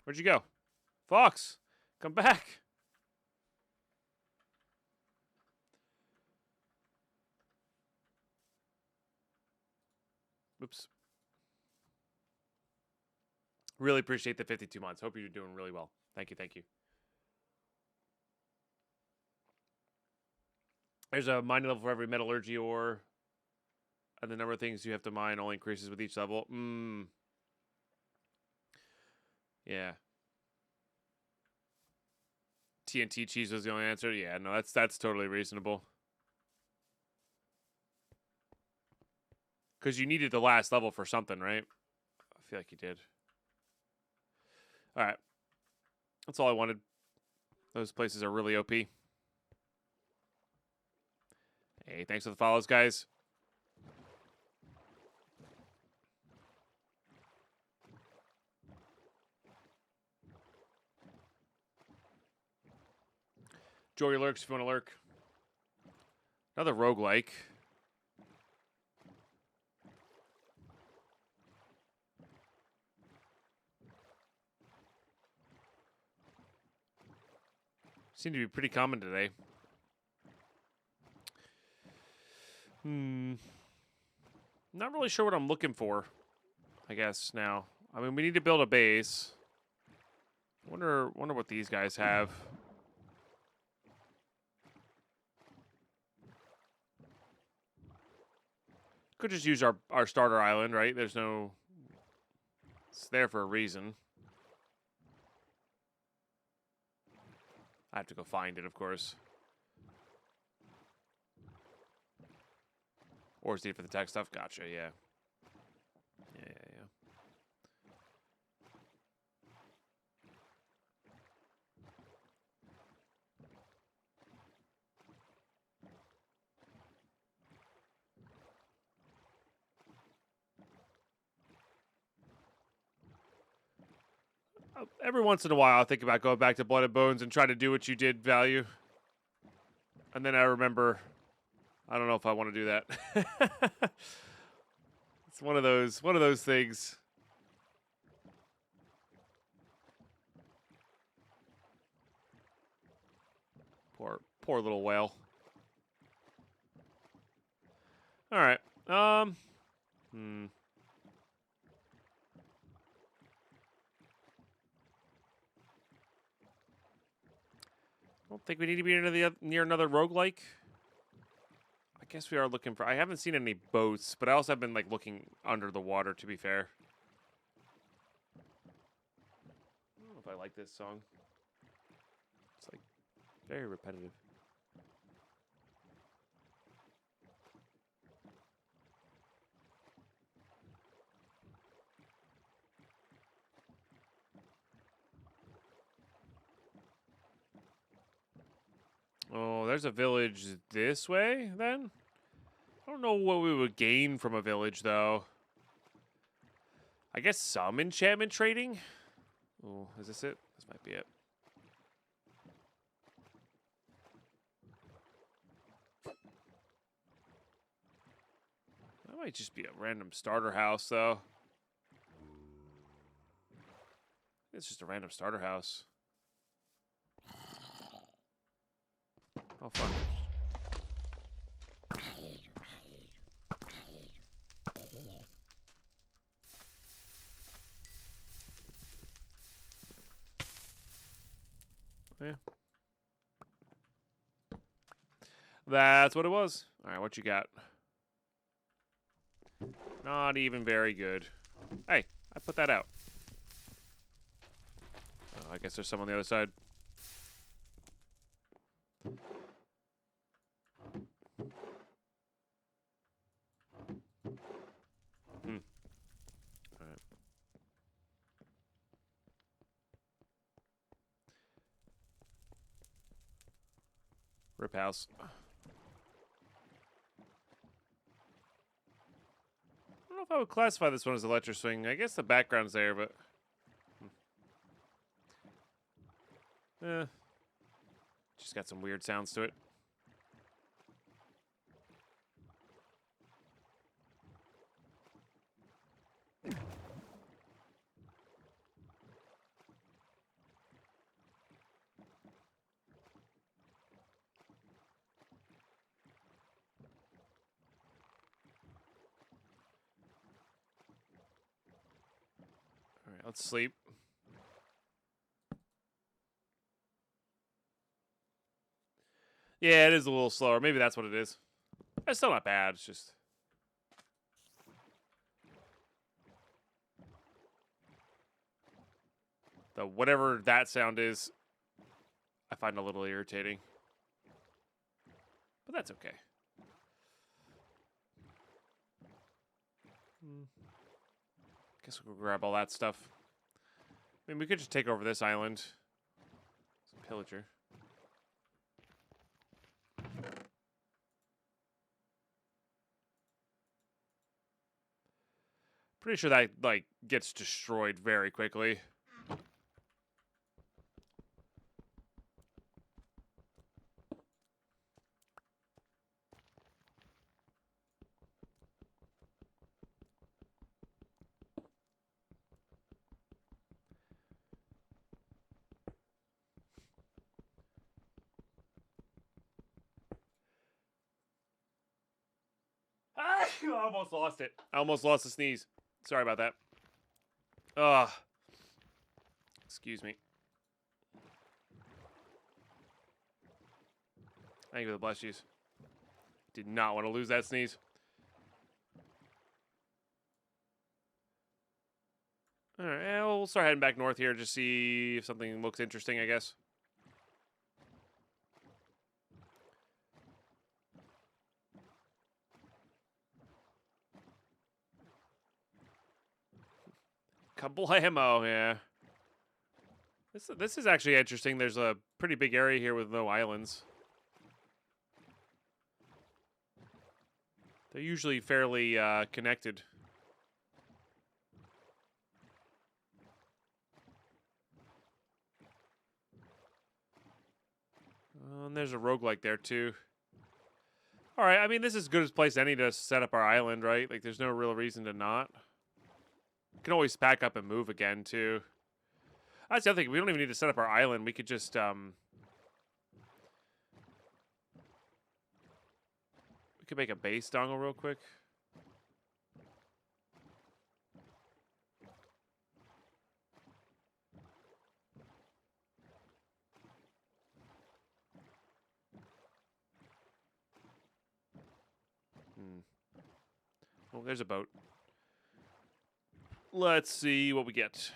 Where'd you go? Fox, come back. Oops. Really appreciate the 52 months. Hope you're doing really well. Thank you, thank you. There's a mining level for every metallurgy ore. And the number of things you have to mine only increases with each level. Yeah. TNT cheese was the only answer. Yeah, no, that's totally reasonable. Because you needed the last level for something, right? I feel like you did. All right. That's all I wanted. Those places are really OP. Hey, thanks for the follows, guys. Jory lurks if you want to lurk. Another roguelike. Seem to be pretty common today. Not really sure what I'm looking for, I guess, now. I mean, we need to build a base. Wonder what these guys have. Could just use our starter island, right? There's no... It's there for a reason. I have to go find it, of course. Or is it for the tech stuff? Gotcha, yeah. Yeah. Every once in a while, I think about going back to Blood and Bones and try to do what you did, Value. And then I remember, I don't know if I want to do that. It's one of those things. Poor little whale. All right. I don't think we need to be near another roguelike. I guess we are looking for... I haven't seen any boats, but I also have been, like, looking under the water, to be fair. I don't know if I like this song. Very repetitive. Oh, there's a village this way, then? I don't know what we would gain from a village, though. I guess some enchantment trading? Oh, is this it? This might be it. That might just be a random starter house, though. It's just a random starter house. Oh, fuck. Yeah. That's what it was. All right, what you got? Not even very good. Hey, I put that out. Oh, I guess there's some on the other side. All right. Rip house. I don't know if I would classify this one as electro swing. I guess the background's there, but just got some weird sounds to it. All right, let's sleep. Yeah, it is a little slower. Maybe that's what it is. It's still not bad. It's just... whatever that sound is, I find a little irritating. But that's okay. Guess we'll go grab all that stuff. I mean, we could just take over this island. Some pillager. Pretty sure that, like, gets destroyed very quickly. I almost lost it. I almost lost the sneeze. Sorry about that. Ugh. Excuse me. Thank you for the bless yous. Did not want to lose that sneeze. Alright, well, we'll start heading back north here to see if something looks interesting, I guess. Kablamo, yeah. This is actually interesting. There's a pretty big area here with no islands. They're usually fairly connected. And there's a roguelike there, too. Alright, I mean, this is as good as place any to set up our island, right? Like, there's no real reason to not. We can always pack up and move again, too. That's the other thing. We don't even need to set up our island. We could just, we could make a base dongle real quick. Oh, there's a boat. Let's see what we get.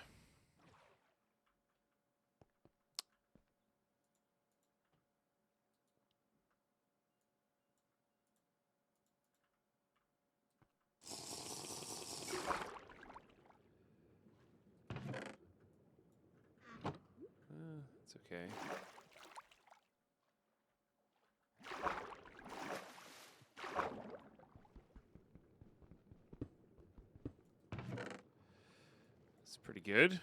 Okay. That's pretty good.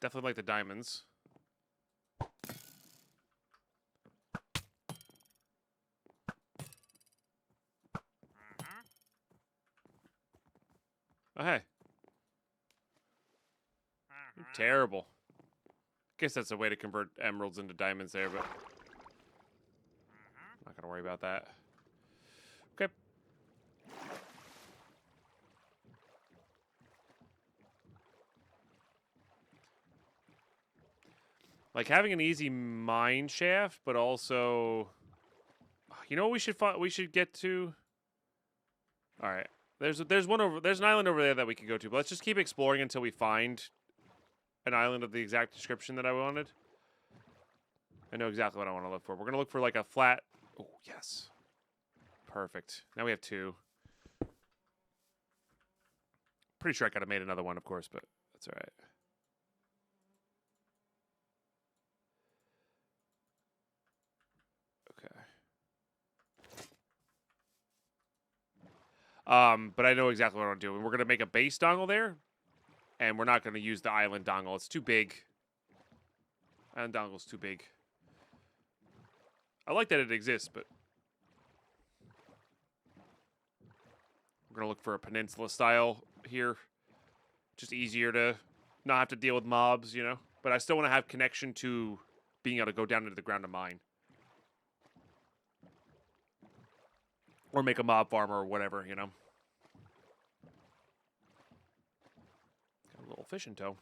Definitely like the diamonds. Oh, hey. You're terrible. Guess that's a way to convert emeralds into diamonds there, but I'm not going to worry about that. Okay. Like having an easy mine shaft, but also, you know what we should get to? All right. There's an island over there that we can go to, but let's just keep exploring until we find an island of the exact description that I wanted. I know exactly what I want to look for. We're going to look for like a flat. Oh, yes. Perfect. Now we have 2. Pretty sure I could have made another one, of course, but that's all right. But I know exactly what I want to do. And we're going to make a base dongle there. And we're not going to use the island dongle. It's too big. Island dongle's too big. I like that it exists, but we're going to look for a peninsula style here. Just easier to not have to deal with mobs, you know? But I still want to have connection to being able to go down into the ground to mine. Or make a mob farm or whatever, you know? Got a little fish in tow.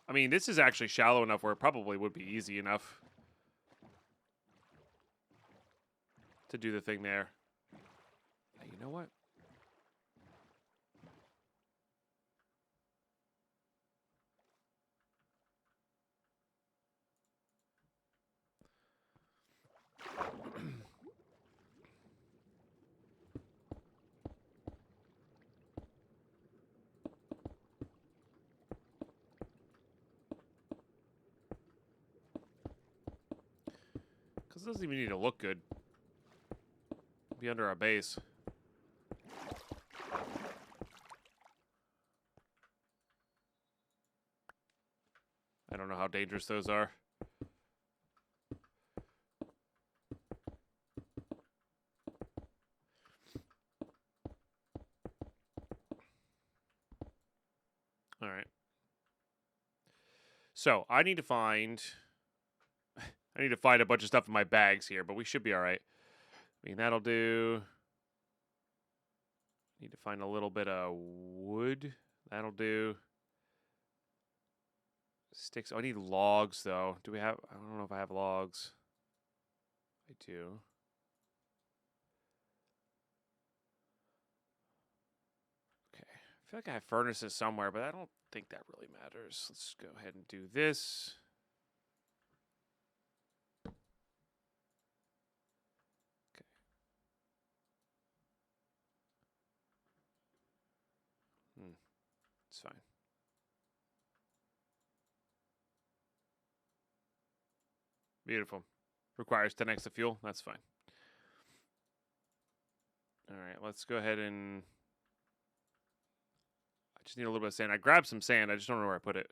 I mean, this is actually shallow enough where it probably would be easy enough to do the thing there. Hey, you know what? Because it doesn't even need to look good. Be under our base. I don't know how dangerous those are. All right. So I need to find a bunch of stuff in my bags here, but we should be all right. I mean, that'll do. Need to find a little bit of wood. That'll do. Sticks. Oh, I need logs, though. Do we have... I don't know if I have logs. I do. Okay. I feel like I have furnaces somewhere, but I don't think that really matters. Let's go ahead and do this. Okay. It's fine. Beautiful. Requires 10x of fuel. That's fine. All right, let's go ahead and... I just need a little bit of sand. I grabbed some sand. I just don't know where I put it.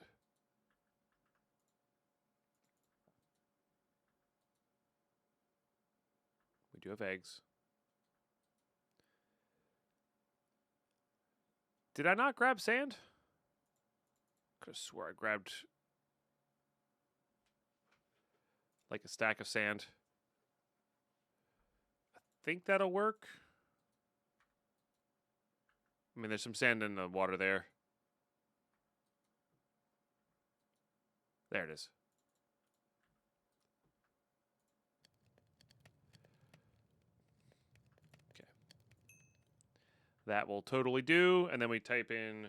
We do have eggs. Did I not grab sand? Could have swore I grabbed like a stack of sand. I think that'll work. I mean, there's some sand in the water there. There it is. Okay. That will totally do. And then we type in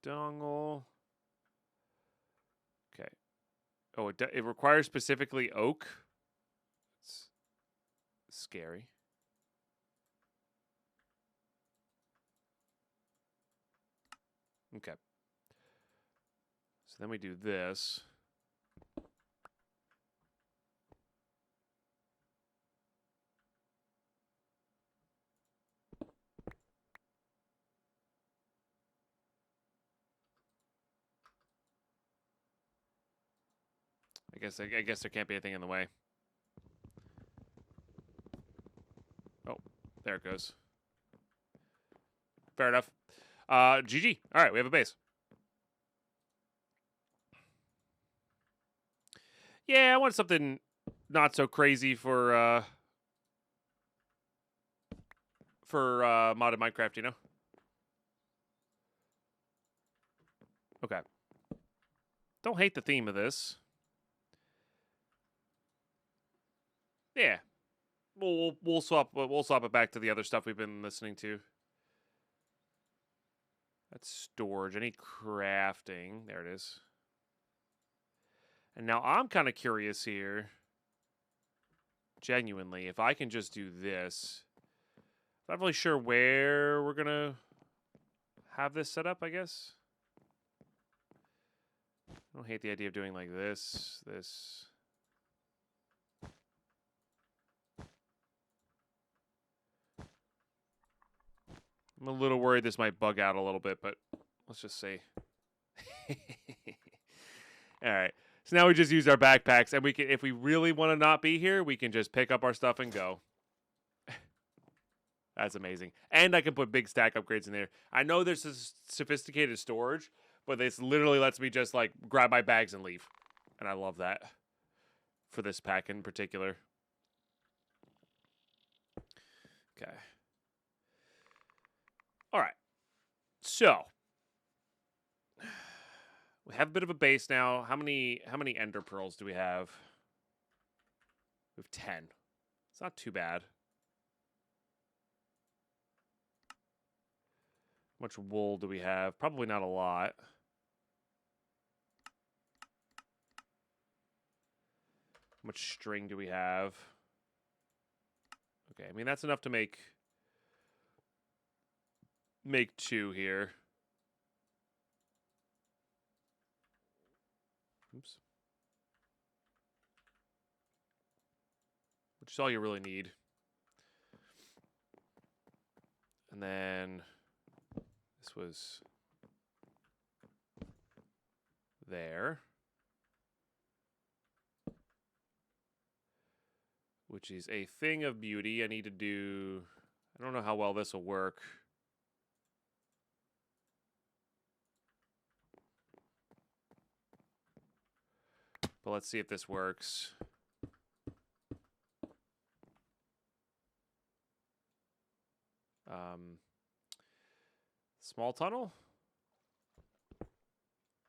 dongle. Okay. Oh, it requires specifically oak. It's scary. Okay. So then we do this. I guess there can't be anything in the way. Oh, there it goes. Fair enough. GG. All right, we have a base. Yeah, I want something not so crazy for modded Minecraft, you know? Okay. Don't hate the theme of this. Yeah. We'll swap it back to the other stuff we've been listening to. That's storage. Any crafting. There it is. And now I'm kind of curious here. Genuinely, if I can just do this. I'm not really sure where we're going to have this set up, I guess. I don't hate the idea of doing like this. I'm a little worried this might bug out a little bit, but let's just see. All right. So now we just use our backpacks, and we can, if we really want to not be here, we can just pick up our stuff and go. That's amazing. And I can put big stack upgrades in there. I know there's this sophisticated storage, but this literally lets me just like grab my bags and leave. And I love that for this pack in particular. Okay. All right. So we have a bit of a base now. How many ender pearls do we have? We have 10. It's not too bad. How much wool do we have? Probably not a lot. How much string do we have? Okay, I mean that's enough to make 2 here. Oops. Which is all you really need. And then this was there. Which is a thing of beauty. I need to do... I don't know how well this will work. But let's see if this works. Small tunnel?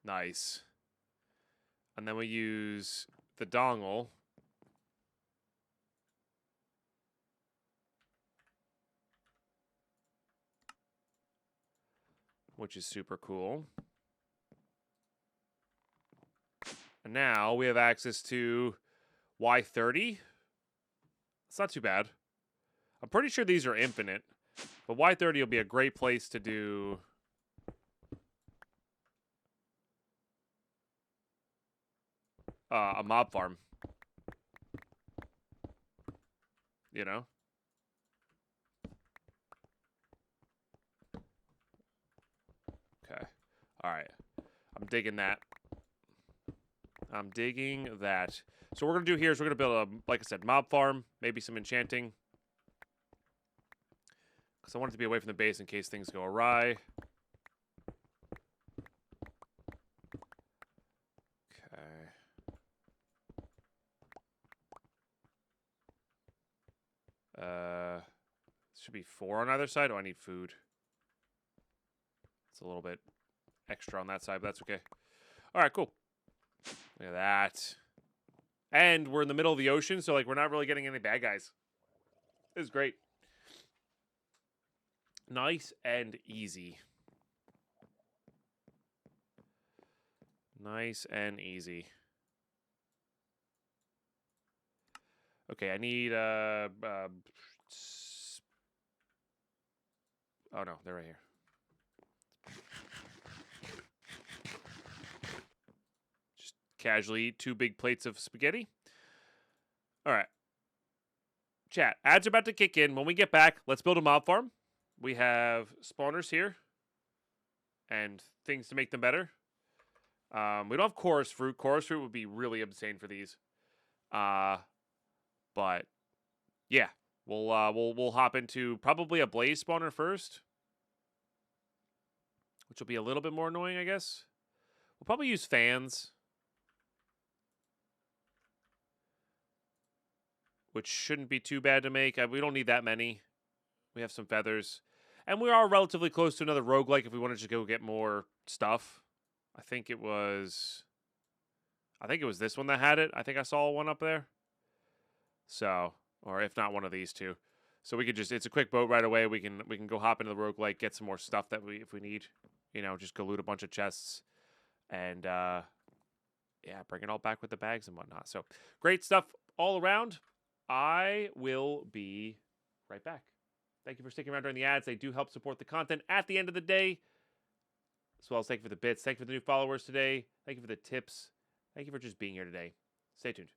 Nice. And then we use the dongle. Which is super cool. And now we have access to Y30. It's not too bad. I'm pretty sure these are infinite. But Y30 will be a great place to do... a mob farm. You know? Okay. Alright. I'm digging that. I'm digging that. So what we're going to do here is we're going to build a, like I said, mob farm. Maybe some enchanting. Because I want it to be away from the base in case things go awry. Should be 4 on either side. Oh, I need food. It's a little bit extra on that side, but that's okay. All right, cool. Look at that. And we're in the middle of the ocean, so like we're not really getting any bad guys. This is great. Nice and easy. Nice and easy. Okay, I need oh no, they're right here. casually eat 2 big plates of spaghetti. All right. Chat, ads are about to kick in. When we get back, let's build a mob farm. We have spawners here and things to make them better. We don't have chorus fruit. Chorus fruit would be really insane for these. But yeah, we'll hop into probably a blaze spawner first, which will be a little bit more annoying, I guess. We'll probably use fans, which shouldn't be too bad to make. We don't need that many. We have some feathers. And we are relatively close to another roguelike if we wanted to go get more stuff. I think it was this one that had it. I think I saw one up there. So, or if not one of these two. So we could just, it's a quick boat right away. We can go hop into the roguelike, get some more stuff that if we need, you know, just go loot a bunch of chests and yeah, bring it all back with the bags and whatnot. So great stuff all around. I will be right back. Thank you for sticking around during the ads. They do help support the content at the end of the day. As well as thank you for the bits. Thank you for the new followers today. Thank you for the tips. Thank you for just being here today. Stay tuned.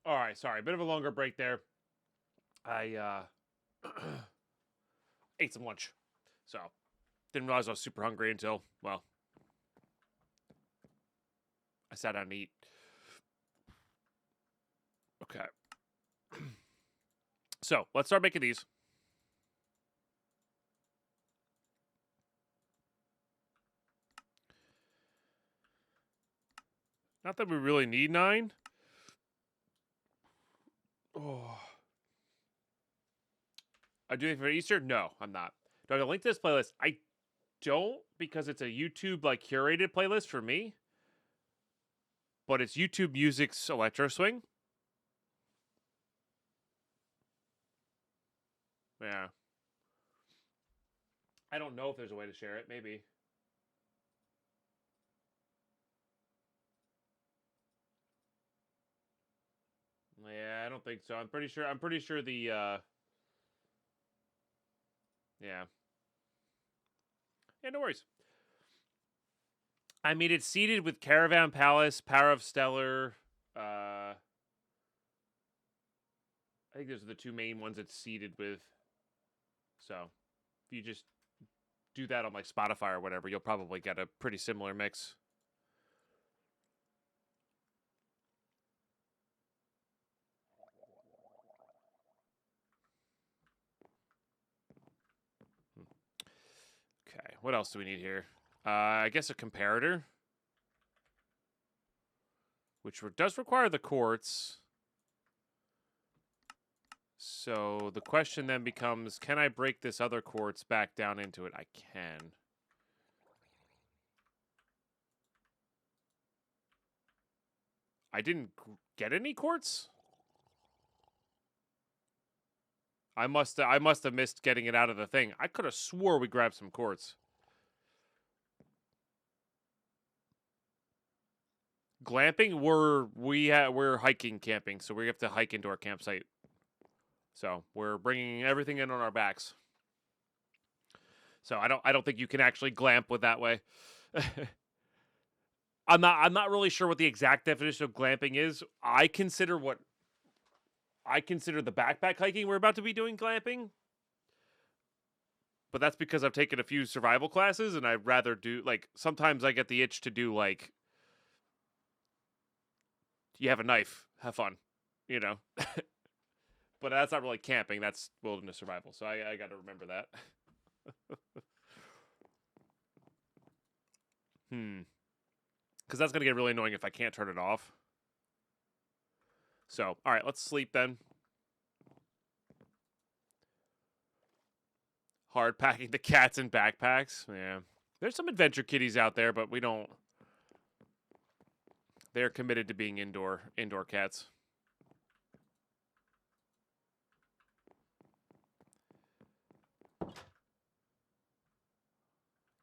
All right, sorry, a bit of a longer break there. I ate some lunch, so didn't realize I was super hungry until, well, I sat down to eat. Okay. So let's start making these. Not that we really need 9. Oh. I do it for Easter? No, I'm not. Do I have a link to this playlist? I don't, because it's a YouTube like curated playlist for me. But it's YouTube Music's Electro Swing. Yeah. I don't know if there's a way to share it. Maybe. Yeah, I don't think so. I'm pretty sure the yeah. Yeah, no worries. I mean, it's seeded with Caravan Palace, Power of Stellar. I think those are the 2 main ones it's seeded with. So, if you just do that on like Spotify or whatever, you'll probably get a pretty similar mix. Okay, what else do we need here? I guess a comparator, which does require the quartz. So the question then becomes, can I break this other quartz back down into it? I can. I didn't get any quartz? I must have missed getting it out of the thing. I could have swore we grabbed some quartz. Glamping, we're hiking camping, so we have to hike into our campsite. So we're bringing everything in on our backs. So I don't think you can actually glamp with that way. I'm not really sure what the exact definition of glamping is. I consider the backpack hiking we're about to be doing glamping. But that's because I've taken a few survival classes and I'd rather do like sometimes I get the itch to do like you have a knife, have fun, you know. But that's not really camping, that's wilderness survival. So I got to remember that. Because that's going to get really annoying if I can't turn it off. So, all right, let's sleep then. Hard packing the cats in backpacks. Yeah. There's some adventure kitties out there, but we don't. They're committed to being indoor cats.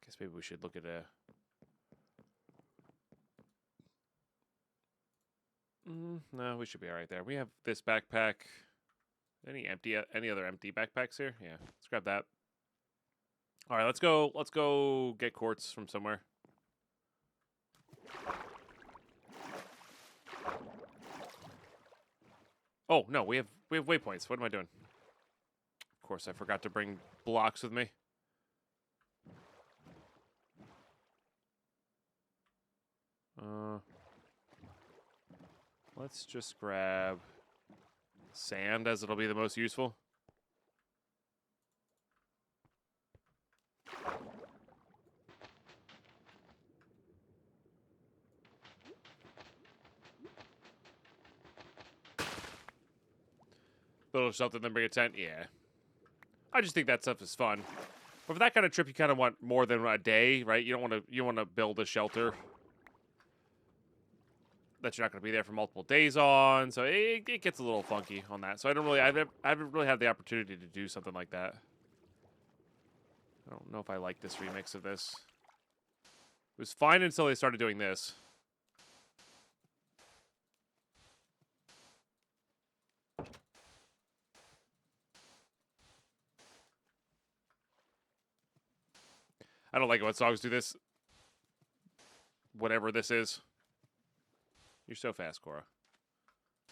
Guess maybe we should look at a. No, we should be all right there. We have this backpack. Any other empty backpacks here? Yeah, let's grab that. All right, let's go get quartz from somewhere. Oh no, we have waypoints. What am I doing? Of course, I forgot to bring blocks with me. Let's just grab sand, as it'll be the most useful. Build a shelter, then bring a tent. Yeah. I just think that stuff is fun. But for that kind of trip, you kind of want more than a day, right? You want to build a shelter that you're not going to be there for multiple days on. So it gets a little funky on that. So I haven't really had the opportunity to do something like that. I don't know if I like this remix of this. It was fine until they started doing this. I don't like it when songs do this. Whatever this is. You're so fast, Cora.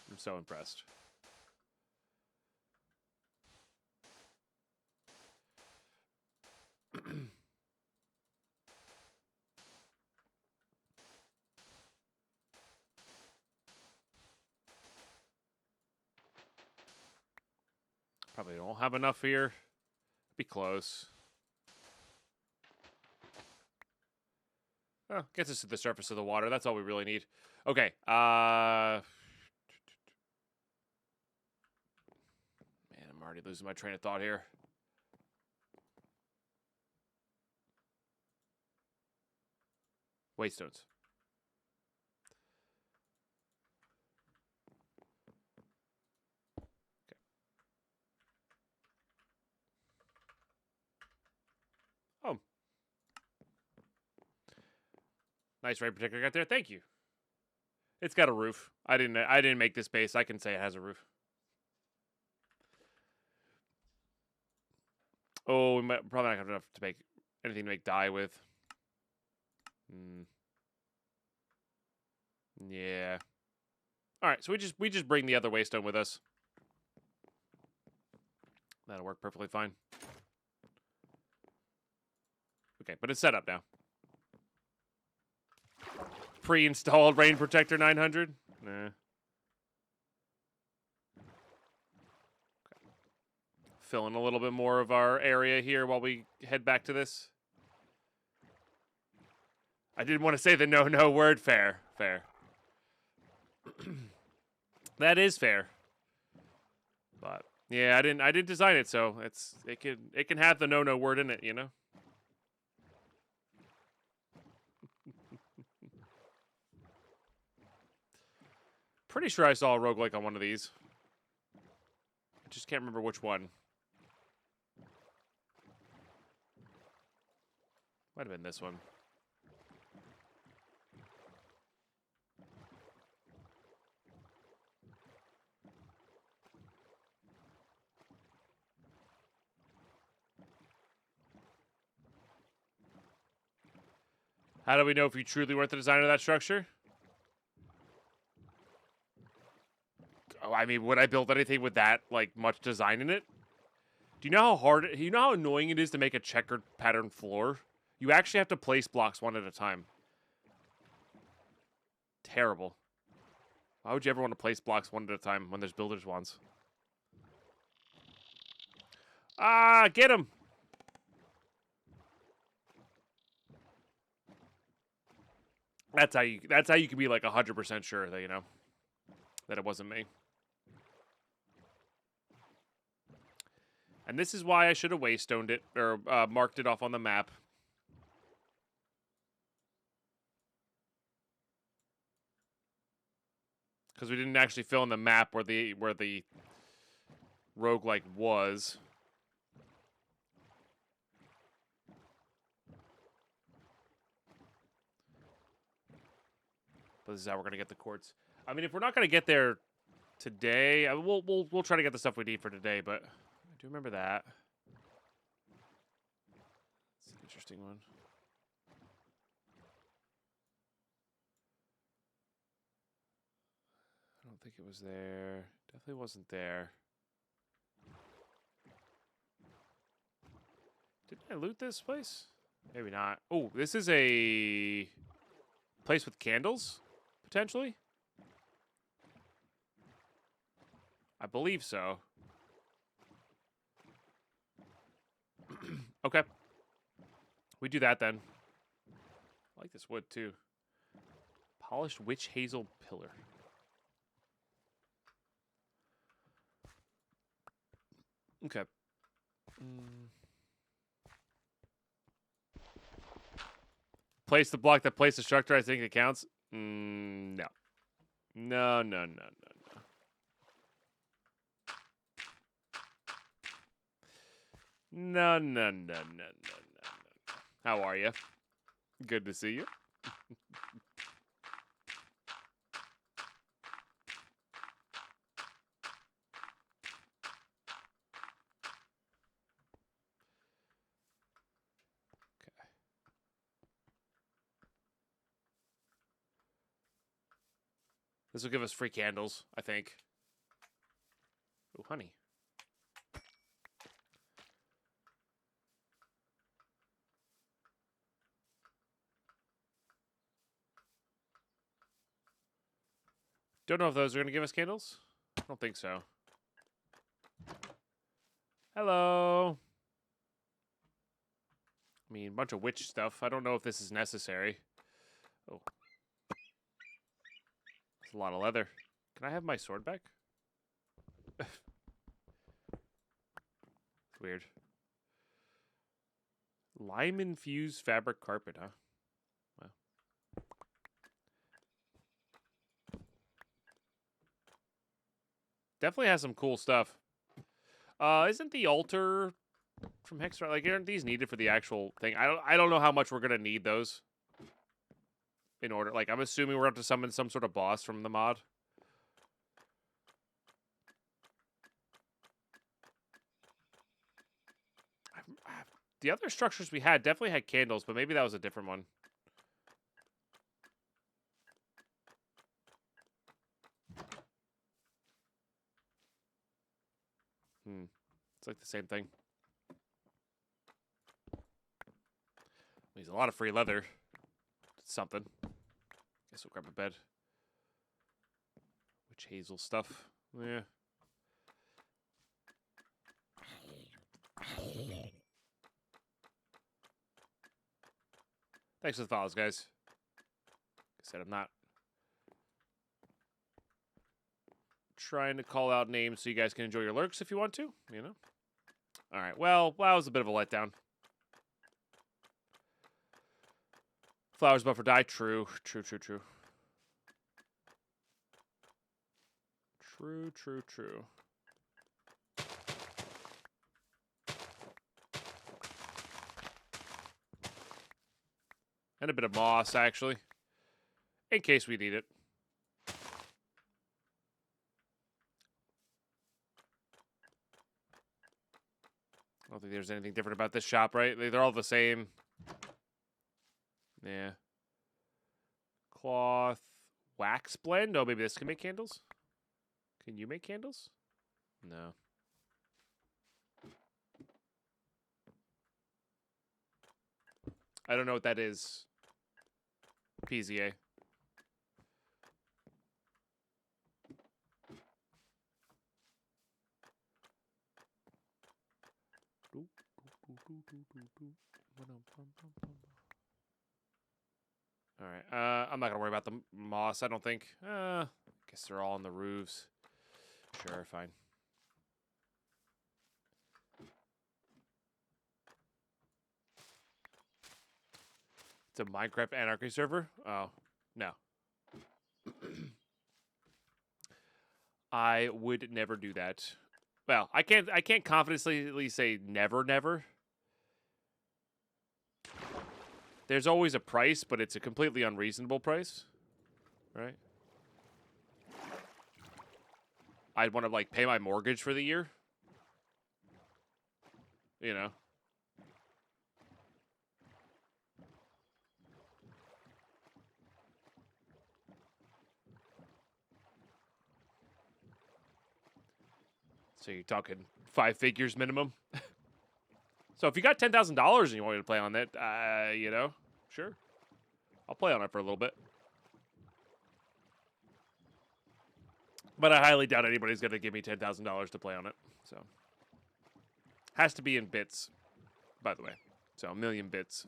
I'm so impressed. Probably don't have enough here. Be close. Oh, gets us to the surface of the water. That's all we really need. Okay. Man, I'm already losing my train of thought here. Waystones. Oh. Nice rain protector got there. Thank you. It's got a roof. I didn't make this base. I can say it has a roof. Oh, we might probably not have enough to make anything to make dye with. Yeah. All right, so we just bring the other waystone with us. That'll work perfectly fine. Okay, but it's set up now. Pre-installed rain protector 900. Nah. Okay. Fill in a little bit more of our area here while we head back to this. I didn't want to say the no word. Fair. That is fair. But yeah, I didn't design it, so it can have the no word in it, you know? Pretty sure I saw a roguelike on one of these. I just can't remember which one. Might have been this one. How do we know if you truly weren't the designer of that structure? Oh, I mean, would I build anything with that, like, much design in it? Do you know how annoying it is to make a checkered pattern floor? You actually have to place blocks one at a time. Terrible. Why would you ever want to place blocks one at a time when there's builder's wands? Ah, get him! That's how you can be like 100% sure that, you know, that it wasn't me. And this is why I should have waystoned it, or marked it off on the map. Because we didn't actually fill in the map where the roguelike was. But this is how we're gonna get the quartz. I mean, if we're not gonna get there today, we'll try to get the stuff we need for today. But I do remember that. It's an interesting one. I don't think it was there. Definitely wasn't there. Didn't I loot this place? Maybe not. Oh, this is a place with candles, potentially? I believe so. Okay. We do that then. I like this wood too. Polished witch hazel pillar. Okay. Place the block that placed the structure. I think it counts. No. No. No. How are you? Good to see you. This will give us free candles, I think. Oh, honey. Don't know if those are going to give us candles. I don't think so. Hello. I mean, a bunch of witch stuff. I don't know if this is necessary. Oh. It's a lot of leather. Can I have my sword back? It's weird. Lime-infused fabric carpet, huh? Wow. Definitely has some cool stuff. Isn't the altar from Hex, like, aren't these needed for the actual thing? I don't know how much we're gonna need those in order. Like, I'm assuming we're going to summon some sort of boss from the mod. The other structures we had definitely had candles, but maybe that was a different one. It's like the same thing. There's a lot of free leather. It's something. Guess we'll grab a bed. Witch hazel stuff. Yeah. Thanks for the follows, guys. Like I said, I'm not trying to call out names so you guys can enjoy your lurks if you want to, you know? All right, well, that was a bit of a letdown. Flowers buffer die. True. True. And a bit of moss, actually. In case we need it. I don't think there's anything different about this shop, right? They're all the same. Yeah. Cloth. Wax blend? Oh, maybe this can make candles? Can you make candles? No. I don't know what that is. PZA. All right. I'm not going to worry about the moss, I don't think. Guess they're all on the roofs. Sure, fine. It's a Minecraft Anarchy server? Oh, no. I would never do that. Well, I can't confidently say never. There's always a price, but it's a completely unreasonable price, right? I'd want to like pay my mortgage for the year. You know. So you're talking 5 figures minimum. So if you got $10,000 and you want me to play on that, you know, sure. I'll play on it for a little bit. But I highly doubt anybody's going to give me $10,000 to play on it. So has to be in bits, by the way. So 1,000,000 bits.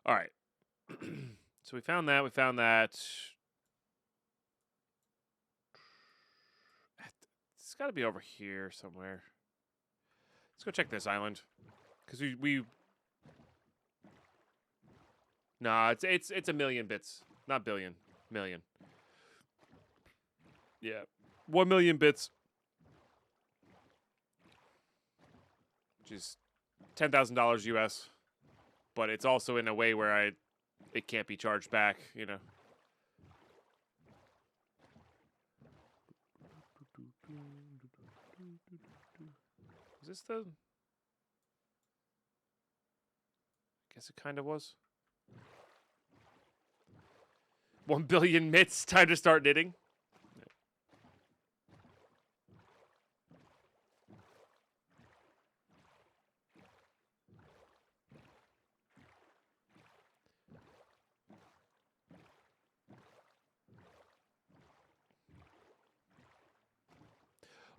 All right. So we found that. It's got to be over here somewhere. Let's go check this island. Because we... Nah, it's 1,000,000 bits. Not billion. Million. Yeah. 1,000,000 bits. Which is $10,000 US. But it's also in a way where it can't be charged back, you know. Is this the... Guess it kind of was. 1 billion mitts. Time to start knitting.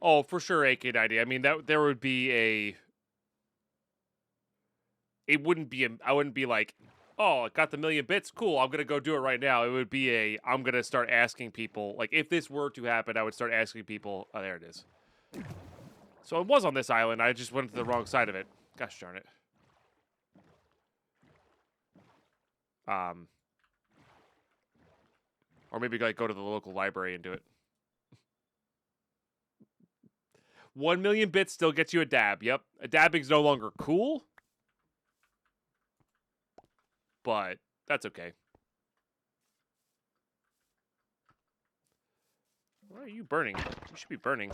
Oh, for sure, AK90. I mean, that there would be a. It wouldn't be. I wouldn't be like, oh, I got the 1,000,000 bits. Cool, I'm gonna go do it right now. It would be a. I'm gonna start asking people. Like, if this were to happen, I would start asking people. Oh, there it is. So it was on this island. I just went to the wrong side of it. Gosh darn it. Or maybe like go to the local library and do it. 1 million bits still gets you a dab. Yep. A dabbing's no longer cool. But that's okay. Why are you burning? You should be burning.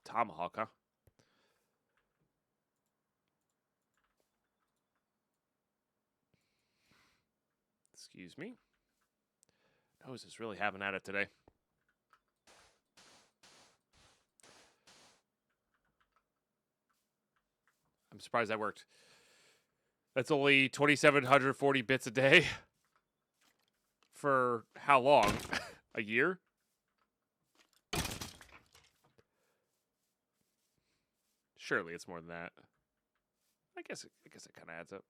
Tomahawk, huh? Excuse me. Nose is really having at it today. I'm surprised that worked. That's only 2,740 bits a day. For how long? A year? Surely it's more than that. I guess it kind of adds up.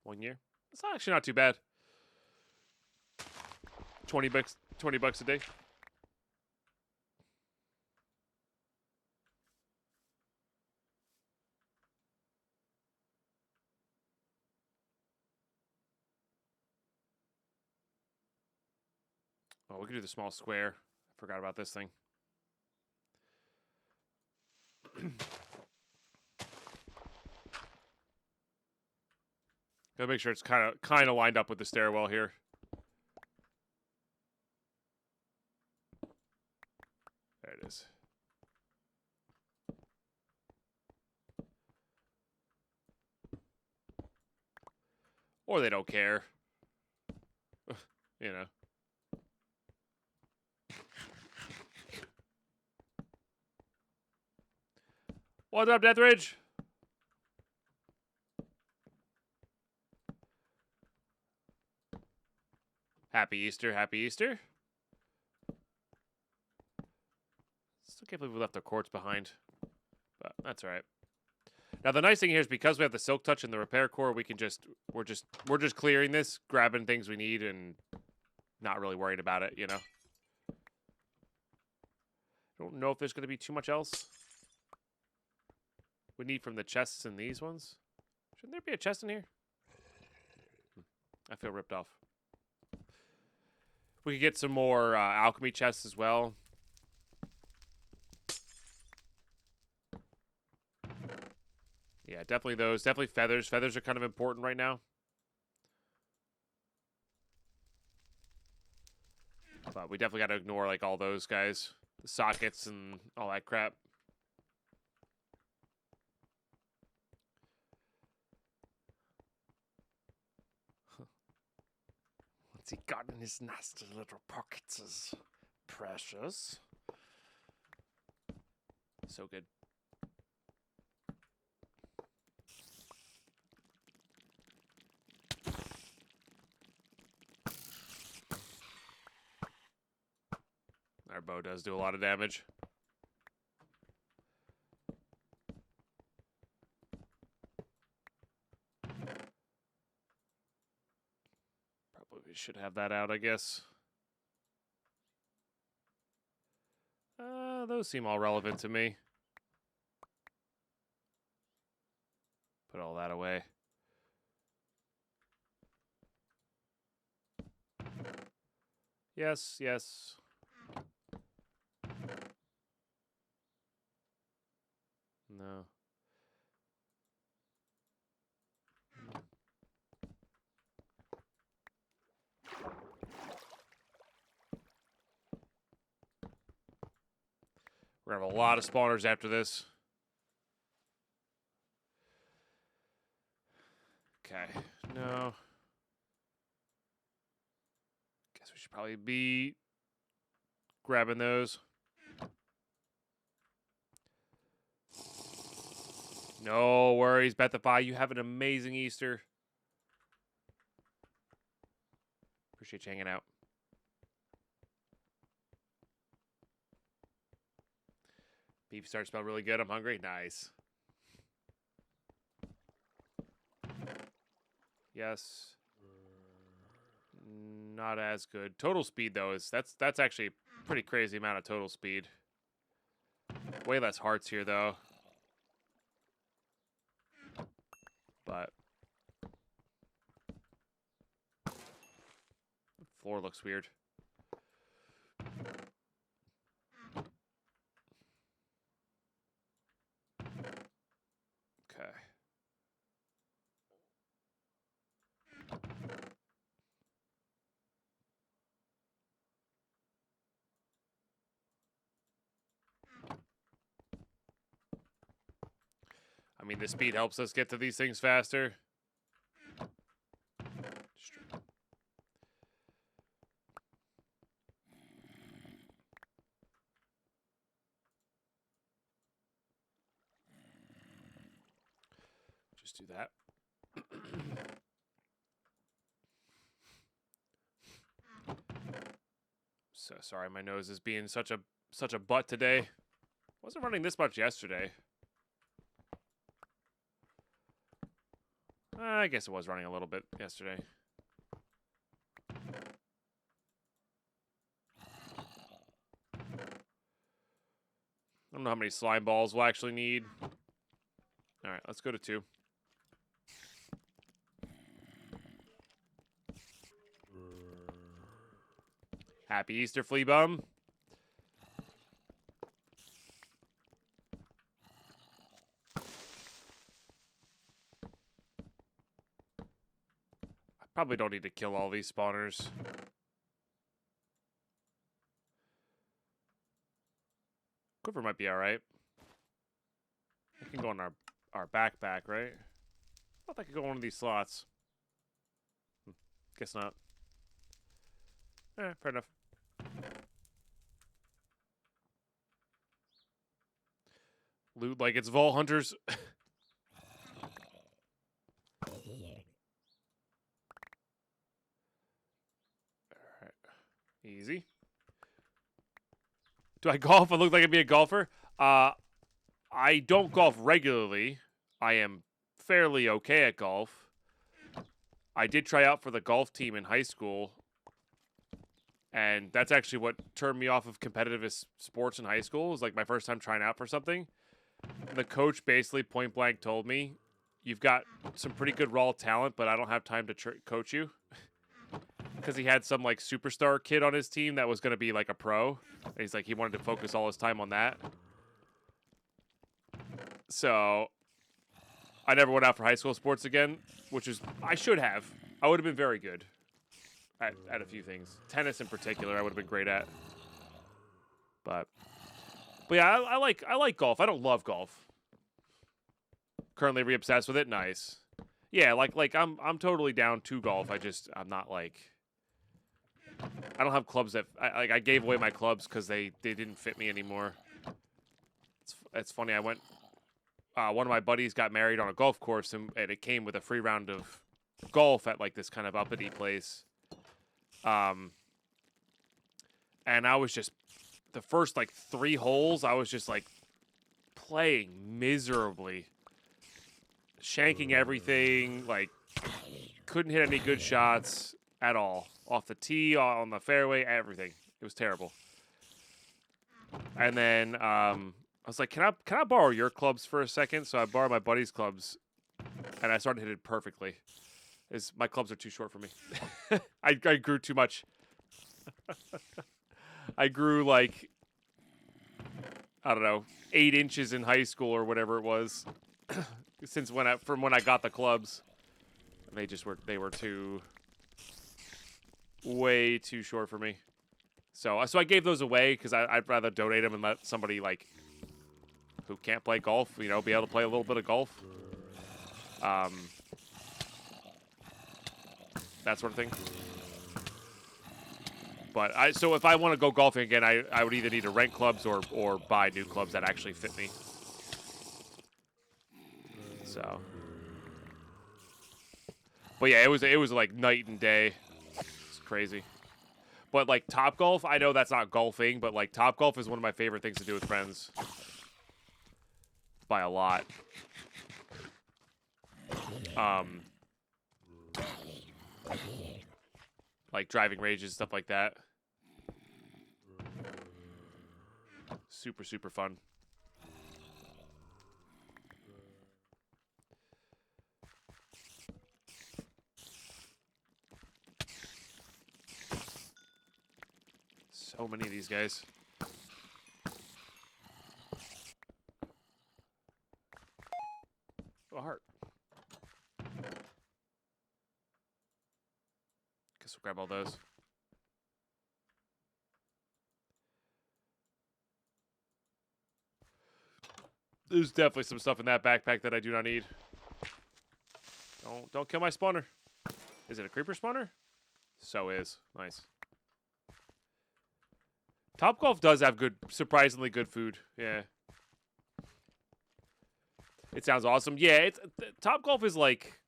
1 year. It's actually not too bad. 20 bucks a day. Oh, we could do the small square. I forgot about this thing. Gotta make sure it's kind of lined up with the stairwell here. There it is. Or they don't care. You know. What's up, Deathridge? Happy Easter, happy Easter. Still can't believe we left our quartz behind. But that's all right. Now the nice thing here is because we have the silk touch and the repair core, we can we're just clearing this, grabbing things we need and not really worried about it, you know. Don't know if there's gonna be too much else we need from the chests in these ones. Shouldn't there be a chest in here? I feel ripped off. We could get some more alchemy chests as well. Yeah, definitely those. Definitely feathers. Feathers are kind of important right now. But we definitely got to ignore like all those guys. The sockets and all that crap. What's he got in his nasty little pockets? Precious. So good. Our bow does do a lot of damage. Probably should have that out, I guess. Those seem all relevant to me. Put all that away. Yes, yes. No. We're gonna have a lot of spawners after this. Okay. No. Guess we should probably be grabbing those. No worries, Bethify. You have an amazing Easter. Appreciate you hanging out. Beef starts to smell really good. I'm hungry. Nice. Yes. Not as good. Total speed though is that's actually a pretty crazy amount of total speed. Way less hearts here though. But the floor looks weird. Okay. I mean, the speed helps us get to these things faster. Just do that. So sorry, my nose is being such a butt today. Wasn't running this much yesterday. I guess it was running a little bit yesterday. I don't know how many slime balls we'll actually need. All right, let's go to 2. Happy Easter, Flea Bum. Probably don't need to kill all these spawners. Quiver might be alright. I can go in our backpack, right? I thought I could go in one of these slots. Guess not. Fair enough. Loot like it's Vault Hunters. Easy. Do I golf? I look like I'd be a golfer. I don't golf regularly. I am fairly okay at golf. I did try out for the golf team in high school. And that's actually what turned me off of competitive sports in high school. It was like my first time trying out for something. The coach basically point blank told me, you've got some pretty good raw talent, but I don't have time to coach you. Because he had some like superstar kid on his team that was going to be like a pro. And he's like, he wanted to focus all his time on that. So I never went out for high school sports again, which is, I should have. I would have been very good at a few things. Tennis in particular, I would have been great at. But yeah, I like golf. I don't love golf. Currently re-obsessed with it. Nice. Yeah, like I'm totally down to golf. I'm not like, I don't have clubs that I gave away my clubs because they didn't fit me anymore. It's funny. I went. One of my buddies got married on a golf course, and it came with a free round of golf at like this kind of uppity place. And I was just the first like 3 holes. I was just like playing miserably, shanking everything. Like couldn't hit any good shots at all. Off the tee, on the fairway, everything. It was terrible. And then I was like, can I borrow your clubs for a second? So I borrowed my buddy's clubs, and I started hitting perfectly. My clubs are too short for me. I grew too much. I grew like, I don't know, 8 inches in high school or whatever it was. From when I got the clubs. And they were way too short for me. So I gave those away because I'd rather donate them and let somebody like who can't play golf, be able to play a little bit of golf. that sort of thing. But so if I want to go golfing again, I would either need to rent clubs or buy new clubs that actually fit me. So, but yeah, it was like night and day. It's crazy. But like Topgolf, I know that's not golfing, but like Topgolf is one of my favorite things to do with friends. By a lot. Like driving ranges, stuff like that. Super, super fun. So many of these guys. Oh, heart. Guess we'll grab all those. There's definitely some stuff in that backpack that I do not need. Don't kill my spawner. Is it a creeper spawner? So is. Nice. Topgolf does have good, surprisingly good food. Yeah. It sounds awesome. Yeah, Topgolf is like,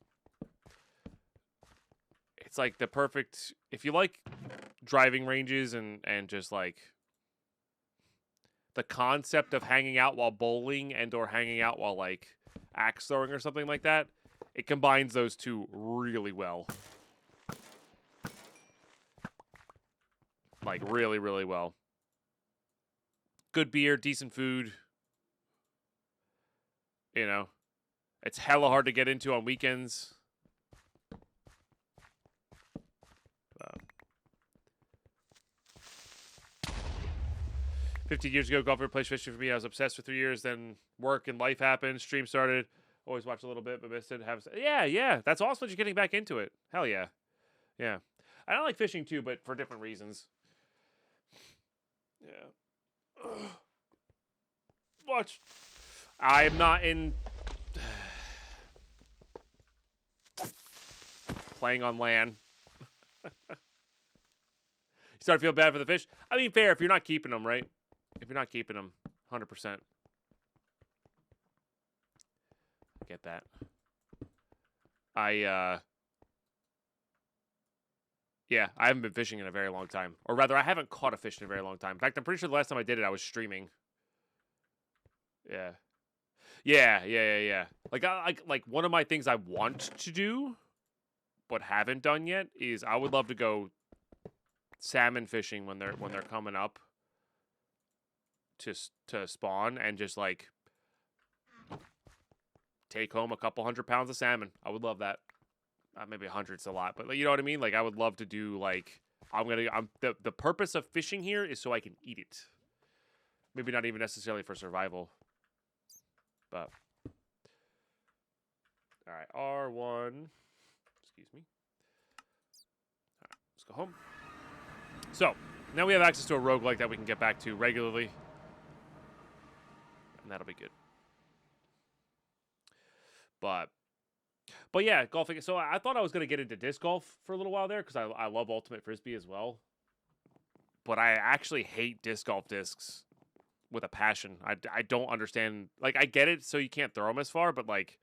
it's like the perfect, if you like driving ranges and just like the concept of hanging out while bowling and or hanging out while like axe throwing or something like that, it combines those two really well. Like really, really well. Good beer, decent food. You know, it's hella hard to get into on weekends. 15 years ago, golf replaced fishing for me. I was obsessed for 3 years. Then work and life happened. Stream started. Always watched a little bit, but missed it. Yeah. That's awesome that you're getting back into it. Hell yeah. Yeah. I don't like fishing too, but for different reasons. Yeah. Watch. I am not in playing on land. You start to feel bad for the fish. I mean, fair if you're not keeping them, right? If you're not keeping them, 100%. Get that. Yeah, I haven't been fishing in a very long time. Or rather, I haven't caught a fish in a very long time. In fact, I'm pretty sure the last time I did it, I was streaming. Yeah. Yeah. Like one of my things I want to do, but haven't done yet, is I would love to go salmon fishing when they're coming up to spawn and just like take home a couple 100 pounds of salmon. I would love that. Maybe 100's a lot, but you know what I mean? Like I would love to do like the purpose of fishing here is so I can eat it. Maybe not even necessarily for survival. But all right, R1. Excuse me. All right, let's go home. So now we have access to a roguelike that we can get back to regularly, and that'll be good. But yeah, golfing. So I thought I was going to get into disc golf for a little while there because I love Ultimate Frisbee as well. But I actually hate disc golf discs with a passion. I don't understand. Like, I get it, so you can't throw them as far, but like,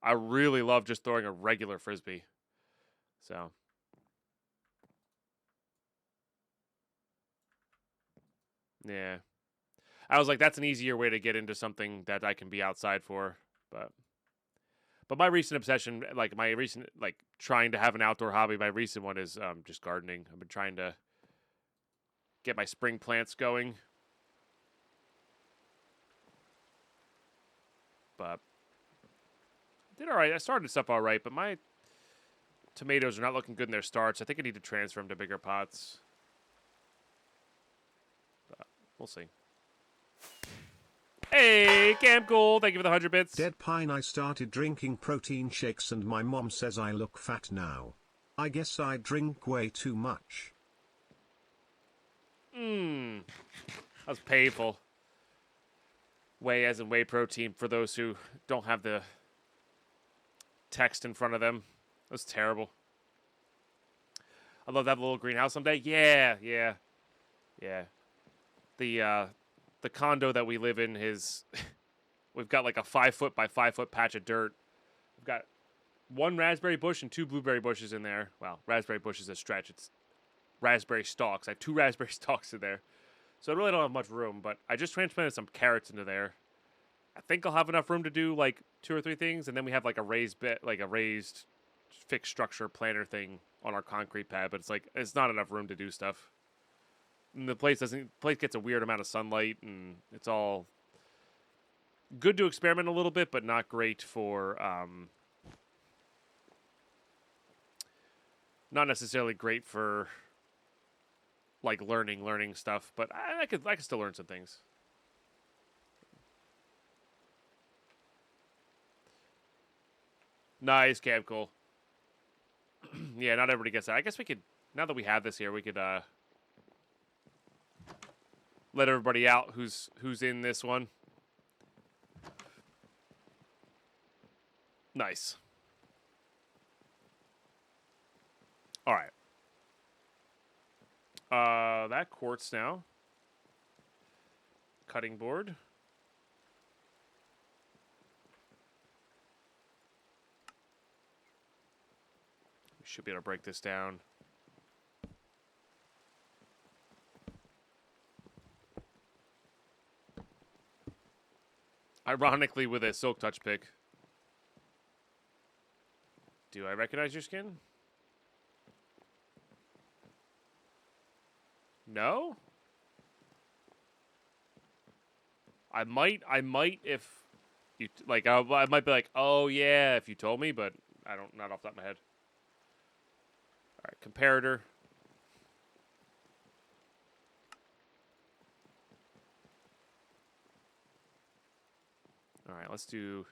I really love just throwing a regular Frisbee. So. Yeah. I was like, that's an easier way to get into something that I can be outside for, But my recent obsession, like trying to have an outdoor hobby, my recent one is just gardening. I've been trying to get my spring plants going. But did all right. I started stuff all right, but my tomatoes are not looking good in their starts. I think I need to transfer them to bigger pots. But we'll see. Hey, Camp Cool, thank you for the 100 bits. Deadpine, I started drinking protein shakes and my mom says I look fat now. I guess I drink way too much. That's painful. Whey as in whey protein for those who don't have the text in front of them. That's terrible. I'd love to have a little greenhouse someday. Yeah. The condo that we live in is, we've got like a 5-foot by 5-foot patch of dirt. We've got 1 raspberry bush and 2 blueberry bushes in there. Well, raspberry bush is a stretch. It's raspberry stalks. I have 2 raspberry stalks in there. So I really don't have much room, but I just transplanted some carrots into there. I think I'll have enough room to do like 2 or 3 things, and then we have like a raised fixed structure planter thing on our concrete pad, but it's not enough room to do stuff. And the place gets a weird amount of sunlight, and it's all good to experiment a little bit, but not great for not necessarily great for like learning stuff, but I could still learn some things. Nice, Cam, cool. Yeah, not everybody gets that. I guess we could, now that we have this here, we could let everybody out who's in this one. Nice. All right. That quartz now. Cutting board. We should be able to break this down. Ironically, with a silk touch pick. Do I recognize your skin? No? I might if you like. I might be like, oh yeah, if you told me, but I don't. Not off the top of my head. All right, comparator. All right, let's do.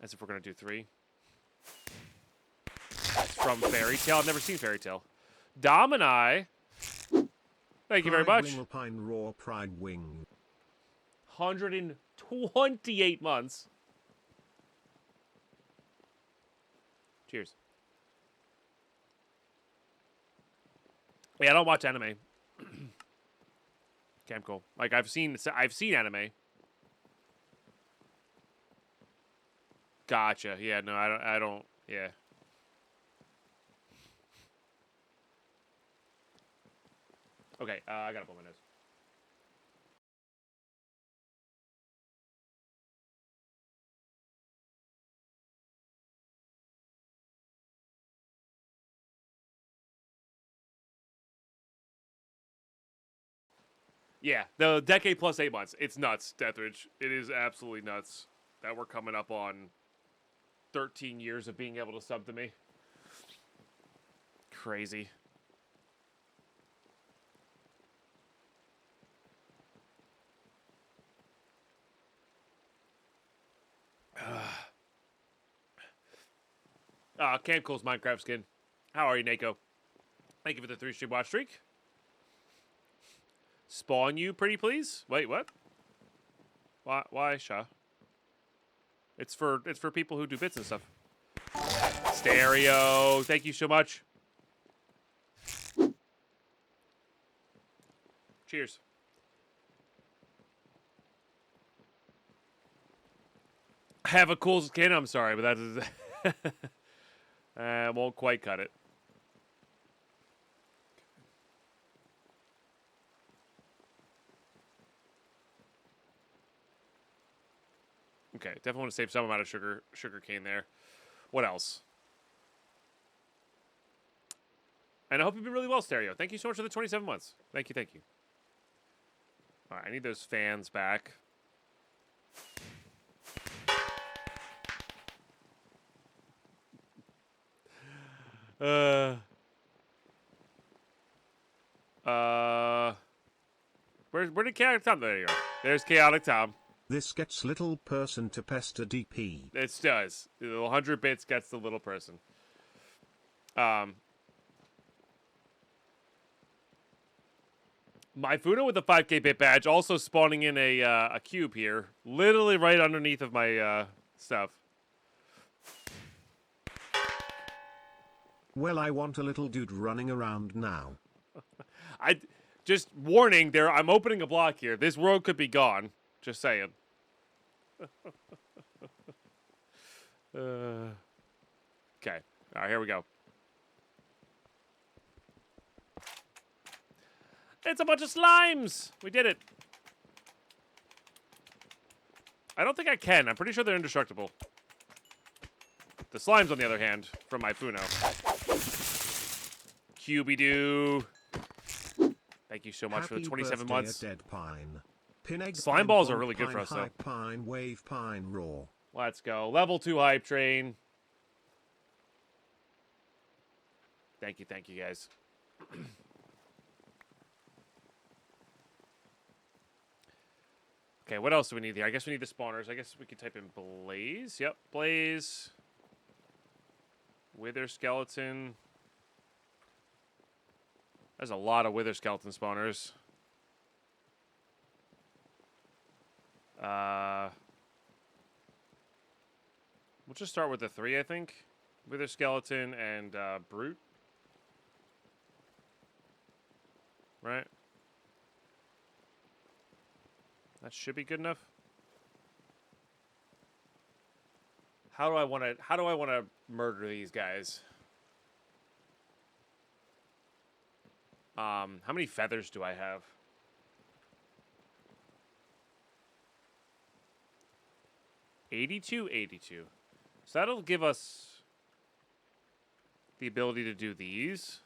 As if we're gonna do 3. From Fairy Tale. I've never seen Fairy Tale. Dom and I. Thank you very much. Pine raw pride wing. 128 months. Cheers. Yeah, I don't watch anime. Okay, I'm cool. Like I've seen anime. Gotcha. Yeah, no, I don't. Yeah. Okay, I gotta blow my nose. Yeah, the decade plus 8 months. It's nuts, Deathridge. It is absolutely nuts that we're coming up on 13 years of being able to sub to me. Crazy. Cam Cole's Minecraft skin. How are you, Nako? Thank you for the 3-stream watch streak. Spawn you, pretty please? Wait, what? Why, Shaw? It's for people who do bits and stuff. Stereo, thank you so much. Cheers. I have a cool skin, I'm sorry, but that is... I won't quite cut it. Okay, definitely want to save some amount of sugar cane there. What else? And I hope you've been really well, Stereo. Thank you so much for the 27 months. Thank you, thank you. All right, I need those fans back. Where did Chaotic Tom? There you go. There's Chaotic Tom. This gets little person to pester DP. It does. The 100 bits gets the little person. My Funo with the 5K bit badge also spawning in a cube here, literally right underneath of my stuff. Well, I want a little dude running around now. I just warning there. I'm opening a block here. This world could be gone. Just saying. Okay. All right, here we go. It's a bunch of slimes. We did it. I don't think I can. I'm pretty sure they're indestructible. The slimes, on the other hand, from my Funo. Cubie-doo. Thank you so much for the 27 months. Deadpine. Pinegg Slime balls are really good for us, though. Pine, wave pine, raw. Let's go. Level 2 hype train. Thank you, guys. Okay, what else do we need here? I guess we need the spawners. I guess we could type in Blaze. Yep, Blaze. Wither skeleton. There's a lot of wither skeleton spawners. We'll just start with the 3, I think. Wither skeleton and brute. Right? That should be good enough. How do I want to murder these guys? How many feathers do I have? 82. So that'll give us the ability to do these.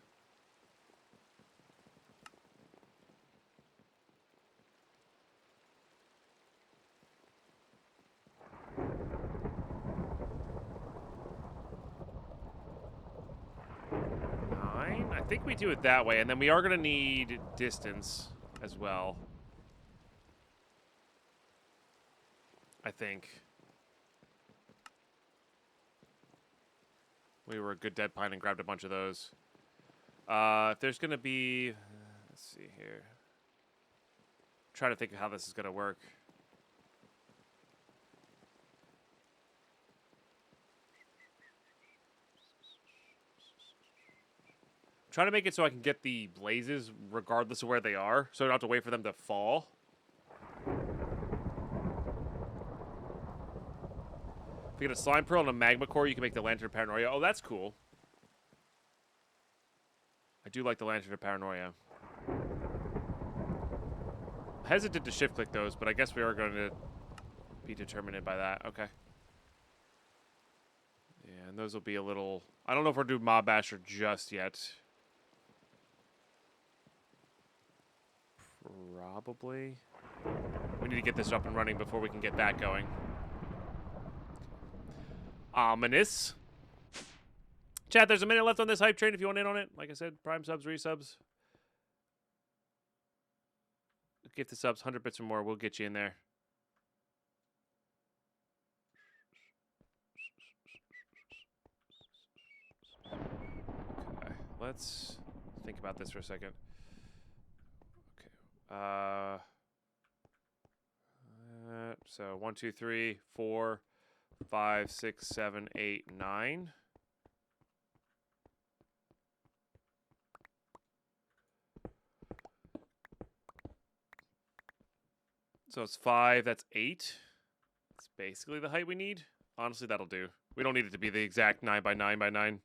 I think we do it that way, and then we are going to need distance as well. I think. We were a good Deadpine and grabbed a bunch of those. If there's going to be... let's see here. Trying to think of how this is going to work. Trying to make it so I can get the blazes regardless of where they are, so I don't have to wait for them to fall. If you get a slime pearl and a magma core, you can make the lantern of paranoia. Oh, that's cool. I do like the lantern of paranoia. I hesitant to shift click those, but I guess we are going to be determined by that. Okay. Yeah, and those will be a little... I don't know if we're doing Mob Basher just yet. Probably. We need to get this up and running before we can get that going. Ominous. Chat, there's a minute left on this hype train if you want in on it. Like I said, prime subs, resubs. Gift the subs, 100 bits or more. We'll get you in there. Okay, let's think about this for a second. So 1, 2, 3, 4, 5, 6, 7, 8, 9. So it's 5, that's 8. That's basically the height we need. Honestly, that'll do. We don't need it to be the exact 9 by 9 by 9.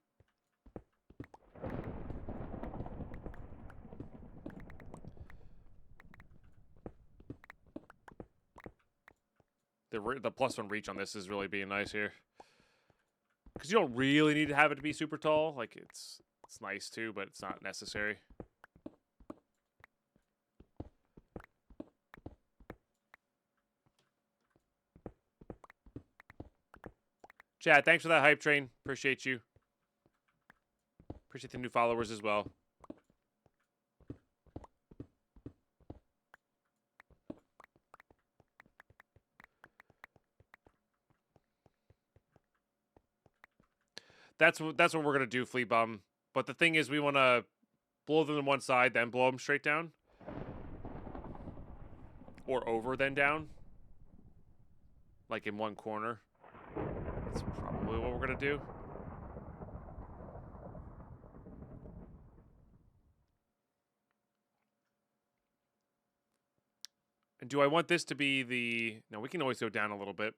The +1 reach on this is really being nice here. Because you don't really need to have it to be super tall. Like, it's nice too, but it's not necessary. Chad, thanks for that hype train. Appreciate you. Appreciate the new followers as well. That's what we're gonna do, Flea Bum. But the thing is, we want to blow them to one side, then blow them straight down, or over then down, like in one corner. That's probably what we're gonna do. And do I want this to be the... No, we can always go down a little bit.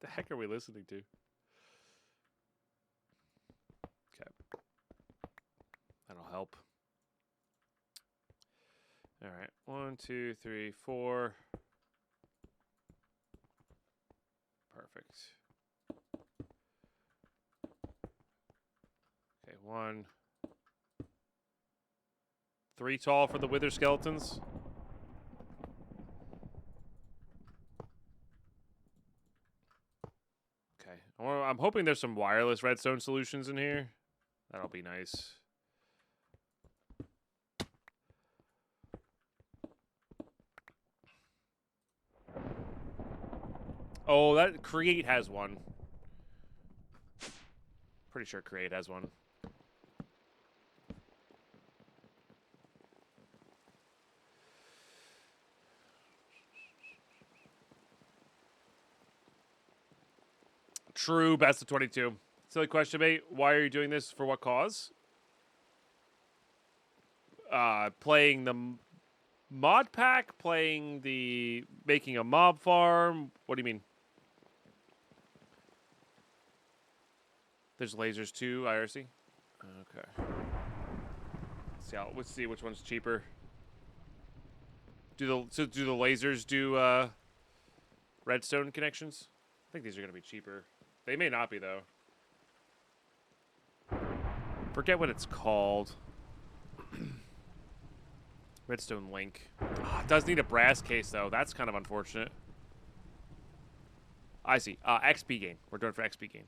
The heck are we listening to? Okay. That'll help. All right. 1, 2, 3, 4. Perfect. Okay, 1. 3 tall for the wither skeletons. Okay. I'm hoping there's some wireless redstone solutions in here. That'll be nice. Oh, that Create has one. Pretty sure Create has one. True, best of 22. Silly question, mate. Why are you doing this? For what cause? Playing the mod pack, making a mob farm. What do you mean? There's lasers too, IRC. Okay. Let's see which one's cheaper. Do the lasers do redstone connections? I think these are gonna be cheaper. They may not be though. Forget what it's called. Redstone link. Oh, it does need a brass case though. That's kind of unfortunate. I see. XP gain. We're doing for XP gain.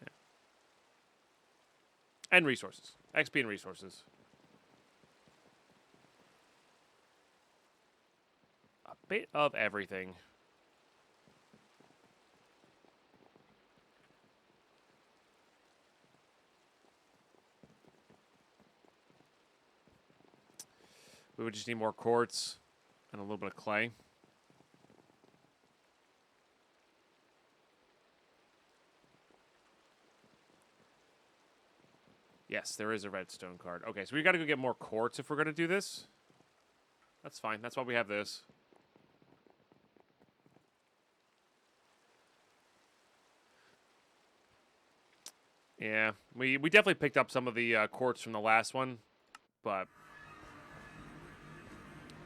Yeah. And resources. XP and resources. A bit of everything. We would just need more quartz and a little bit of clay. Yes, there is a redstone card. Okay, so we got to go get more quartz if we're going to do this. That's fine. That's why we have this. Yeah, we definitely picked up some of the quartz from the last one, but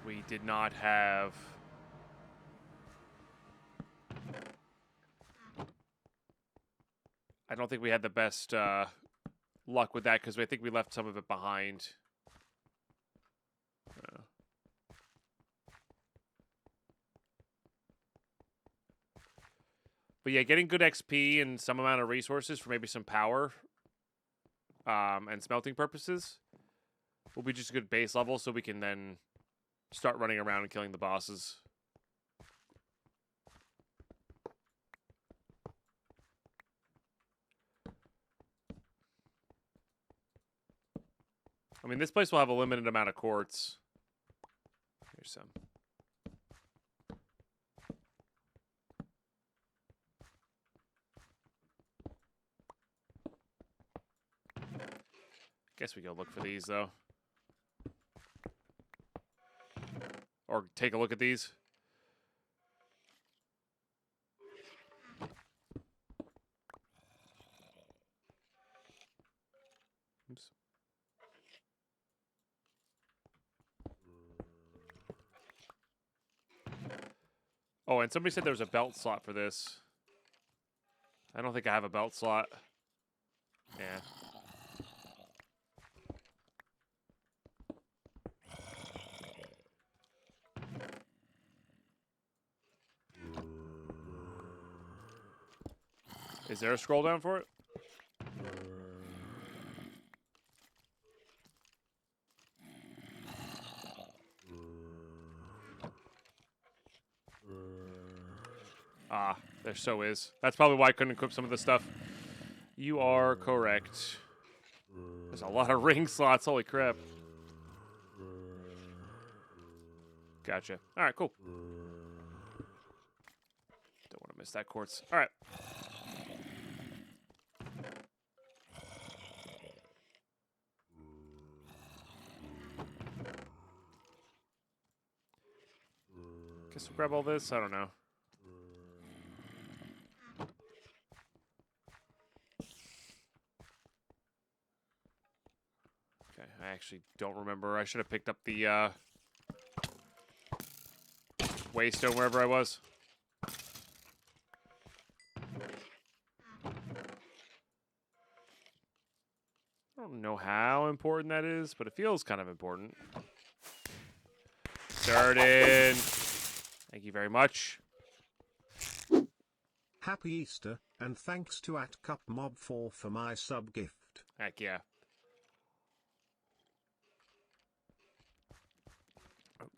we did not have... I don't think we had the best luck with that because I think we left some of it behind. But yeah, getting good XP and some amount of resources for maybe some power and smelting purposes will be just a good base level so we can then start running around and killing the bosses. I mean, this place will have a limited amount of quartz. Here's some. Guess we go look for these, though. Or take a look at these. Oops. Oh, and somebody said there was a belt slot for this. I don't think I have a belt slot. Yeah. Is there a scroll down for it? Ah, there so is. That's probably why I couldn't equip some of the stuff. You are correct. There's a lot of ring slots. Holy crap. Gotcha. All right, cool. missed that quartz. All right. Guess we'll grab all this. I don't know. Okay, I actually don't remember. I should have picked up the waystone wherever I was. I don't know how important that is, but it feels kind of important. Started. Thank you very much. Happy Easter, and thanks to @cupmob4 for my sub gift. Heck yeah.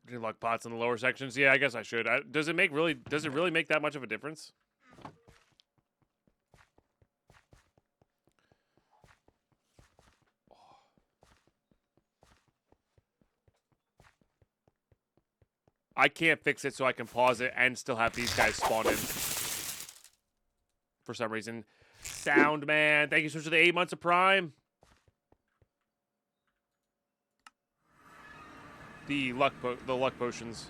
Do you like pots in the lower sections? Yeah, I guess I should. Does it really make that much of a difference? I can't fix it so I can pause it and still have these guys spawn in. For some reason. Sound man, thank you so much for the 8 months of Prime. The luck potions.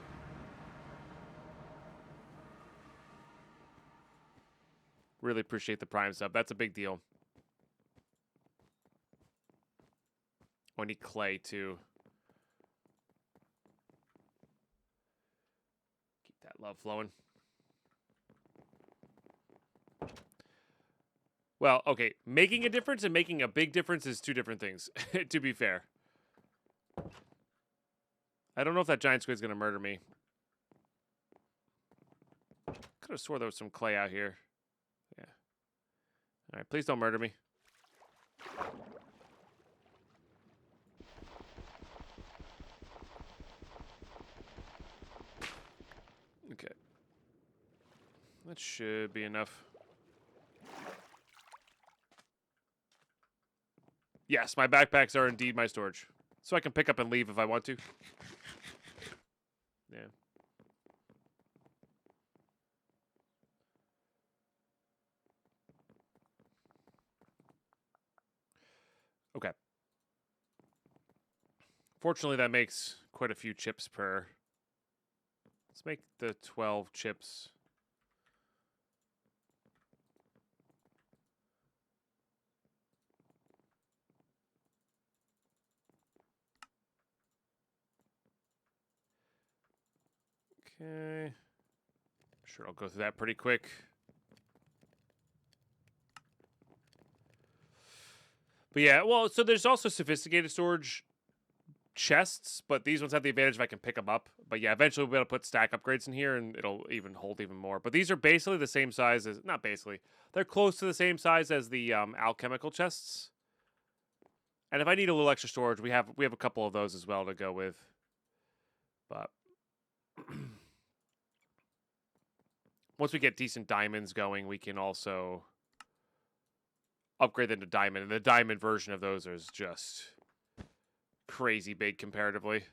Really appreciate the Prime sub. That's a big deal. Oh, I need clay too. Keep that love flowing. Well, okay. Making a difference and making a big difference is two different things, to be fair. I don't know if that giant squid's going to murder me. Could have swore there was some clay out here. Yeah. All right, please don't murder me. Okay. That should be enough. Yes, my backpacks are indeed my storage. So I can pick up and leave if I want to. Yeah. Okay. Fortunately, that makes quite a few chips per. Let's make the 12 chips. Okay. Sure, I'll go through that pretty quick. But yeah, well, so there's also sophisticated storage chests, but these ones have the advantage if I can pick them up. But yeah, eventually we'll be able to put stack upgrades in here, and it'll even hold even more. But these are basically the same size as, not basically, they're close to the same size as the alchemical chests. And if I need a little extra storage, we have a couple of those as well to go with. But once we get decent diamonds going, we can also upgrade them to diamond. And the diamond version of those is just crazy big comparatively.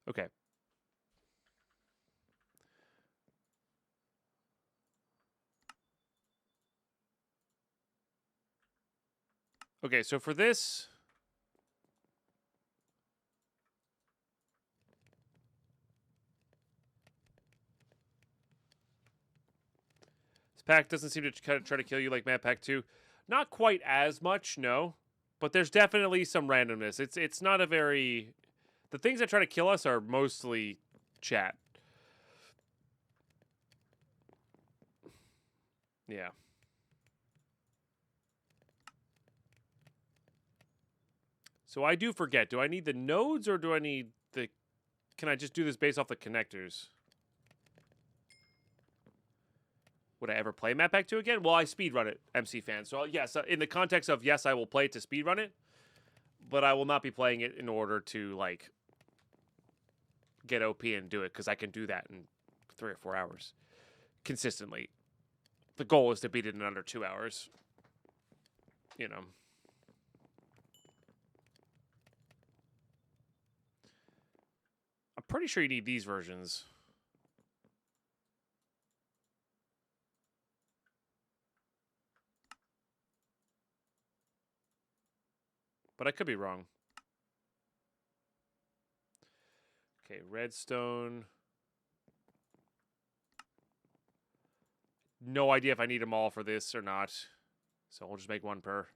Okay. Okay, so for this, pack doesn't seem to kind of try to kill you like Madpack 2. Not quite as much, no. But there's definitely some randomness. It's not a very... The things that try to kill us are mostly chat. Yeah. So I do forget. Do I need the nodes or do I need the... Can I just do this based off the connectors? Would I ever play Madpack 2 again? Well, I speedrun it, MC fan. So, yes, in the context of, yes, I will play it to speedrun it, but I will not be playing it in order to, like, get OP and do it, because I can do that in 3 or 4 hours consistently. The goal is to beat it in under 2 hours. You know. I'm pretty sure you need these versions. but I could be wrong. Okay, redstone. No idea if I need them all for this or not. So we'll just make one per.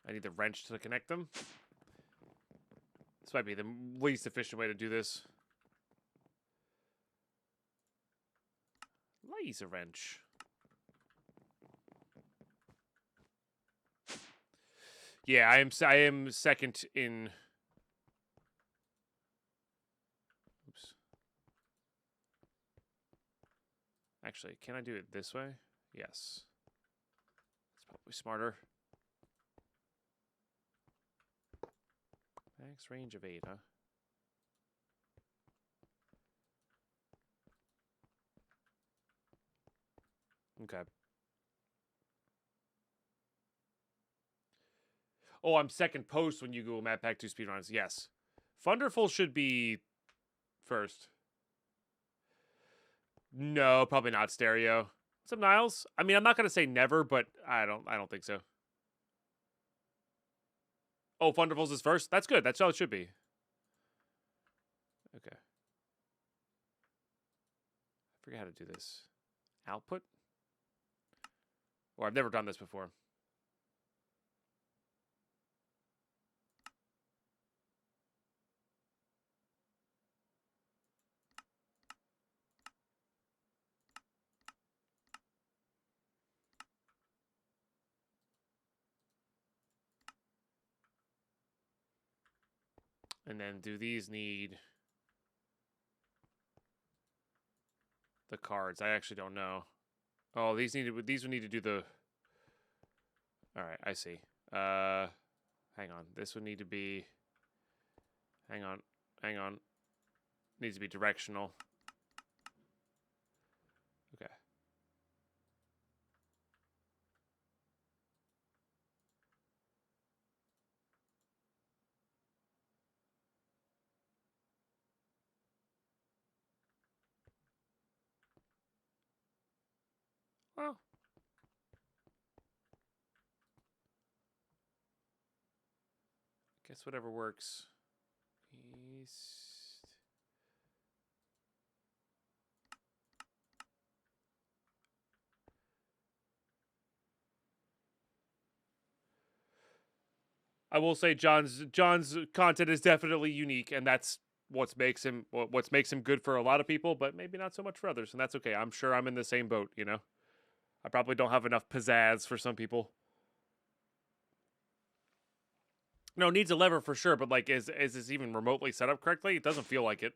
I need the wrench to connect them. This might be the least efficient way to do this. Laser wrench. Yeah, I am second in. Oops. Actually, can I do it this way? Yes. It's probably smarter. Max range of 8, huh? Okay. Oh, I'm second post when you Google Madpack 2 speedruns. Yes. Funderful should be first. No, probably not stereo. What's up, Niles? I mean, I'm not gonna say never, but I don't think so. Oh, Funderfuls is first? That's good. That's how it should be. Okay. I forget how to do this. Output? Or I've never done this before. And then do these need the cards? I actually don't know. Oh, these would need to do the. All right, I see. Hang on. This would need to be. Hang on. Needs to be directional. Okay. Well. Guess whatever works. East. I will say John's content is definitely unique, and that's what makes him good for a lot of people, but maybe not so much for others, and that's okay. I'm sure I'm in the same boat, you know. I probably don't have enough pizzazz for some people. No, it needs a lever for sure, but like, is this even remotely set up correctly? It doesn't feel like it,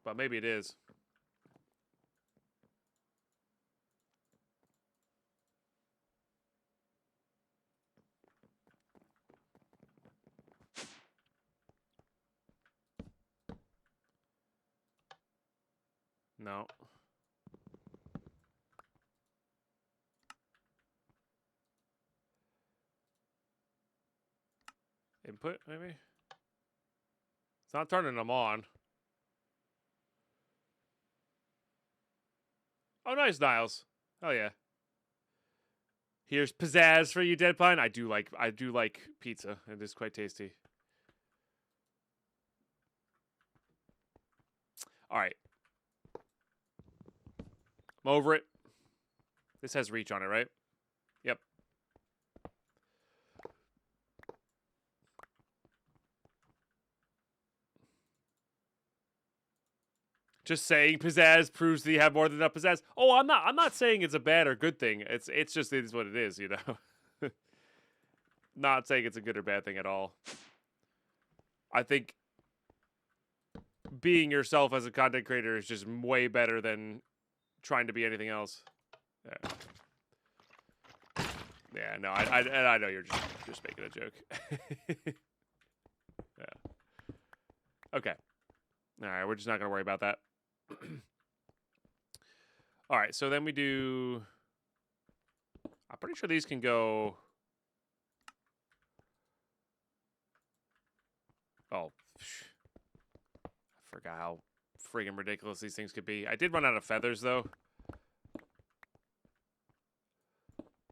but maybe it is. No. Input, maybe? It's not turning them on. Oh, nice, Niles. Oh, yeah. Here's pizzazz for you, Deadpine. I do like pizza. It is quite tasty. All right. I'm over it. This has reach on it, right? Yep. Just saying pizzazz proves that you have more than enough pizzazz. Oh, I'm not saying it's a bad or good thing. It's just it is what it is, you know. Not saying it's a good or bad thing at all. I think being yourself as a content creator is just way better than trying to be anything else. Yeah. Yeah, no, I know you're just making a joke. Yeah. Okay. All right, we're just not gonna worry about that. All right, so then we do. I'm pretty sure these can go Oh, I forgot how friggin' ridiculous these things could be. I did run out of feathers, though.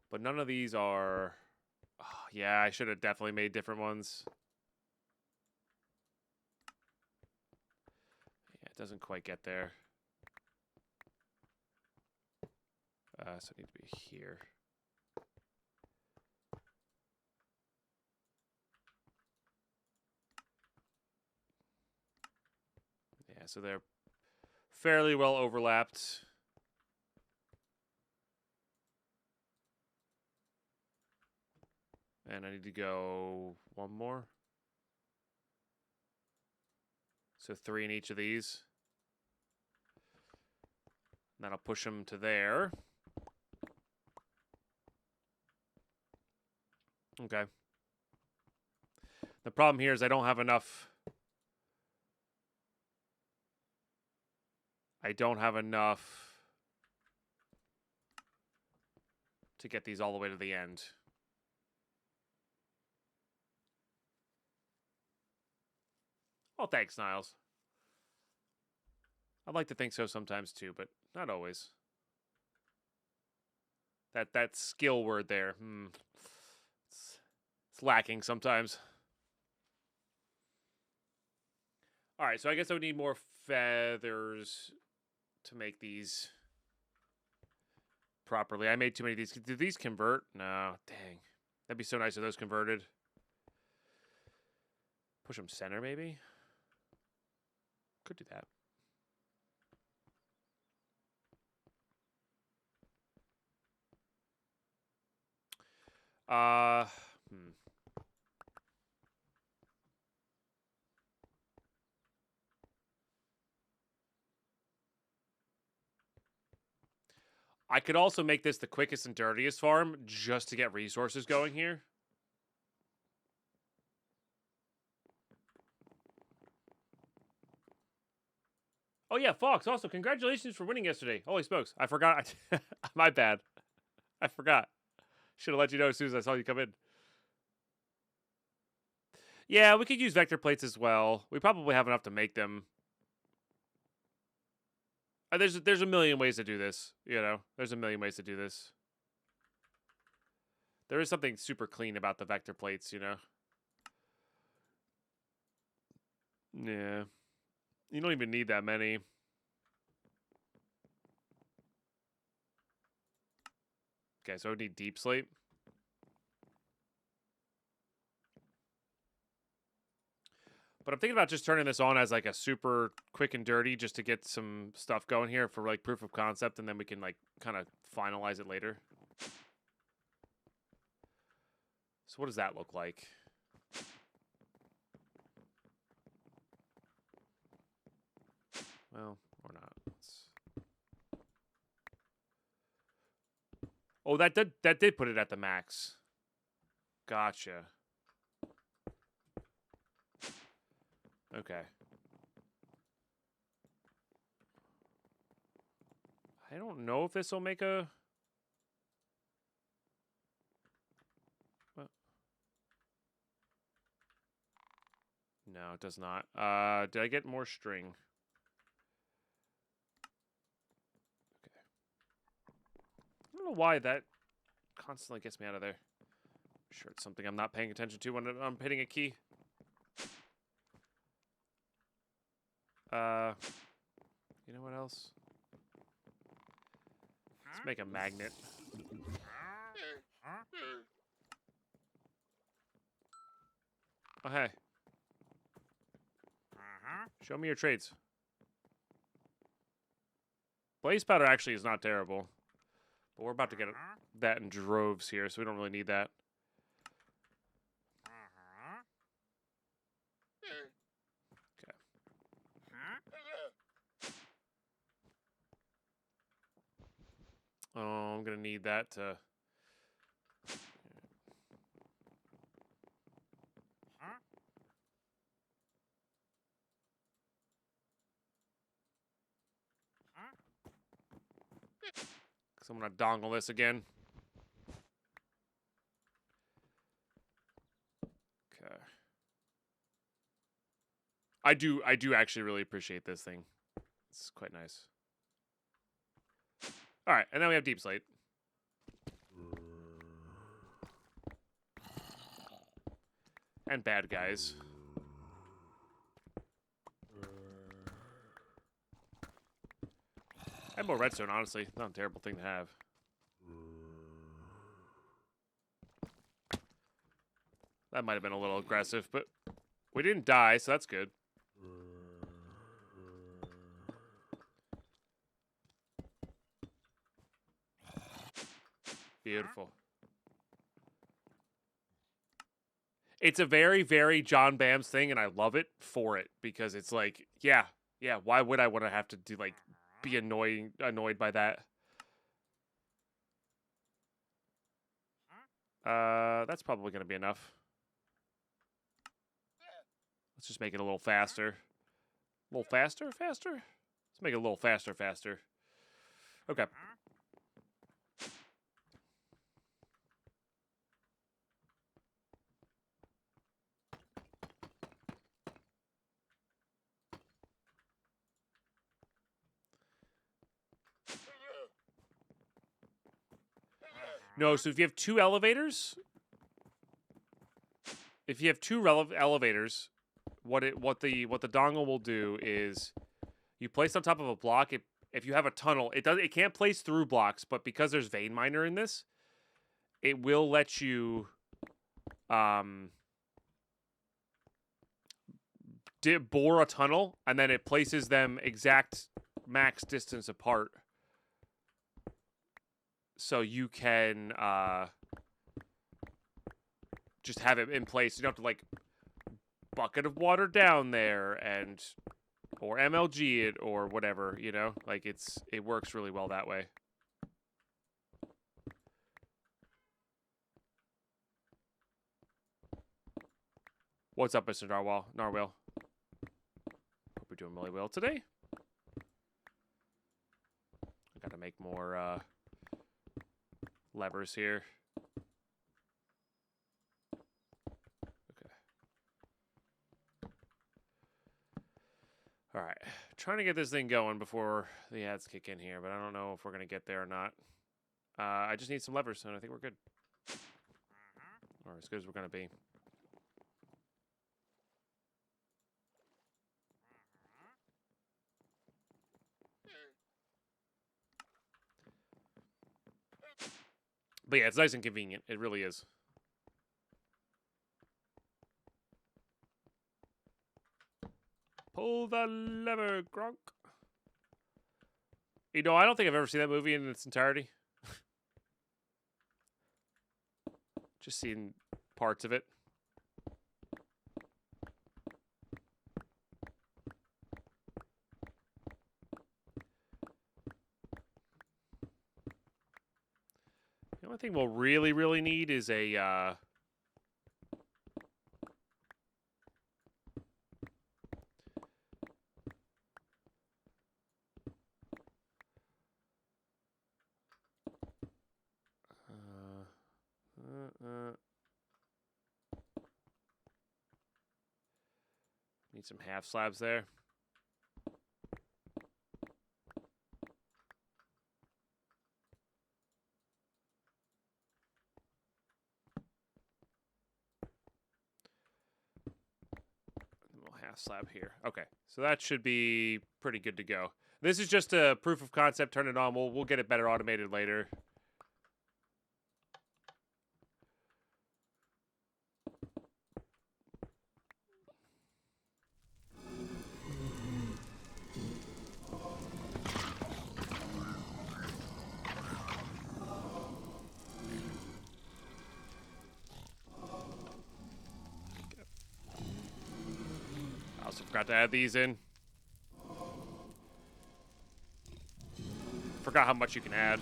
But none of these are... Oh, yeah, I should have definitely made different ones. Yeah, it doesn't quite get there. So I need to be here. Yeah, so they're fairly well overlapped. And I need to go one more. So 3 in each of these. And that'll push them to there. Okay. The problem here is I don't have enough. I don't have enough to get these all the way to the end. Oh, thanks, Niles. I'd like to think so sometimes too, but not always. That skill word there. It's lacking sometimes. All right, so I guess I would need more feathers to make these properly. I made too many of these. Did these convert? No, dang. That'd be so nice if those converted. Push them center, maybe? Could do that. I could also make this the quickest and dirtiest farm just to get resources going here. Oh yeah, Fox, also congratulations for winning yesterday. Holy smokes, I forgot. My bad. I forgot. Should have let you know as soon as I saw you come in. Yeah, we could use vector plates as well. We probably have enough to make them. There's a million ways to do this, you know. There's a million ways to do this. There is something super clean about the vector plates, you know. Yeah. You don't even need that many. Okay, so I would need deep slate. But I'm thinking about just turning this on as like a super quick and dirty just to get some stuff going here for like proof of concept, and then we can like kind of finalize it later. So what does that look like? Well, or not. Oh, that did put it at the max. Gotcha. Okay. I don't know if this will make a... What? No, it does not. Did I get more string? Okay. I don't know why that constantly gets me out of there. I'm sure it's something I'm not paying attention to when I'm hitting a key. You know what else? Let's make a magnet. Oh, hey. Show me your trades. Blaze powder actually is not terrible. But we're about to get that in droves here, so we don't really need that. Okay. Oh, I'm going to need that to... Because I'm going to dongle this again. Okay. I do actually really appreciate this thing. It's quite nice. All right, and then we have Deep Slate. And bad guys. And more redstone, honestly. Not a terrible thing to have. That might have been a little aggressive, but we didn't die, so that's good. Beautiful. It's a very, very John Bam's thing, and I love it for it because it's like, yeah, why would I want to have to do like be annoyed by that? That's probably gonna be enough. Let's just make it a little faster. A little faster? Let's make it a little faster. Okay. No, so if you have two elevators, elevators, what the dongle will do is you place on top of a block. If you have a tunnel, it can't place through blocks, but because there's vein miner in this, it will let you bore a tunnel, and then it places them exact max distance apart. So you can just have it in place. You don't have to like bucket of water down there or MLG it or whatever, you know? Like it works really well that way. What's up, Mr. Narwhal? Hope we're doing really well today. I gotta make more levers here. Okay. All right. Trying to get this thing going before the ads kick in here, but I don't know if we're going to get there or not. I just need some levers, and I think we're good. Or as good as we're going to be. But yeah, it's nice and convenient. It really is. Pull the lever, Gronk. You know, I don't think I've ever seen that movie in its entirety. Just seen parts of it. The only thing we'll really need is a need some half slabs there. Half slab here. Okay, so that should be pretty good to go. This is just a proof of concept. Turn it on. We'll get it better automated later. Forgot to add these in. Forgot how much you can add.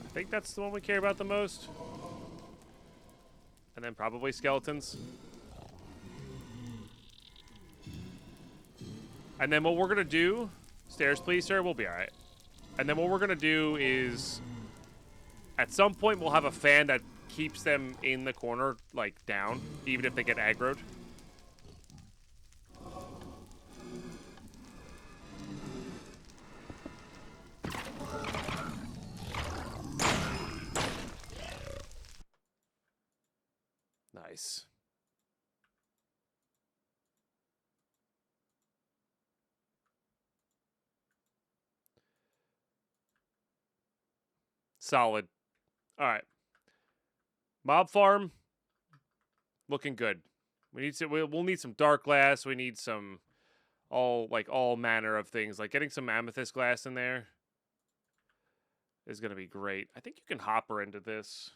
I think that's the one we care about the most. And then probably skeletons. And then what we're going to do... Stairs, please, sir. We'll be alright. And then what we're going to do is... At some point, we'll have a fan that keeps them in the corner, like, down, even if they get aggroed. Nice. Solid. All right. Mob farm. Looking good. We need to. We'll need some dark glass. We need some all manner of things. Like getting some amethyst glass in there is gonna be great. I think you can hopper into this.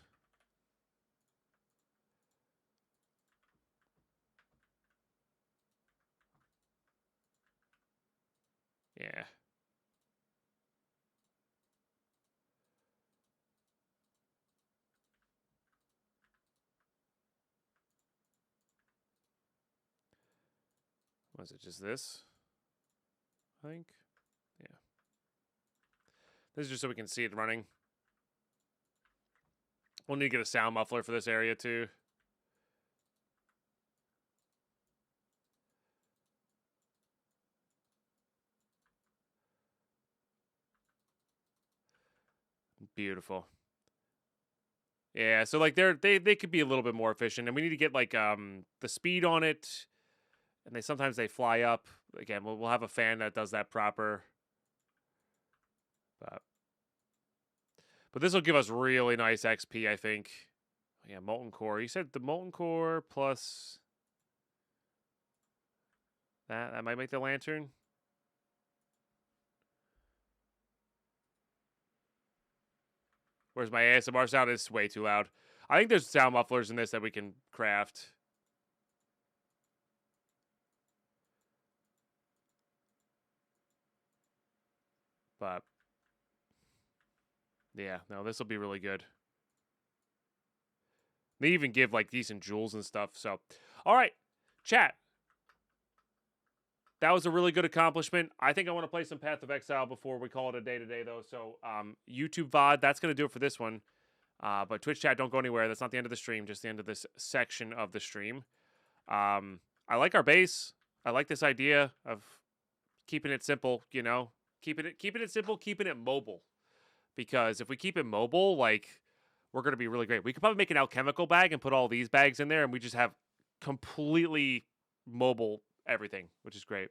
Yeah. Was it just this? I think. Yeah. This is just so we can see it running. We'll need to get a sound muffler for this area too. Beautiful. Yeah, so like they could be a little bit more efficient, and we need to get like the speed on it, and sometimes they fly up. Again, we'll have a fan that does that proper. But this will give us really nice XP, I think. Yeah, molten core. You said the molten core plus that might make the lantern. Where's my ASMR sound? It's way too loud. I think there's sound mufflers in this that we can craft. But yeah, no, this will be really good. They even give like decent jewels and stuff. So, all right, chat. That was a really good accomplishment. I think I want to play some Path of Exile before we call it a day today, though. So, YouTube VOD, that's going to do it for this one. But Twitch chat, don't go anywhere. That's not the end of the stream, just the end of this section of the stream. I like our base. I like this idea of keeping it simple, you know? Keeping it simple, keeping it mobile. Because if we keep it mobile, like, we're going to be really great. We could probably make an alchemical bag and put all these bags in there, and we just have completely mobile everything, which is great.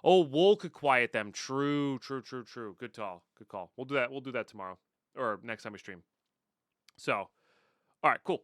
Oh, wool could quiet them. True. Good call. We'll do that tomorrow or next time we stream. So, all right, cool.